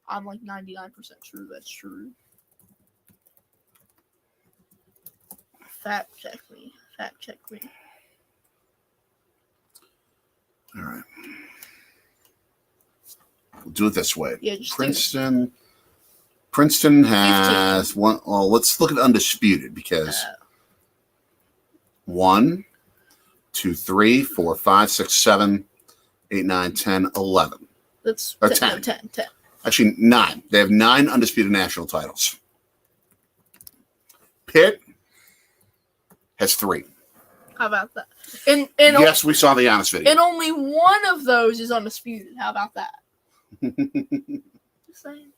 I'm like 99% sure that's true. Fact check me. All right. We'll do it this way. Yeah, just Princeton has one. Well, let's look at undisputed because 1, 2, 3, 4, 5, 6, 7, 8, 9, 10, 11. That's Or 10. No, 10. 10. Actually, 9. They have 9 undisputed national titles. Pitt has 3. How about that? And yes, we saw the honest video. And only one of those is undisputed. How about that? Just saying.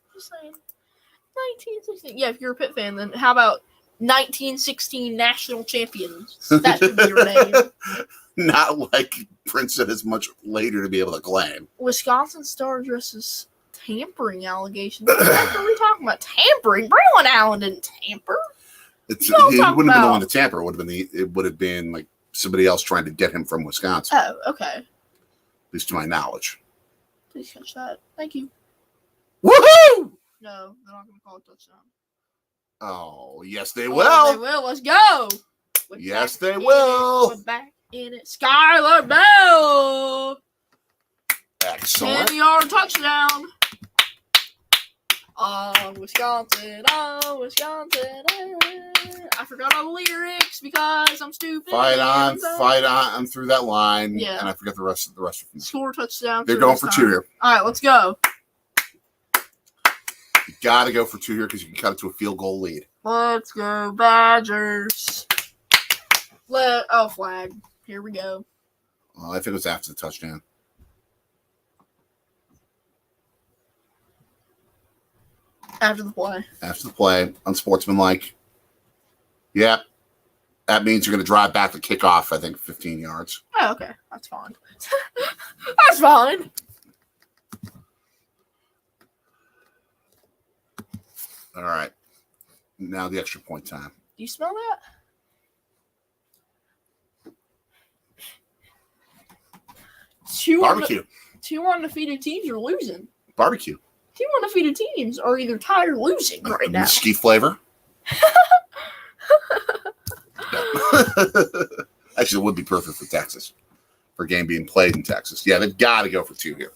1916. Yeah, if you're a Pitt fan, then how about 1916 national champions? That should be your name. Not like Princeton is much later to be able to claim. Wisconsin star addresses tampering allegations. What the heck are we talking about? Tampering? Braylon Allen didn't tamper. He wouldn't have been the one to tamper. It would have been like somebody else trying to get him from Wisconsin. Oh, okay. At least to my knowledge. Please catch that. Thank you. Woohoo! No, they're not going to call it touchdown. Oh, yes, they will. Oh, they will. Let's go. Yes, they will. We're back in it. Skylar Bell. Excellent. 10-yard touchdown. Wisconsin. I forgot all the lyrics because I'm stupid. Fight on through that line. Yeah. And I forget the rest of them. Score touchdown. They're going for 2 here. All right, let's go. You got to go for 2 here because you can cut it to a field goal lead. Let's go, Badgers. Flag. Here we go. Well, I think it was after the touchdown. After the play. After the play, unsportsmanlike. Yep. That means you're going to drive back the kickoff, I think, 15 yards. Oh, okay. That's fine. That's fine. All right. Now the extra point time. Do you smell that? Barbecue. Two undefeated teams are losing. Barbecue. Two undefeated teams are either tied or losing right now. Ski flavor. Actually, it would be perfect for Texas. For a game being played in Texas. Yeah, they've got to go for 2 here.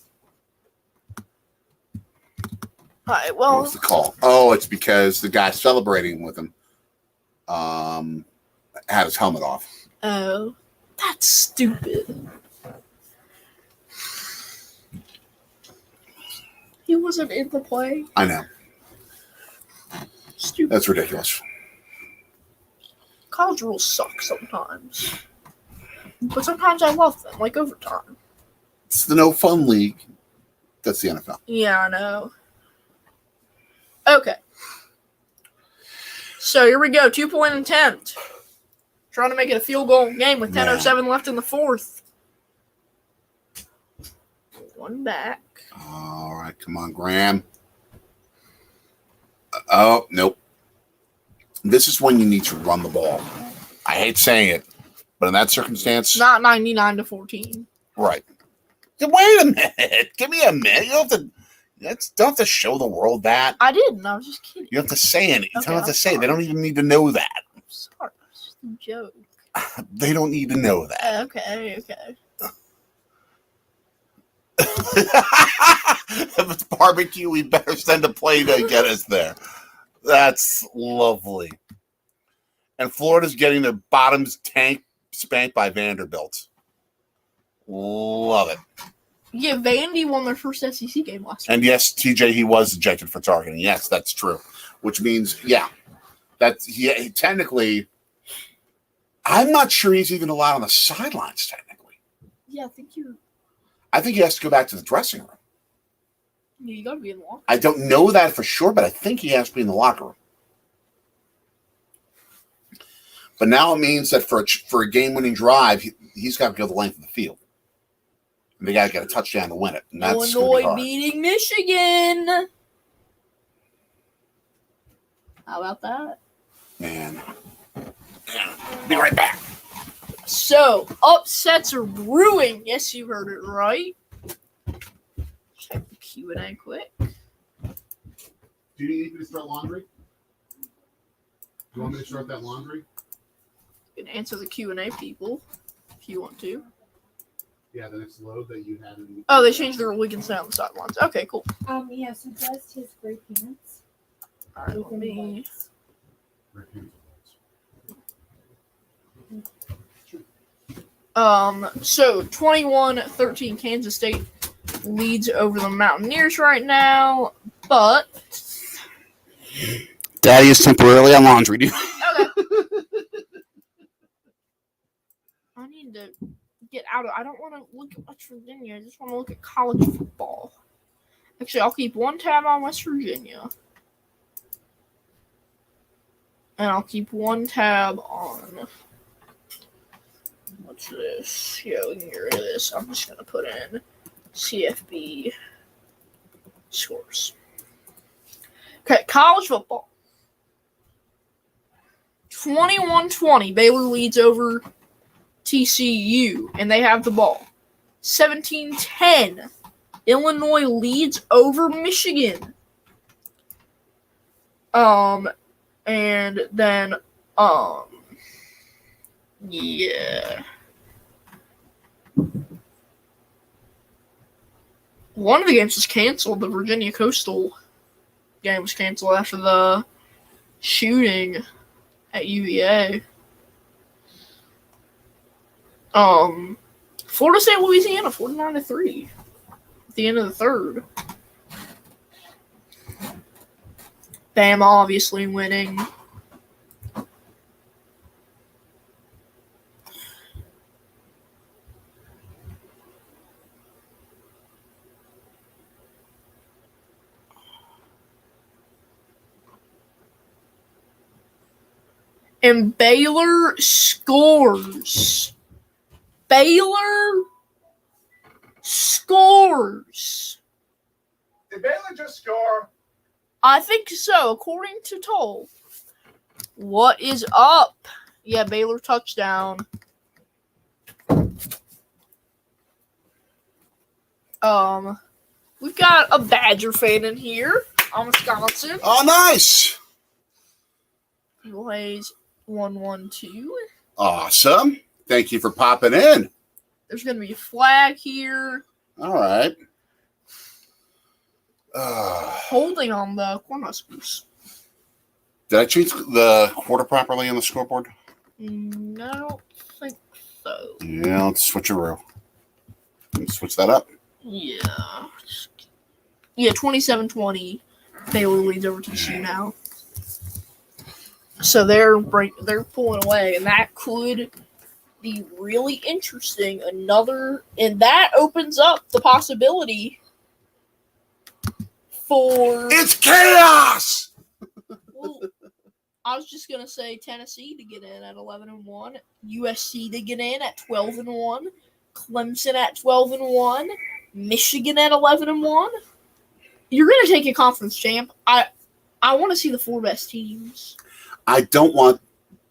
All right, well. What's the call? Oh, it's because the guy celebrating with him had his helmet off. Oh, that's stupid. He wasn't in the play. I know. Stupid. That's ridiculous. College rules suck sometimes. But sometimes I love them, like overtime. It's the no fun league. That's the NFL. Yeah, I know. Okay. So here we go. 2-point attempt. Trying to make it a field goal game with 10:07 left in the fourth. One back. All right, come on, Graham. Oh, nope. This is when you need to run the ball. I hate saying it, but in that circumstance, Not 99-14. right. Wait a minute. Give me a minute. You don't have to show the world that. I didn't. I was just kidding. You don't have to say anything. You Okay, don't have to I'm say it. sorry. They don't even need to know that. I'm sorry. It's just a joke. They don't need to know that. Okay. If it's barbecue, we better send a plane to get us there. That's lovely. And Florida's getting their bottoms spanked by Vanderbilt. Love it. Yeah, Vandy won their first SEC game last week. And yes, TJ, he was ejected for targeting. Yes, that's true. Which means, technically, I'm not sure he's even allowed on the sidelines, technically. Yeah, I think he has to go back to the dressing room. you gotta be in the locker. I don't know that for sure, but I think he has to be in the locker room. But now it means that for a game-winning drive, he's got to go the length of the field. And they got to get a touchdown to win it. And that's Illinois beating Michigan. How about that? Man. Be right back. So, upsets are brewing. Yes, you heard it right. Check the Q&A quick. Do you need me to start laundry? Do you want me to start that laundry? You can answer the Q&A, people, if you want to. Yeah, the next load that you had in. Oh, they changed the rule. We can stay on the sidelines. Okay, cool. Yeah, so just his gray pants. All right, let me... So 21-13 Kansas State leads over the Mountaineers right now, but Daddy is temporarily on laundry duty. okay. I need to get out of. I don't want to look at West Virginia. I just want to look at college football. Actually, I'll keep one tab on West Virginia, and I'll keep one tab on. What's this? Yeah, we can get rid of this. I'm just gonna put in CFB scores. Okay, college football. 21-20. Baylor leads over TCU, and they have the ball. 17-10. Illinois leads over Michigan. And then, yeah. One of the games was canceled. The Virginia Coastal game was canceled after the shooting at UVA. Florida State, Louisiana, 49-3 at the end of the third. Bama obviously winning. And Baylor scores. Baylor scores. Did Baylor just score? I think so, according to Toll. What is up? Yeah, Baylor touchdown. We've got a Badger fan in here on Wisconsin. Oh, nice. He plays 1-1-2. Awesome. Thank you for popping in. There's going to be a flag here. All right. Holding on the Cornhuskers. Did I change the quarter properly on the scoreboard? No, I don't think so. Yeah, let's switch a row. Switch that up. Yeah. Yeah, 27-20. Baylor leads over TCU now. So they're pulling away, and that could be really interesting. And that opens up the possibility for. It's chaos. Well, I was just gonna say Tennessee to get in at 11-1, USC to get in at 12-1, Clemson at 12-1, Michigan at 11-1. You're gonna take a conference champ. I want to see the 4 best teams. I don't want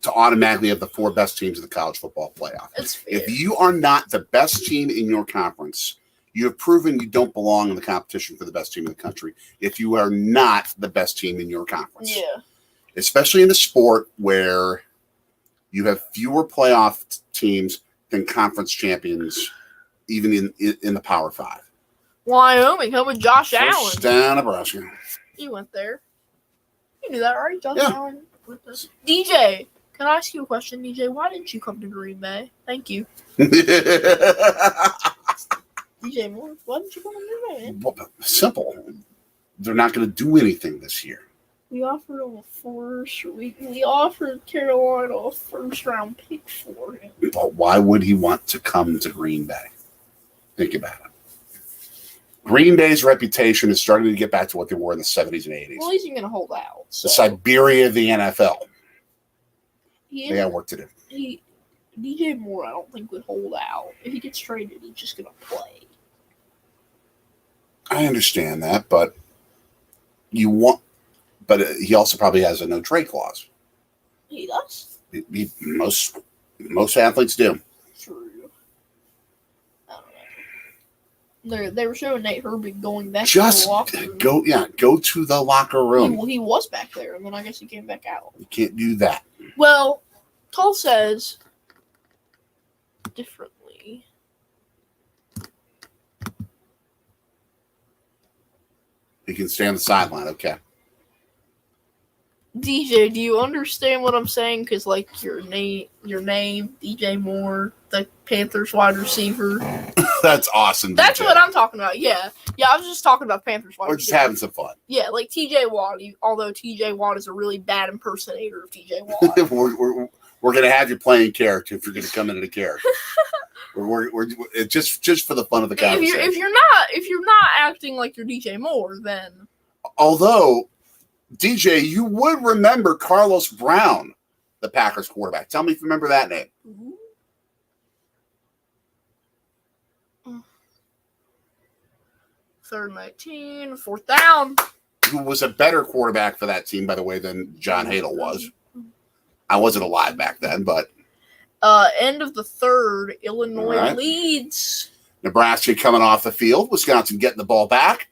to automatically have the 4 best teams in the college football playoff. That's fair. If you are not the best team in your conference, you have proven you don't belong in the competition for the best team in the country. If you are not the best team in your conference. Yeah. Especially in a sport where you have fewer playoff teams than conference champions, even in the Power 5. Wyoming, home with Josh Allen. First down, Nebraska. He went there. You knew that, right? Josh Yeah. Allen with us. DJ, can I ask you a question, DJ? Why didn't you come to Green Bay? Thank you. DJ Moore, why didn't you come to Green Bay, man? Well, simple. They're not going to do anything this year. We offered him a we offered Carolina a first-round pick for him. But why would he want to come to Green Bay? Think about it. Green Bay's reputation is starting to get back to what they were in the 70s and 80s. Well, he's going to hold out. So. The Siberia of the NFL. He They got work to do. DJ Moore, I don't think, would hold out. If he gets traded, he's just going to play. I understand that, but he also probably has a no trade clause. He does? Most athletes do. True. I don't know. They were showing Nate Herbig going back to Just the locker room. go to the locker room. He was back there, and then I guess he came back out. You can't do that. Well, Tull says differently. He can stay on the sideline. Okay. DJ, do you understand what I'm saying? Because, like, your name, DJ Moore, the Panthers wide receiver. That's awesome. That's DJ. what I'm talking about. Yeah, I was just talking about Panthers wide We're receiver. just having some fun. Yeah, like TJ Watt. Although TJ Watt is a really bad impersonator of TJ Watt. we're gonna have you playing character if you're gonna come into the character. we're just for the fun of the conversation. if you're not acting like you're DJ Moore, then Although, DJ, you would remember Carlos Brown, the Packers quarterback. Tell me if you remember that name. Third 19, 4th down. Who was a better quarterback for that team, by the way, than John Hadel was. I wasn't alive back then, but End of the third, Illinois All right. leads. Nebraska coming off the field. Wisconsin getting the ball back.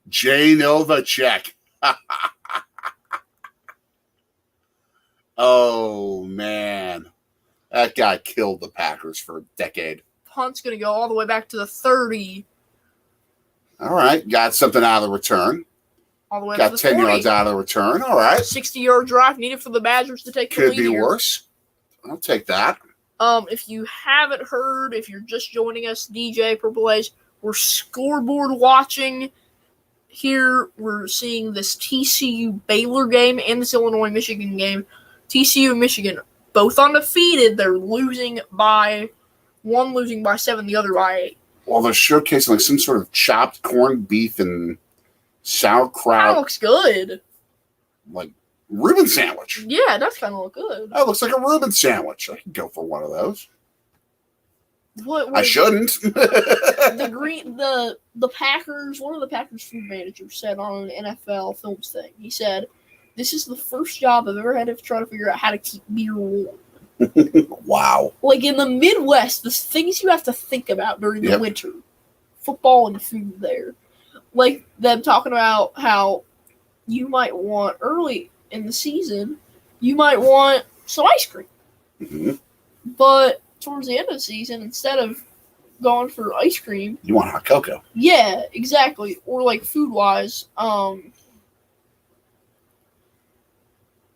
Jay Novacek. Oh, man. That guy killed the Packers for a decade. Punt's going to go all the way back to the 30, All right. Got something out of the return. all the way Got to the 10 40. yards out of the return. All right. 60-yard drive needed for the Badgers to take the Could lead be here. worse. I'll take that. If you haven't heard, if you're just joining us, DJ Purple A's, we're scoreboard watching. Here we're seeing this TCU Baylor game and this Illinois Michigan game. TCU and Michigan both undefeated. They're losing by 7, the other by 8. Well, they're showcasing like some sort of chopped corned beef and sauerkraut, looks good. like Reuben sandwich. Yeah, that's kind of look good. That looks like a Reuben sandwich. I can go for one of those. What I shouldn't. the Packers, one of the Packers food managers said on an NFL Films thing, he said, "This is the first job I've ever had to try to figure out how to keep beer warm." Wow. Like in the Midwest, the things you have to think about during the winter, football and food there. Like them talking about how you might want early in the season, you might want some ice cream. Mm-hmm. But towards the end of the season, instead of going for ice cream, You want hot cocoa. yeah, exactly. Or like food wise,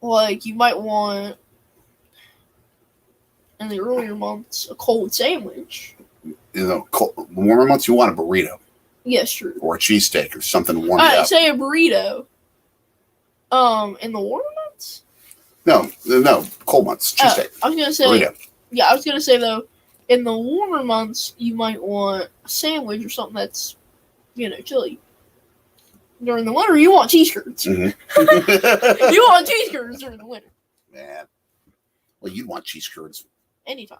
like you might want in the earlier months a cold sandwich. You know, warmer months, you want a burrito. Yes, true. Or a cheesesteak or something warm I'd up. say a burrito. In the warmer months? No, cold months. Cheesesteak. I was gonna say Burrito. Yeah, I was gonna say though, in the warmer months you might want a sandwich or something that's, chilly. During the winter you want cheese curds. Mm-hmm. You want cheese curds during the winter. Man. Well, you'd want cheese curds. Anytime.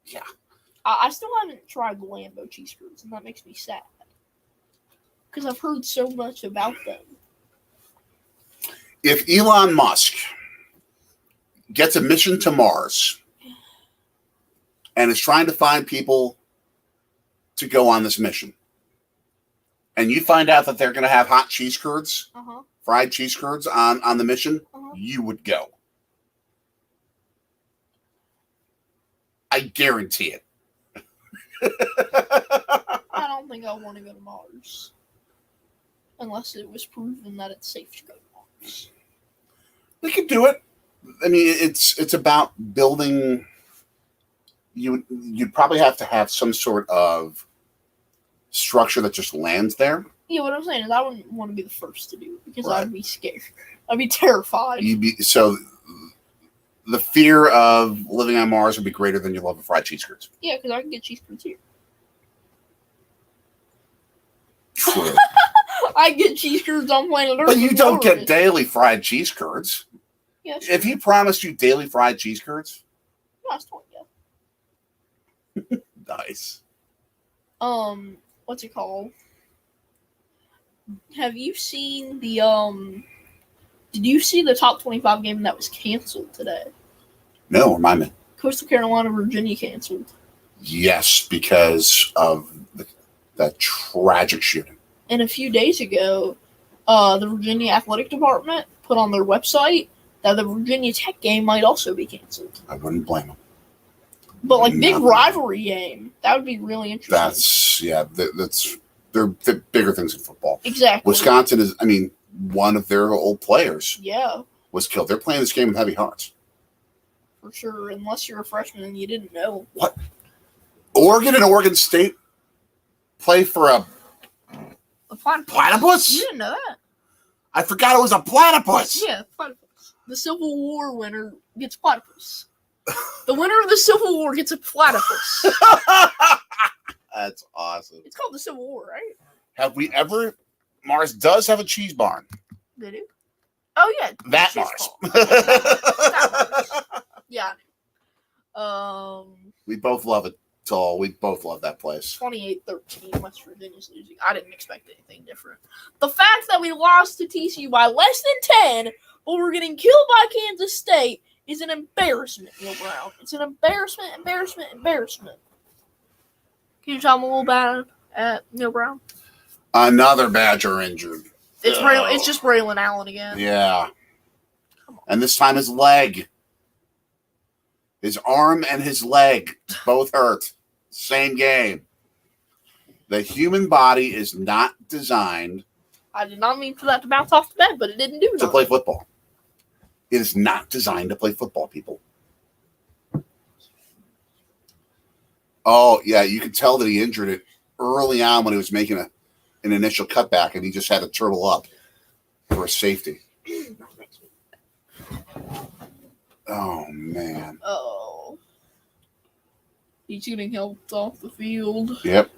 Yeah. I still haven't tried the Lambo cheese curds, and that makes me sad. Because I've heard so much about them. If Elon Musk gets a mission to Mars and is trying to find people to go on this mission, and you find out that they're going to have hot cheese curds, fried cheese curds on the mission, you would go. I guarantee it. I don't think I want to go to Mars. Unless it was proven that it's safe to go to Mars. We could do it. I mean, it's about building. You'd probably have to have some sort of structure that just lands there. Yeah, what I'm saying is I wouldn't want to be the first to do it because Right. I'd be scared. I'd be terrified. So the fear of living on Mars would be greater than your love of fried cheese curds. Yeah, because I can get cheese curds here. True. I get cheese curds on planet Earth. But you don't get Mars. daily fried cheese curds. Yeah, If he promised you daily fried cheese curds, last one, yeah. nice. What's it called? Have you seen the Did you see the top 25 game that was canceled today? No, remind me. Coastal Carolina, Virginia canceled. Yes, because of that tragic shooting. And a few days ago, the Virginia Athletic Department put on their website that the Virginia Tech game might also be canceled. I wouldn't blame him. But like big No. rivalry game, that would be really interesting. They're bigger things in football. Exactly. Wisconsin is, one of their old players Yeah, was killed. They're playing this game with heavy hearts. for sure. Unless you're a freshman and you didn't know. What? Oregon and Oregon State play for a A platypus. platypus? You didn't know that? I forgot it was a platypus. Yeah, platypus. The Civil War winner gets platypus. The winner of the Civil War gets a platypus. That's awesome. It's called the Civil War, right? Have we ever? Mars does have a cheese barn. They do. Oh yeah, That it's Mars. called- That Mars. Yeah. We both love it, Tall. We both love that place. 28-13, West Virginia's losing. I didn't expect anything different. The fact that we lost to TCU by less than 10, but we're getting killed by Kansas State is an embarrassment, Neil Brown. It's an embarrassment. Can you tell me a little about Neil Brown? Another Badger injured. It's just Braylon Allen again. Yeah. And this time his leg. His arm and his leg both hurt. Same game. The human body is not designed I did not mean for that to bounce off the bed, but it didn't do to nothing. play football. It is not designed to play football, people. Oh, yeah, you could tell that he injured it early on when he was making an initial cutback, and he just had to turtle up for a safety. Oh, man. Oh. He's getting helped off the field. Yep.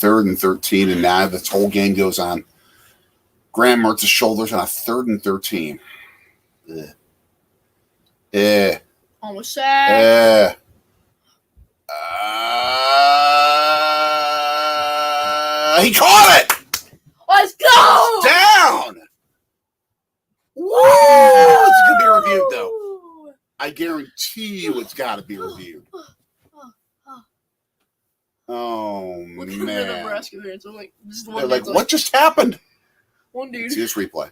3rd and 13, and now this whole game goes on Graham Mertz's shoulders on a 3rd and 13. Almost sacked. He caught it. Let's go! Down. Woo! It's gonna be reviewed though. I guarantee you, it's got to be reviewed. Oh Look at the man! Nebraska fans. I'm like, They're like, what just happened? One dude. See this replay.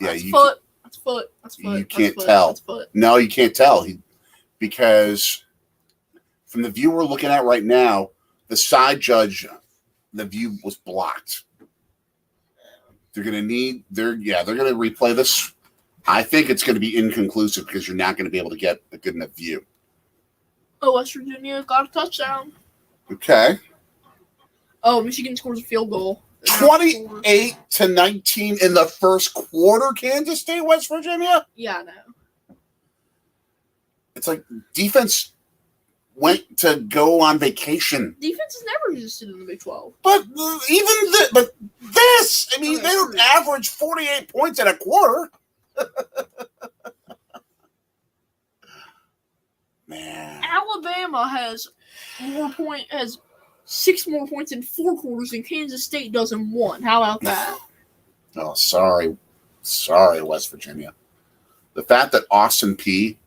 Yeah, That's foot. That's foot. That's foot. You That's can't foot. tell. That's foot. No, you can't tell. Because from the view we're looking at right now, the side judge, the view was blocked. They're gonna replay this. I think it's gonna be inconclusive because you're not gonna be able to get a good enough view. Oh, West Virginia got a touchdown. Okay. Oh, Michigan scores a field goal. 28-19 in the first quarter, Kansas State, West Virginia. Yeah, I know. It's like defense went to go on vacation. Defense has never existed in the Big 12. But this, I mean, Okay, they true. average 48 points in a quarter. Man. Alabama has 6 more points in 4 quarters than Kansas State does in 1. How about that? Oh, sorry, West Virginia. The fact that Austin P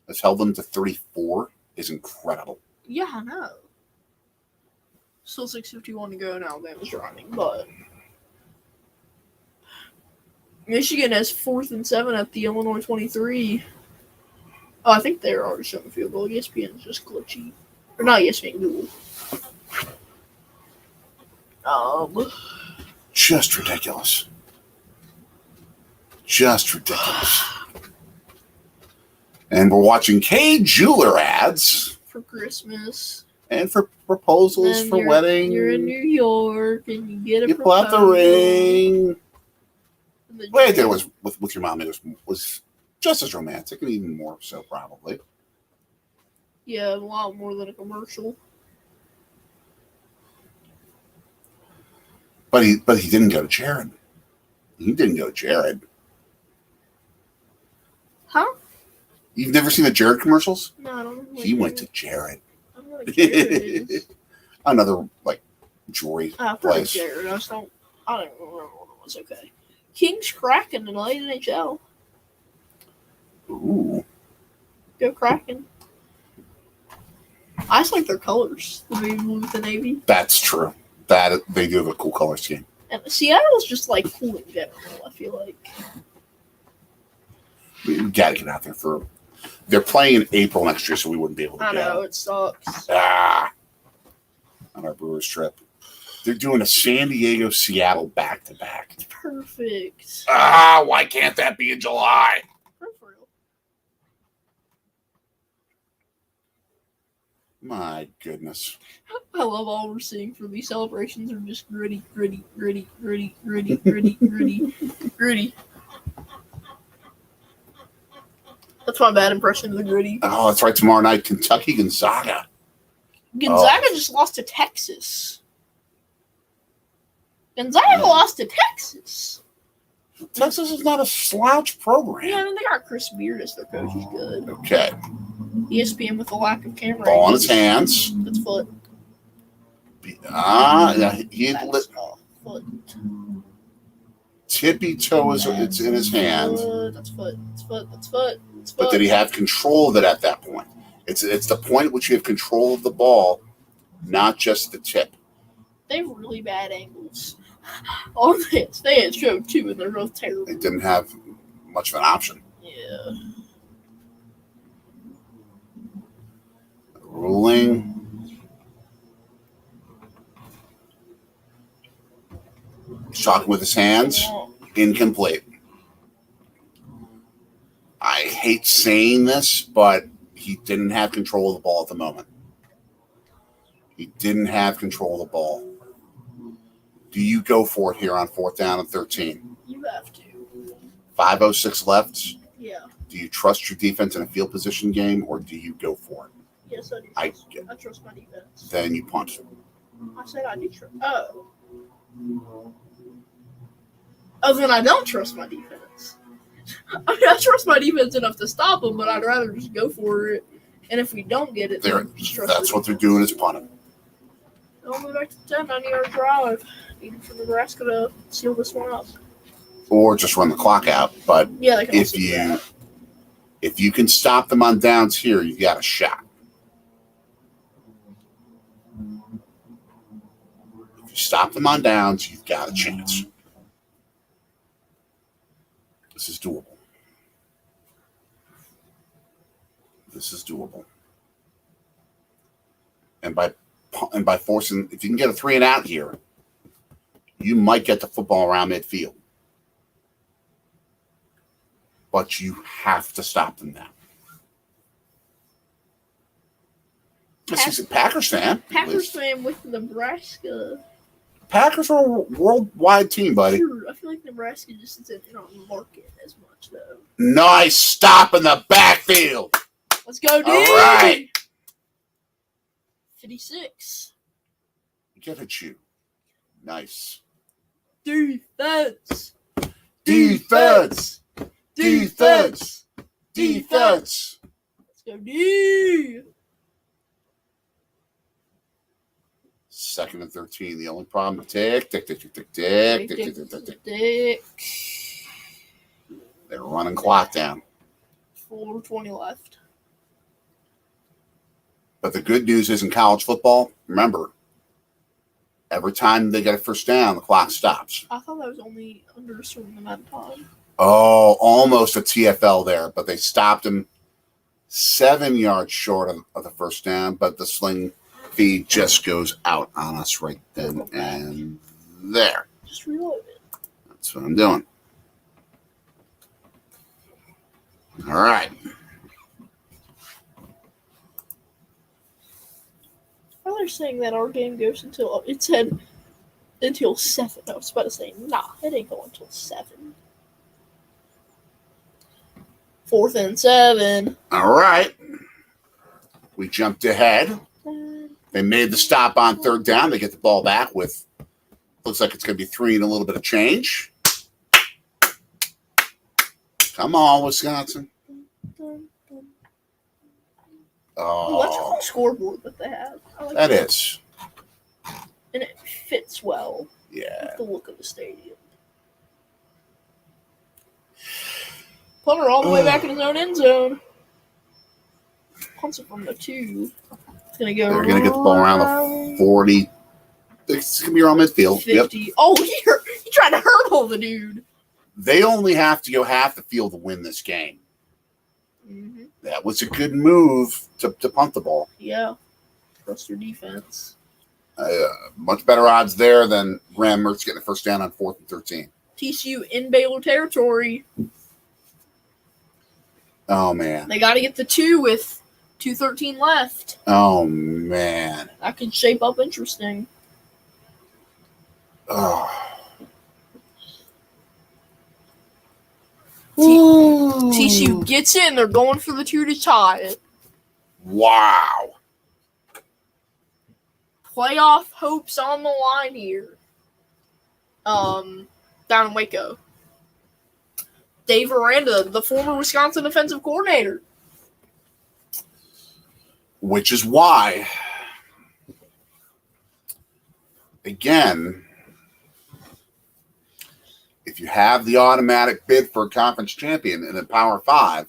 has held them to 34 is incredible. Yeah, I know. Still 6:51 to go, and Alabama's running, but Michigan has 4th and 7 at the Illinois 23. Oh, I think they're already showing the field goal. ESPN is just glitchy. Or not ESPN, Google. Just ridiculous. Just ridiculous. And we're watching K Jeweler ads For Christmas. and for proposals And for you're- wedding. You're in New York, and you get a You pull out the proposal. ring. And the Right there was with your mom. It was just as romantic and even more so probably. Yeah, a lot more than a commercial. But he didn't go to Jared. He didn't go to Jared. Huh? You've never seen the Jared commercials? No, I don't know. He went to Jared. I don't know what Jared is. Another like jewelry I've heard of place. Jared. I don't remember what it was. Okay. Kings Kraken in the late NHL. Ooh. Go Kraken. I just like their colors. The baby blue with the navy. That's true. That they do have a cool color scheme. And Seattle's just like cool in general, I feel like. We got to get out there for. They're playing in April next year, so we wouldn't be able to I go. know, it sucks. On our Brewers trip. They're doing a San Diego Seattle back to back. Perfect. Why can't that be in July? For real. My goodness. I love all we're seeing for these celebrations are just gritty, gritty, gritty, gritty, gritty, gritty, gritty, gritty. That's my bad impression of the gritty. Oh, that's right. Tomorrow night, Kentucky Gonzaga. Gonzaga just lost to Texas. Gonzaga lost to Texas. Texas is not a slouch program. Yeah, I mean, they got Chris Beard as their coach. He's good. Okay. ESPN with a lack of camera. Ball in his hands. That's foot. Yeah, he That's foot. tippy toe is it's in his hand. That's foot. That's foot. That's foot. That's foot. But did he have control of it at that point? It's the point at which you have control of the ball, not just the tip. They have really bad angles. On this, they had show two, and they're both terrible. They didn't have much of an option. Yeah. Ruling. Shot with his hands. Incomplete. I hate saying this, but he didn't have control of the ball at the moment. He didn't have control of the ball. Do you go for it here on 4th down and 13? You have to. 5:06 left. Yeah. Do you trust your defense in a field position game, or do you go for it? Yes, I do. I I trust my defense. Then you punt. I said I do trust. Oh, then I don't trust my defense. I mean, I trust my defense enough to stop them, but I'd rather just go for it. And if we don't get it, then just trust That's what they're doing is punting. I'll move back to the 10, 90-yard drive. Needed for Nebraska to seal this one up. Or just run the clock out. But Yeah, they can if also do you that. if you can stop them on downs here, you've got a shot. If you stop them on downs, you've got a chance. This is doable. This is doable. And by forcing, if you can get a 3 and out here, you might get the football around midfield. But you have to stop them now. This is a Packers fan. Packers fan with Nebraska. Packers are a worldwide team, buddy. Sure, I feel like Nebraska just isn't on the market as much, though. Nice stop in the backfield. Let's go, D! All right. 56. Get at you. Nice. Defense! Defense. Defense. Defense. Let's go, D! 2nd and 13. The only problem. Tick, tick, tick, tick, tick, tick, tick, tick, tick, tick, tick. Dick. They're running clock down. 4:20 left. But the good news is in college football, remember, every time they get a first down, the clock stops. I thought that was only under a certain amount of time. Oh, almost a TFL there, but they stopped him 7 yards short of the first down, but the sling feed just goes out on us right then and there. Just reload it. That's what I'm doing. All right. Well, they're saying that our game goes until it said until 7. I was about to say, nah, it ain't going until 7. 4th and 7. All right. We jumped ahead. They made the stop on 3rd down. They get the ball back with, looks like it's going to be 3 and a little bit of change. Come on, Wisconsin. Oh, that's a Oh, cool scoreboard that they have. I like that is. And it fits well Yeah. with the look of the stadium. Punter all the way back in his own end zone. Punts it from the 2. It's going to go. They're going to get the ball around the 40. It's going to be around midfield. 50. Yep. Oh, he tried to hurdle the dude. They only have to go half the field to win this game. Mm-hmm. That was a good move to punt the ball. Yeah. Trust your defense. Much better odds there than Graham Mertz getting a first down on 4th and 13. TCU in Baylor territory. Oh, man. They got to get the 2 with 2:13 left. Oh, man. That could shape up interesting. Oh. TCU gets in. They're going for the 2 to tie it. Wow. Playoff hopes on the line here. Down in Waco. Dave Aranda, the former Wisconsin defensive coordinator. Which is why, again, if you have the automatic bid for a conference champion in a Power 5,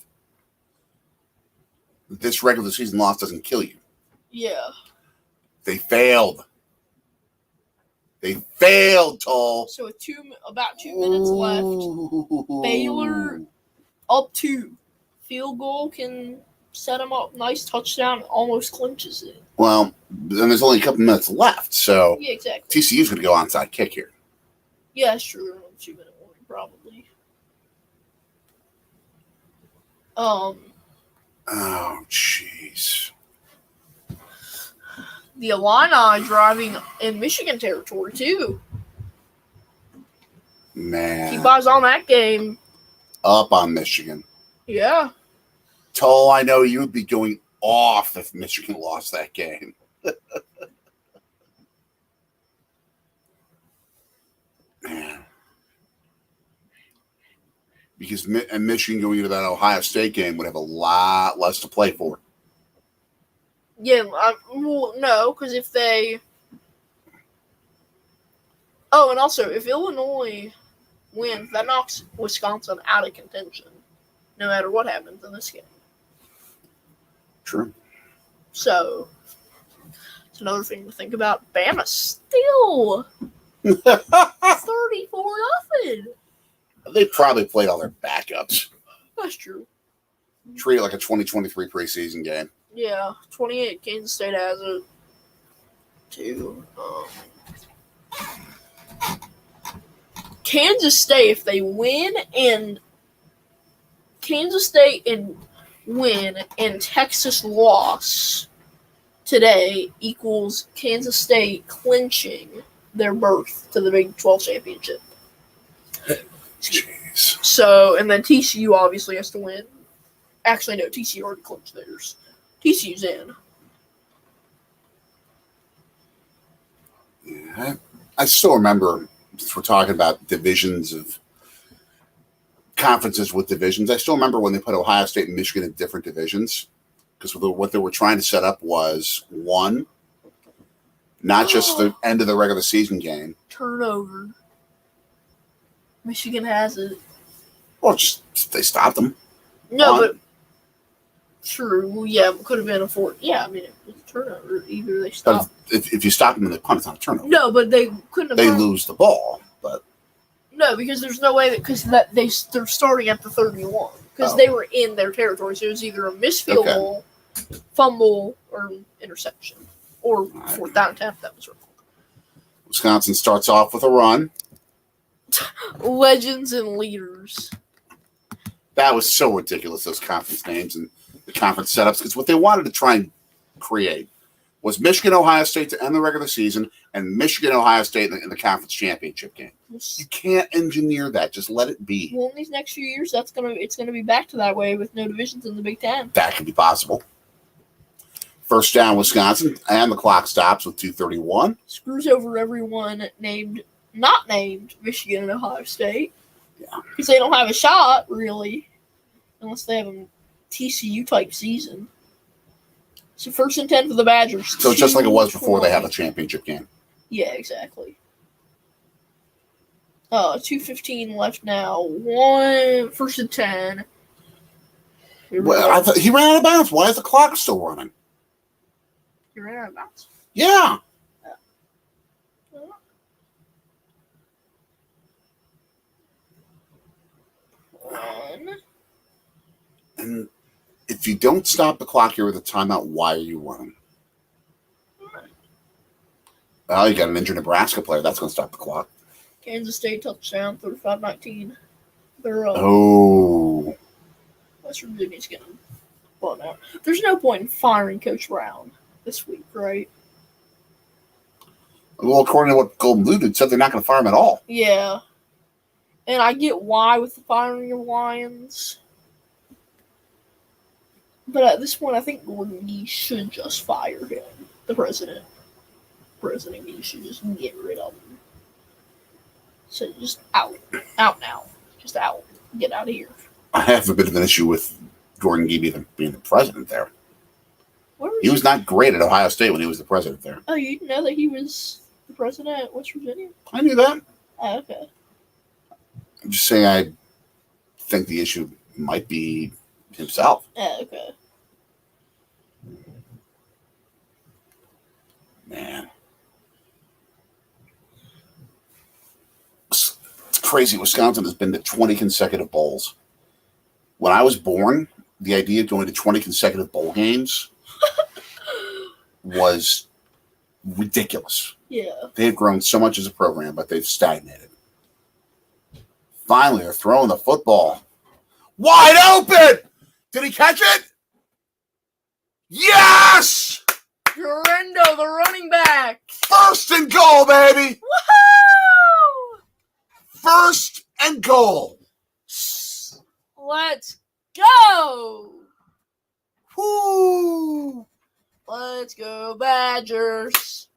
this regular season loss doesn't kill you. Yeah. They failed. They failed, Toll. So with about 2 minutes left, Baylor up 2. Field goal can set them up. Nice touchdown. Almost clinches it. Well, then there's only a couple minutes left, so Yeah, exactly. TCU's going to go onside kick here. Yeah, that's true. They're on a 2-minute warning, probably. Oh, jeez. The Illini driving in Michigan territory, too. Man. Keep eyes on that game. Up on Michigan. Yeah. Toll, I know you would be going off if Michigan lost that game. because and Michigan going into that Ohio State game would have a lot less to play for. Yeah, well, no, because if they. Oh, and also, if Illinois wins, that knocks Wisconsin out of contention, no matter what happens in this game. True. So, it's another thing to think about. Bama still 34-0. They probably played all their backups. That's true. Treat it like a 2023 preseason game. Yeah, 28. Kansas State has it. Too. Kansas State, if they win and Texas loss today equals Kansas State clinching their berth to the Big 12 championship. Jeez. So, and then TCU obviously has to win. Actually, no, TCU already clinched theirs. TCU's in. Yeah, I still remember, if we're talking about divisions of conferences with divisions, I still remember when they put Ohio State and Michigan in different divisions, because what they were trying to set up was, one, not just the end of the regular season game. Turnover. Michigan has it. Or just they stopped them. No, One. but true. Yeah, it could have been a four. Yeah, I mean, it was a turnover. Either they But stopped. if you stop them in the punt, it's not a turnover. No, but they couldn't have. They lose the ball. But No, because there's no way because they're starting at the 31 because they were in their territory. So it was either a missed field goal, fumble, or interception, or fourth down attempt. That was wrong. Wisconsin starts off with a run. Legends and leaders. That was so ridiculous, those conference names and the conference setups, because what they wanted to try and create was Michigan, Ohio State to end the regular season and Michigan, Ohio State in the conference championship game. You can't engineer that. Just let it be. Well, in these next few years, it's gonna be back to that way with no divisions in the Big Ten. That could be possible. First down, Wisconsin, and the clock stops with 2:31. Screws over everyone not named Michigan and Ohio State. Yeah. Because they don't have a shot, really, unless they have a TCU type season. So 1st and 10 for the Badgers. So it's just like it was before they have a championship game. Yeah, exactly. 2:15 left now. 1st and 10. Well, I thought he ran out of bounds. Why is the clock still running? You ran out of bounds. Yeah. One. And if you don't stop the clock here with a timeout, why are you running? Well, you got an injured Nebraska player. That's going to stop the clock. Kansas State touchdown, 35-19. They're West Virginia's getting blown out. There's no point in firing Coach Brown this week, right? Well, according to what Golden Blue did, said they're not going to fire him at all. Yeah. And I get why with the firing of Lions. But at this point, I think Gordon Gee should just fire him. The president. President Gee should just get rid of him. So just out. Out now. Just out. Get out of here. I have a bit of an issue with Gordon Gee being the president there. He was not great at Ohio State when he was the president there. Oh, you didn't know that he was the president at West Virginia? I knew that. Oh, okay. I'm just saying I think the issue might be himself. Oh, okay. Man. It's crazy. Wisconsin has been to 20 consecutive bowls. When I was born, the idea of going to 20 consecutive bowl games was ridiculous. Yeah. They've grown so much as a program, but they've stagnated. Finally, they're throwing the football. Wide open! Did he catch it? Yes! Dorendo, the running back. 1st and goal, baby! Woohoo! 1st and goal. Let's go! Woo! Let's go, Badgers.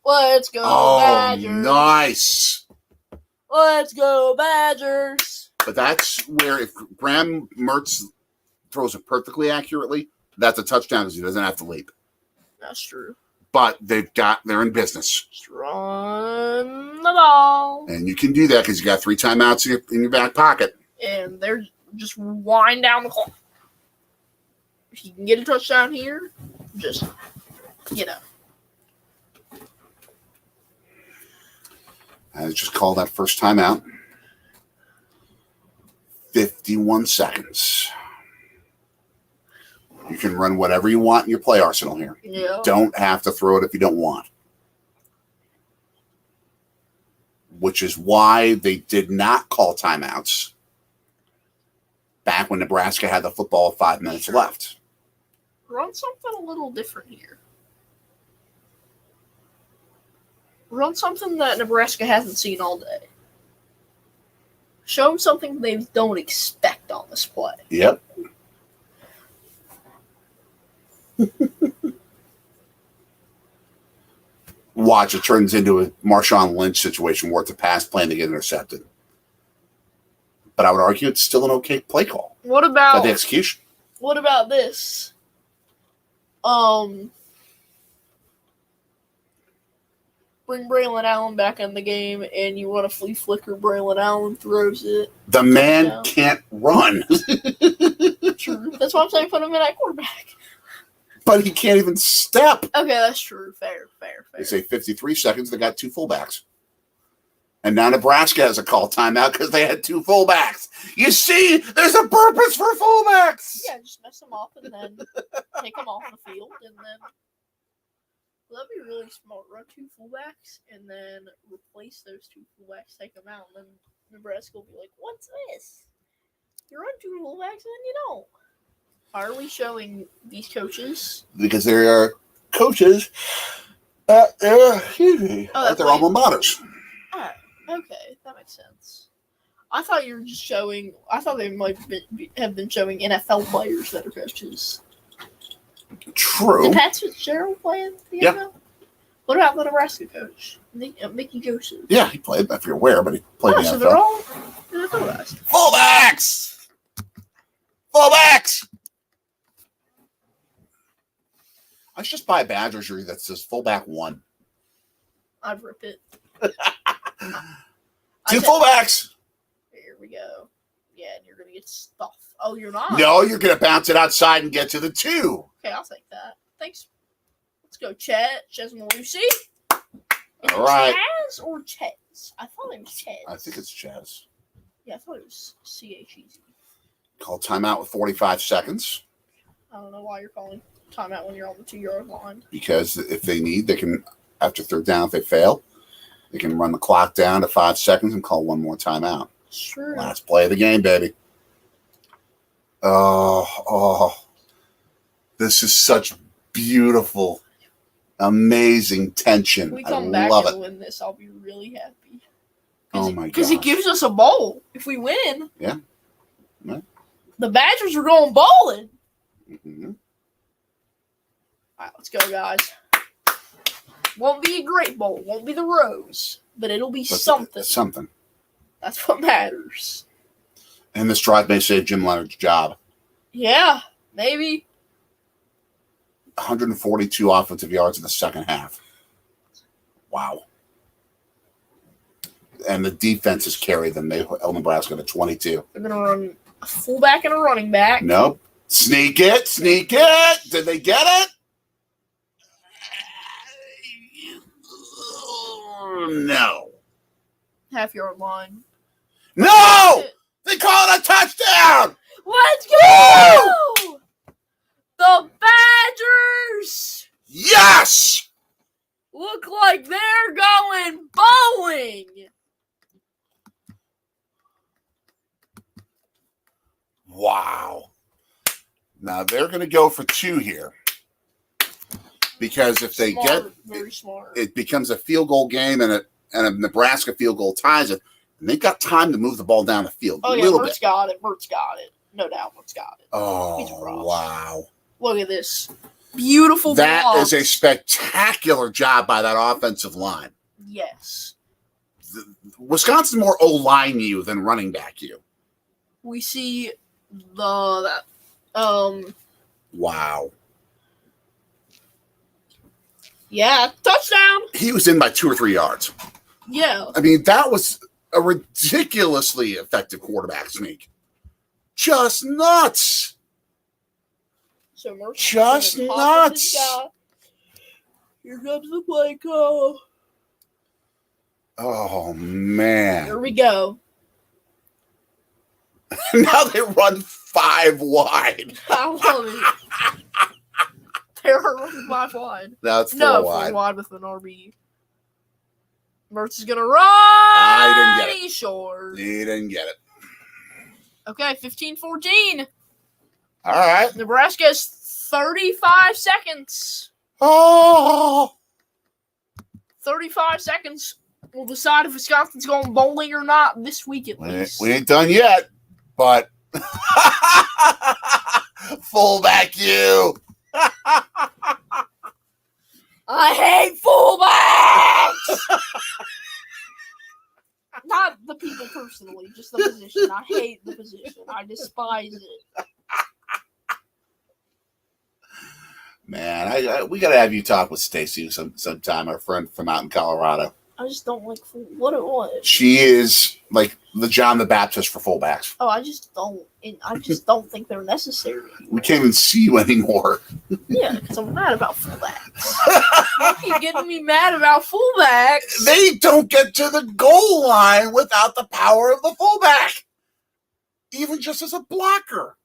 Let's go, Oh, Badgers. nice. Let's go, Badgers. But that's where if Graham Mertz throws it perfectly accurately, that's a touchdown because he doesn't have to leap. That's true. But they're in business. Just run the ball. And you can do that because you got 3 timeouts in your back pocket. And they're just wind down the clock. If you can get a touchdown here, just, I just call that first timeout. 51 seconds. You can run whatever you want in your play arsenal here. Yeah. Don't have to throw it if you don't want. Which is why they did not call timeouts back when Nebraska had the football 5 minutes left. Run something a little different here. Run something that Nebraska hasn't seen all day. Show them something they don't expect on this play. Yep. Watch, it turns into a Marshawn Lynch situation where it's a pass plan to get intercepted. But I would argue it's still an okay play call. What But about the execution. What about this? Bring Braylon Allen back in the game, and you run a flea flicker. Braylon Allen throws it. The man Touchdown. can't run. True. That's why I'm saying put him in at quarterback. But he can't even step. Okay, that's true. Fair. They say 53 seconds. They got 2 fullbacks. And now Nebraska has a call timeout because they had 2 fullbacks. You see, there's a purpose for fullbacks. Yeah, just mess them up and then take them off the field, and then that'd be really smart. Run 2 fullbacks and then replace those 2 fullbacks, take them out, and then Nebraska will be like, "What's this? You run 2 fullbacks and then you don't." Why are we showing these coaches? Because they are coaches at their alma maters. Ah, okay, that makes sense. I thought you were just showing. I thought they might have been showing NFL players that are coaches. True. Did Pat Fitzgerald play in the Yeah. NFL? What about the Nebraska coach, Mickey Joseph? Yeah, he played. If you're aware, but he played in Oh, the so NFL. they're all NFL guys. Fullbacks! Fullbacks! I should just buy a Badger jersey that says fullback 1. I'd rip it. 2 fullbacks! Here we go. Yeah, and you're gonna get stuff. Oh, you're not. No, you're going to bounce it outside and get to the 2. Okay, I'll take that. Thanks. Let's go, Chez Malusi. All right. Chaz or Chez? I thought it was Chez. I think it's Chaz. Yeah, I thought it was CHEZ. Call timeout with 45 seconds. I don't know why you're calling timeout when you're on the 2-yard line. Because if they need, they can, after 3rd down, if they fail, they can run the clock down to 5 seconds and call 1 more timeout. Sure. Last play of the game, baby. Oh, this is such beautiful, amazing tension. If we I come back love and it. win this, I'll be really happy. Oh my Because it gosh. gives us a bowl if we win. Yeah. Yeah. The Badgers are going bowling. Mhm. All right, let's go, guys. Won't be a great bowl. Won't be the Rose, but it'll be But something. it's something. That's what matters. And this drive may save Jim Leonard's job. Yeah, maybe. 142 offensive yards in the second half. Wow. And the defense has carried them. They held Nebraska to 22. They're going to run a fullback and a running back. Nope. Sneak it. Sneak it. Did they get it? No. Half-yard line. No! They call it a touchdown! Let's go! The Badgers Yes! look like they're going bowling. Wow. Now they're going to go for 2 here. Because if they Smart, get very smart. it becomes a field goal game and a Nebraska field goal ties it, and they've got time to move the ball down the field Oh, a yeah, little Mertz bit. got it. Mertz got it. No doubt, Mertz got it. He's a Oh, Ross. wow. Look at this. Beautiful That blocks. is a spectacular job by that offensive line. Yes. Wisconsin's more O-line you than running back you. we see that Wow. yeah, touchdown. He was in by 2 or 3 yards. Yeah. I mean, that was a ridiculously effective quarterback sneak. Just nuts. So Mertz Just is gonna top this nuts. guy. Here comes the play call. Oh, Here man. we go. Now they run 5 wide. I love it. They're running 5 wide. That's 4 No, wide. 4 wide with an RB. Mertz is gonna run. didn't get it. He's short. He didn't get it. Okay, 15-14. All right. Nebraska has 35 seconds. Oh. 35 seconds will decide if Wisconsin's going bowling or not this week at least. We ain't done yet, but fullback you. I hate fullbacks! Not the people personally, just the position. I hate the position. I despise it. Man, we got to have you talk with Stacy sometime, our friend from out in Colorado. I just don't like what it was. She is like the John the Baptist for fullbacks. Oh, I just don't. I just don't think they're necessary. We can't even see you anymore. Yeah, because I'm mad about fullbacks. You keep getting me mad about fullbacks. They don't get to the goal line without the power of the fullback, even just as a blocker.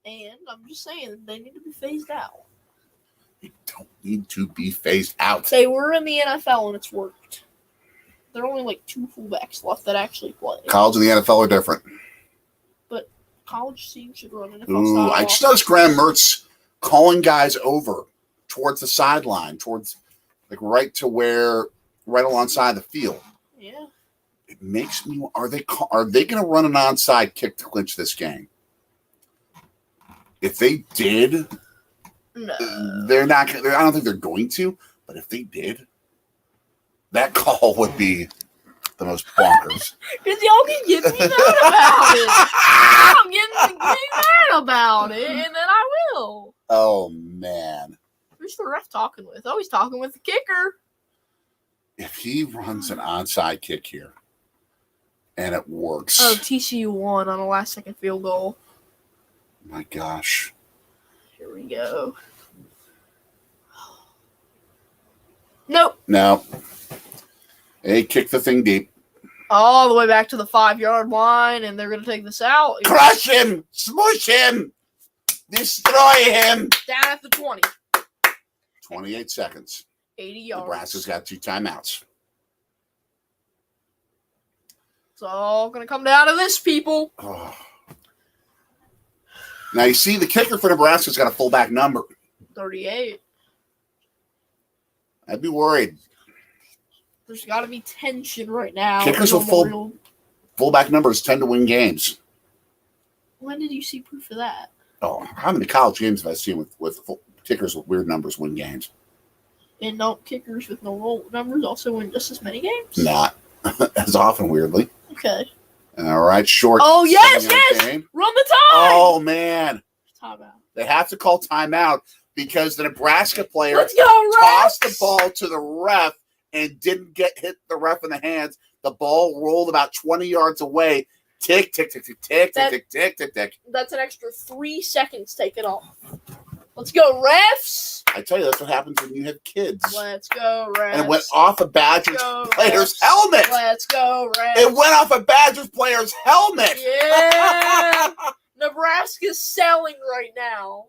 And I'm just saying they need to be phased out. They don't need to be phased out. They were in the NFL and it's worked. There are only like 2 fullbacks left that actually play. College and the NFL are different. College team should run NFL Ooh, style. I just noticed Graham Mertz calling guys over towards the sideline, towards like right alongside the field. Yeah. It makes me. Are they going to run an onside kick to clinch this game? If they did, No. they're not. I don't think they're going to. But if they did, that call would be the most bonkers. Because y'all can get me mad about it. I'm getting me mad about it, and then I will. Oh man! Who's the ref talking with? Oh, he's talking with the kicker. If he runs an onside kick here, and it works, Oh, TCU won on a last-second field goal. my gosh! Here we go. Nope. No, they kick the thing deep. All the way back to the 5-yard line, and they're going to take this out. Crush him! Smush him! Destroy him! Down at the 20. 28 seconds. 80 yards. Nebraska's got 2 timeouts. It's all going to come down to this, people. Oh. Now, you see, the kicker for Nebraska's got a fullback number. 38. I'd be worried. There's got to be tension right now. Kickers with fullback numbers tend to win games. When did you see proof of that? Oh, how many college games have I seen with kickers with weird numbers win games? And don't kickers with no numbers also win just as many games? Not as often, weirdly. Okay. All right, short. Oh, yes, 7-yard yes! game. Run the time! Oh, man. Timeout. They have to call timeout because the Nebraska player Let's go, tossed the Rex! ball to the ref and didn't hit the ref in the hands. The ball rolled about 20 yards away. Tick, tick, tick, tick, tick, tick, tick, tick, tick, tick. That's an extra 3 seconds taken off. Let's go, refs! I tell you, that's what happens when you have kids. Let's go, refs. And it went off a Badgers player's helmet. Let's go, refs. It went off a Badgers player's helmet. Yeah! Nebraska's selling right now.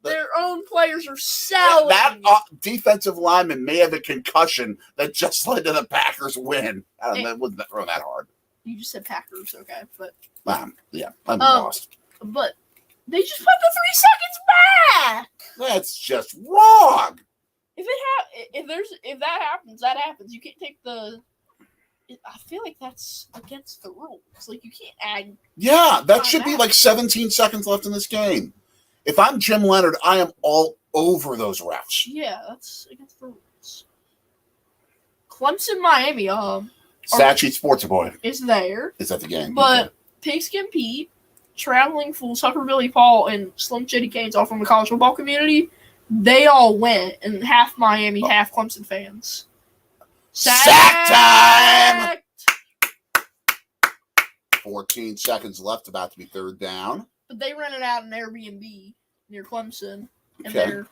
Their own players are selling. That defensive lineman may have a concussion that just led to the Packers win. I don't know. It wasn't throw that hard. You just said Packers, okay, but Yeah, I'm lost. but they just put the 3 seconds back. That's just wrong. If that happens, that happens. You can't take the. I feel like that's against the rules. Like you can't add. Yeah, that should be like 17 seconds left in this game. If I'm Jim Leonard, I am all over those refs. Yeah, that's against the rules. Clemson, Miami, Stat Sheet Sports Boy is there, is at the game. but Pigskin Pete, Traveling Fool, Sucker Billy Paul, and Slim Shady Canes, all from the college football community, they all went, and half Miami, half Clemson fans. Sack time! 14 seconds left, about to be third down. But they rented out an Airbnb near Clemson, and Okay. they're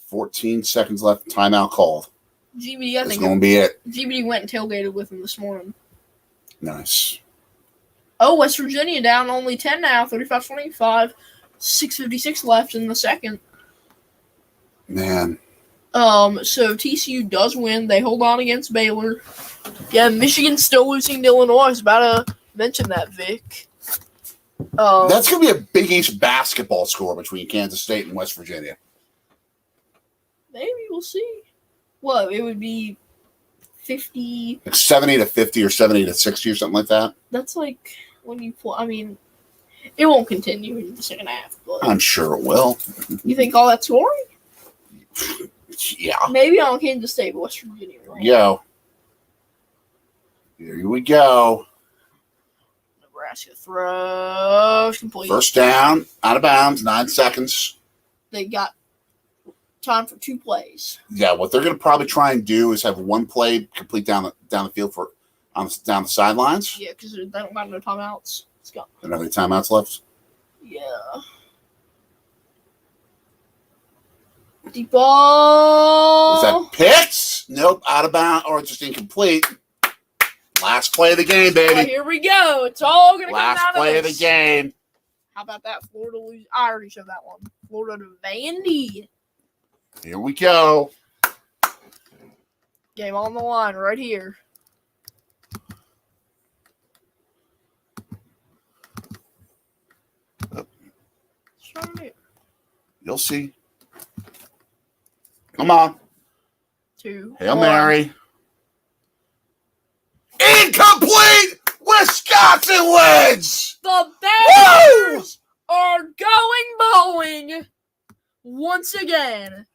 14 seconds left, timeout called. GBD. I That's think going to be it. GBD went and tailgated with him this morning. Nice. Oh, West Virginia down only 10 now, 35-25, 6:56 left in the second. Man. So TCU does win. They hold on against Baylor. Yeah, Michigan's still losing to Illinois. I was about to mention that, Vic. That's going to be a Big East basketball score between Kansas State and West Virginia. Maybe we'll see. Well, it would be 50. Like 70-50 or 70-60 or something like that. That's like when you play. I mean, it won't continue in the second half. But I'm sure it will. you think all that scoring? Yeah. Maybe on Kansas State, but West Virginia. Right? Yo. Here we go. Nebraska throws complete. First down, out of bounds, 9 seconds. They got time for 2 plays. Yeah, what they're going to probably try and do is have one play complete down the field for down the sidelines. Yeah, because they don't got no timeouts. Let's go. Don't have any timeouts left. Yeah. Deep ball. Was that picks? Nope, out of bounds or just incomplete. Last play of the game, Oh, baby. here we go. It's all going to come Last out play of of the this. game. How about that? Florida lose. I already showed that one. Florida to Vandy. Here we go. Game on the line right here. You'll see. Come on. 2. Hail 1. Mary. Incomplete! Wisconsin wins! The Woo! Badgers are going bowling once again.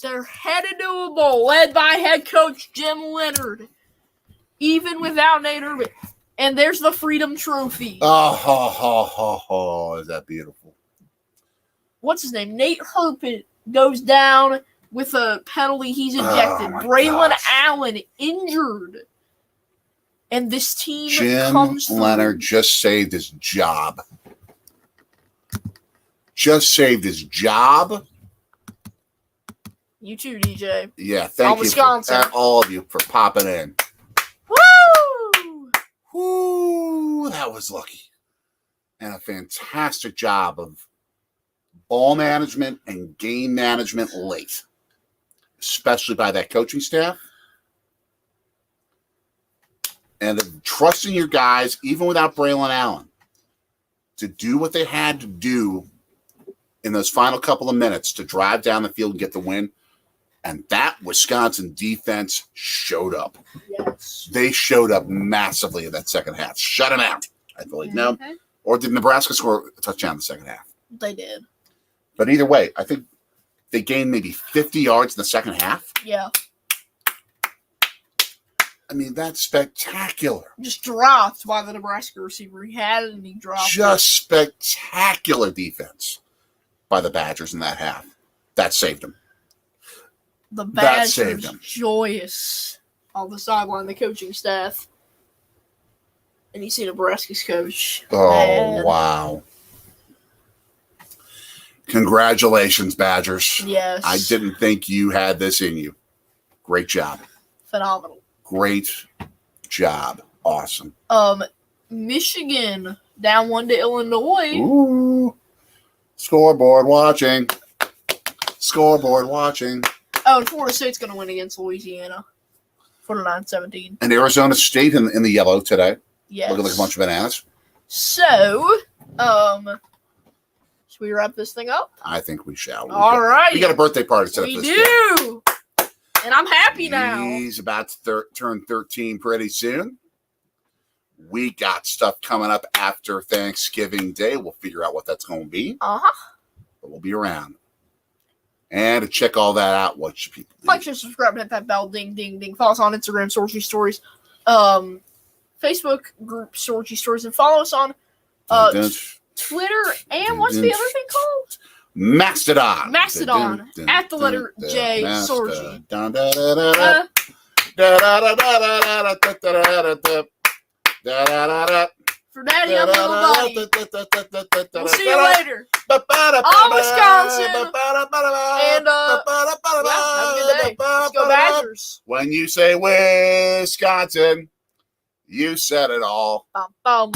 They're headed to a bowl led by head coach Jim Leonard, even without Nate Irvin. And there's the Freedom Trophy. Oh, is that beautiful? What's his name? Nate Herpin goes down with a penalty. He's ejected. my Braylon gosh. Allen injured. And this team Jim comes through. Leonard just saved his job. Just saved his job. You too, DJ. Yeah, thank you, Wisconsin. all of you, for popping in. Woo! Woo, that was lucky. And a fantastic job of ball management and game management late, especially by that coaching staff. And trusting your guys, even without Braylon Allen, to do what they had to do in those final couple of minutes to drive down the field and get the win. And that Wisconsin defense showed up. Yes. They showed up massively in that second half. Shut them out, I believe. No. Or did Nebraska score a touchdown in the second half? They did. But either way, I think they gained maybe 50 yards in the second half. Yeah. I mean, that's spectacular. Just dropped by the Nebraska receiver. He had it and he dropped Just spectacular defense by the Badgers in that half. That saved them. The That saved Badgers them. joyous on the sideline, the coaching staff. And you see Nebraska's coach. Oh, Man. wow. Congratulations, Badgers. Yes. I didn't think you had this in you. Great job. Phenomenal. Great job. Awesome. Michigan down 1 to Illinois. Ooh. Scoreboard watching. Scoreboard watching. Oh, and Florida State's going to win against Louisiana. 49-17. And Arizona State in the yellow today. Yes. Looking like a bunch of bananas. So, should we wrap this thing up? I think we shall. All right. We got a birthday party set up We this do. And I'm happy now. He's about to turn 13 pretty soon. We got stuff coming up after Thanksgiving Day. We'll figure out what that's going to be. Uh-huh. But we'll be around. And to check all that out, what should people do? Like, share, subscribe, hit that bell, ding, ding, ding. Follow us on Instagram, Sorcery Stories. Facebook group Sorgy Stories, and follow us on Twitter, and what's the other thing called? Mastodon. Mastodon. At the letter J, Sorgy. For Daddy, I'm Little Dottie. We'll see you later. On Wisconsin. And, yeah, have a good day. Let's go Badgers. When you say Wisconsin, you said it all. Bum, bum.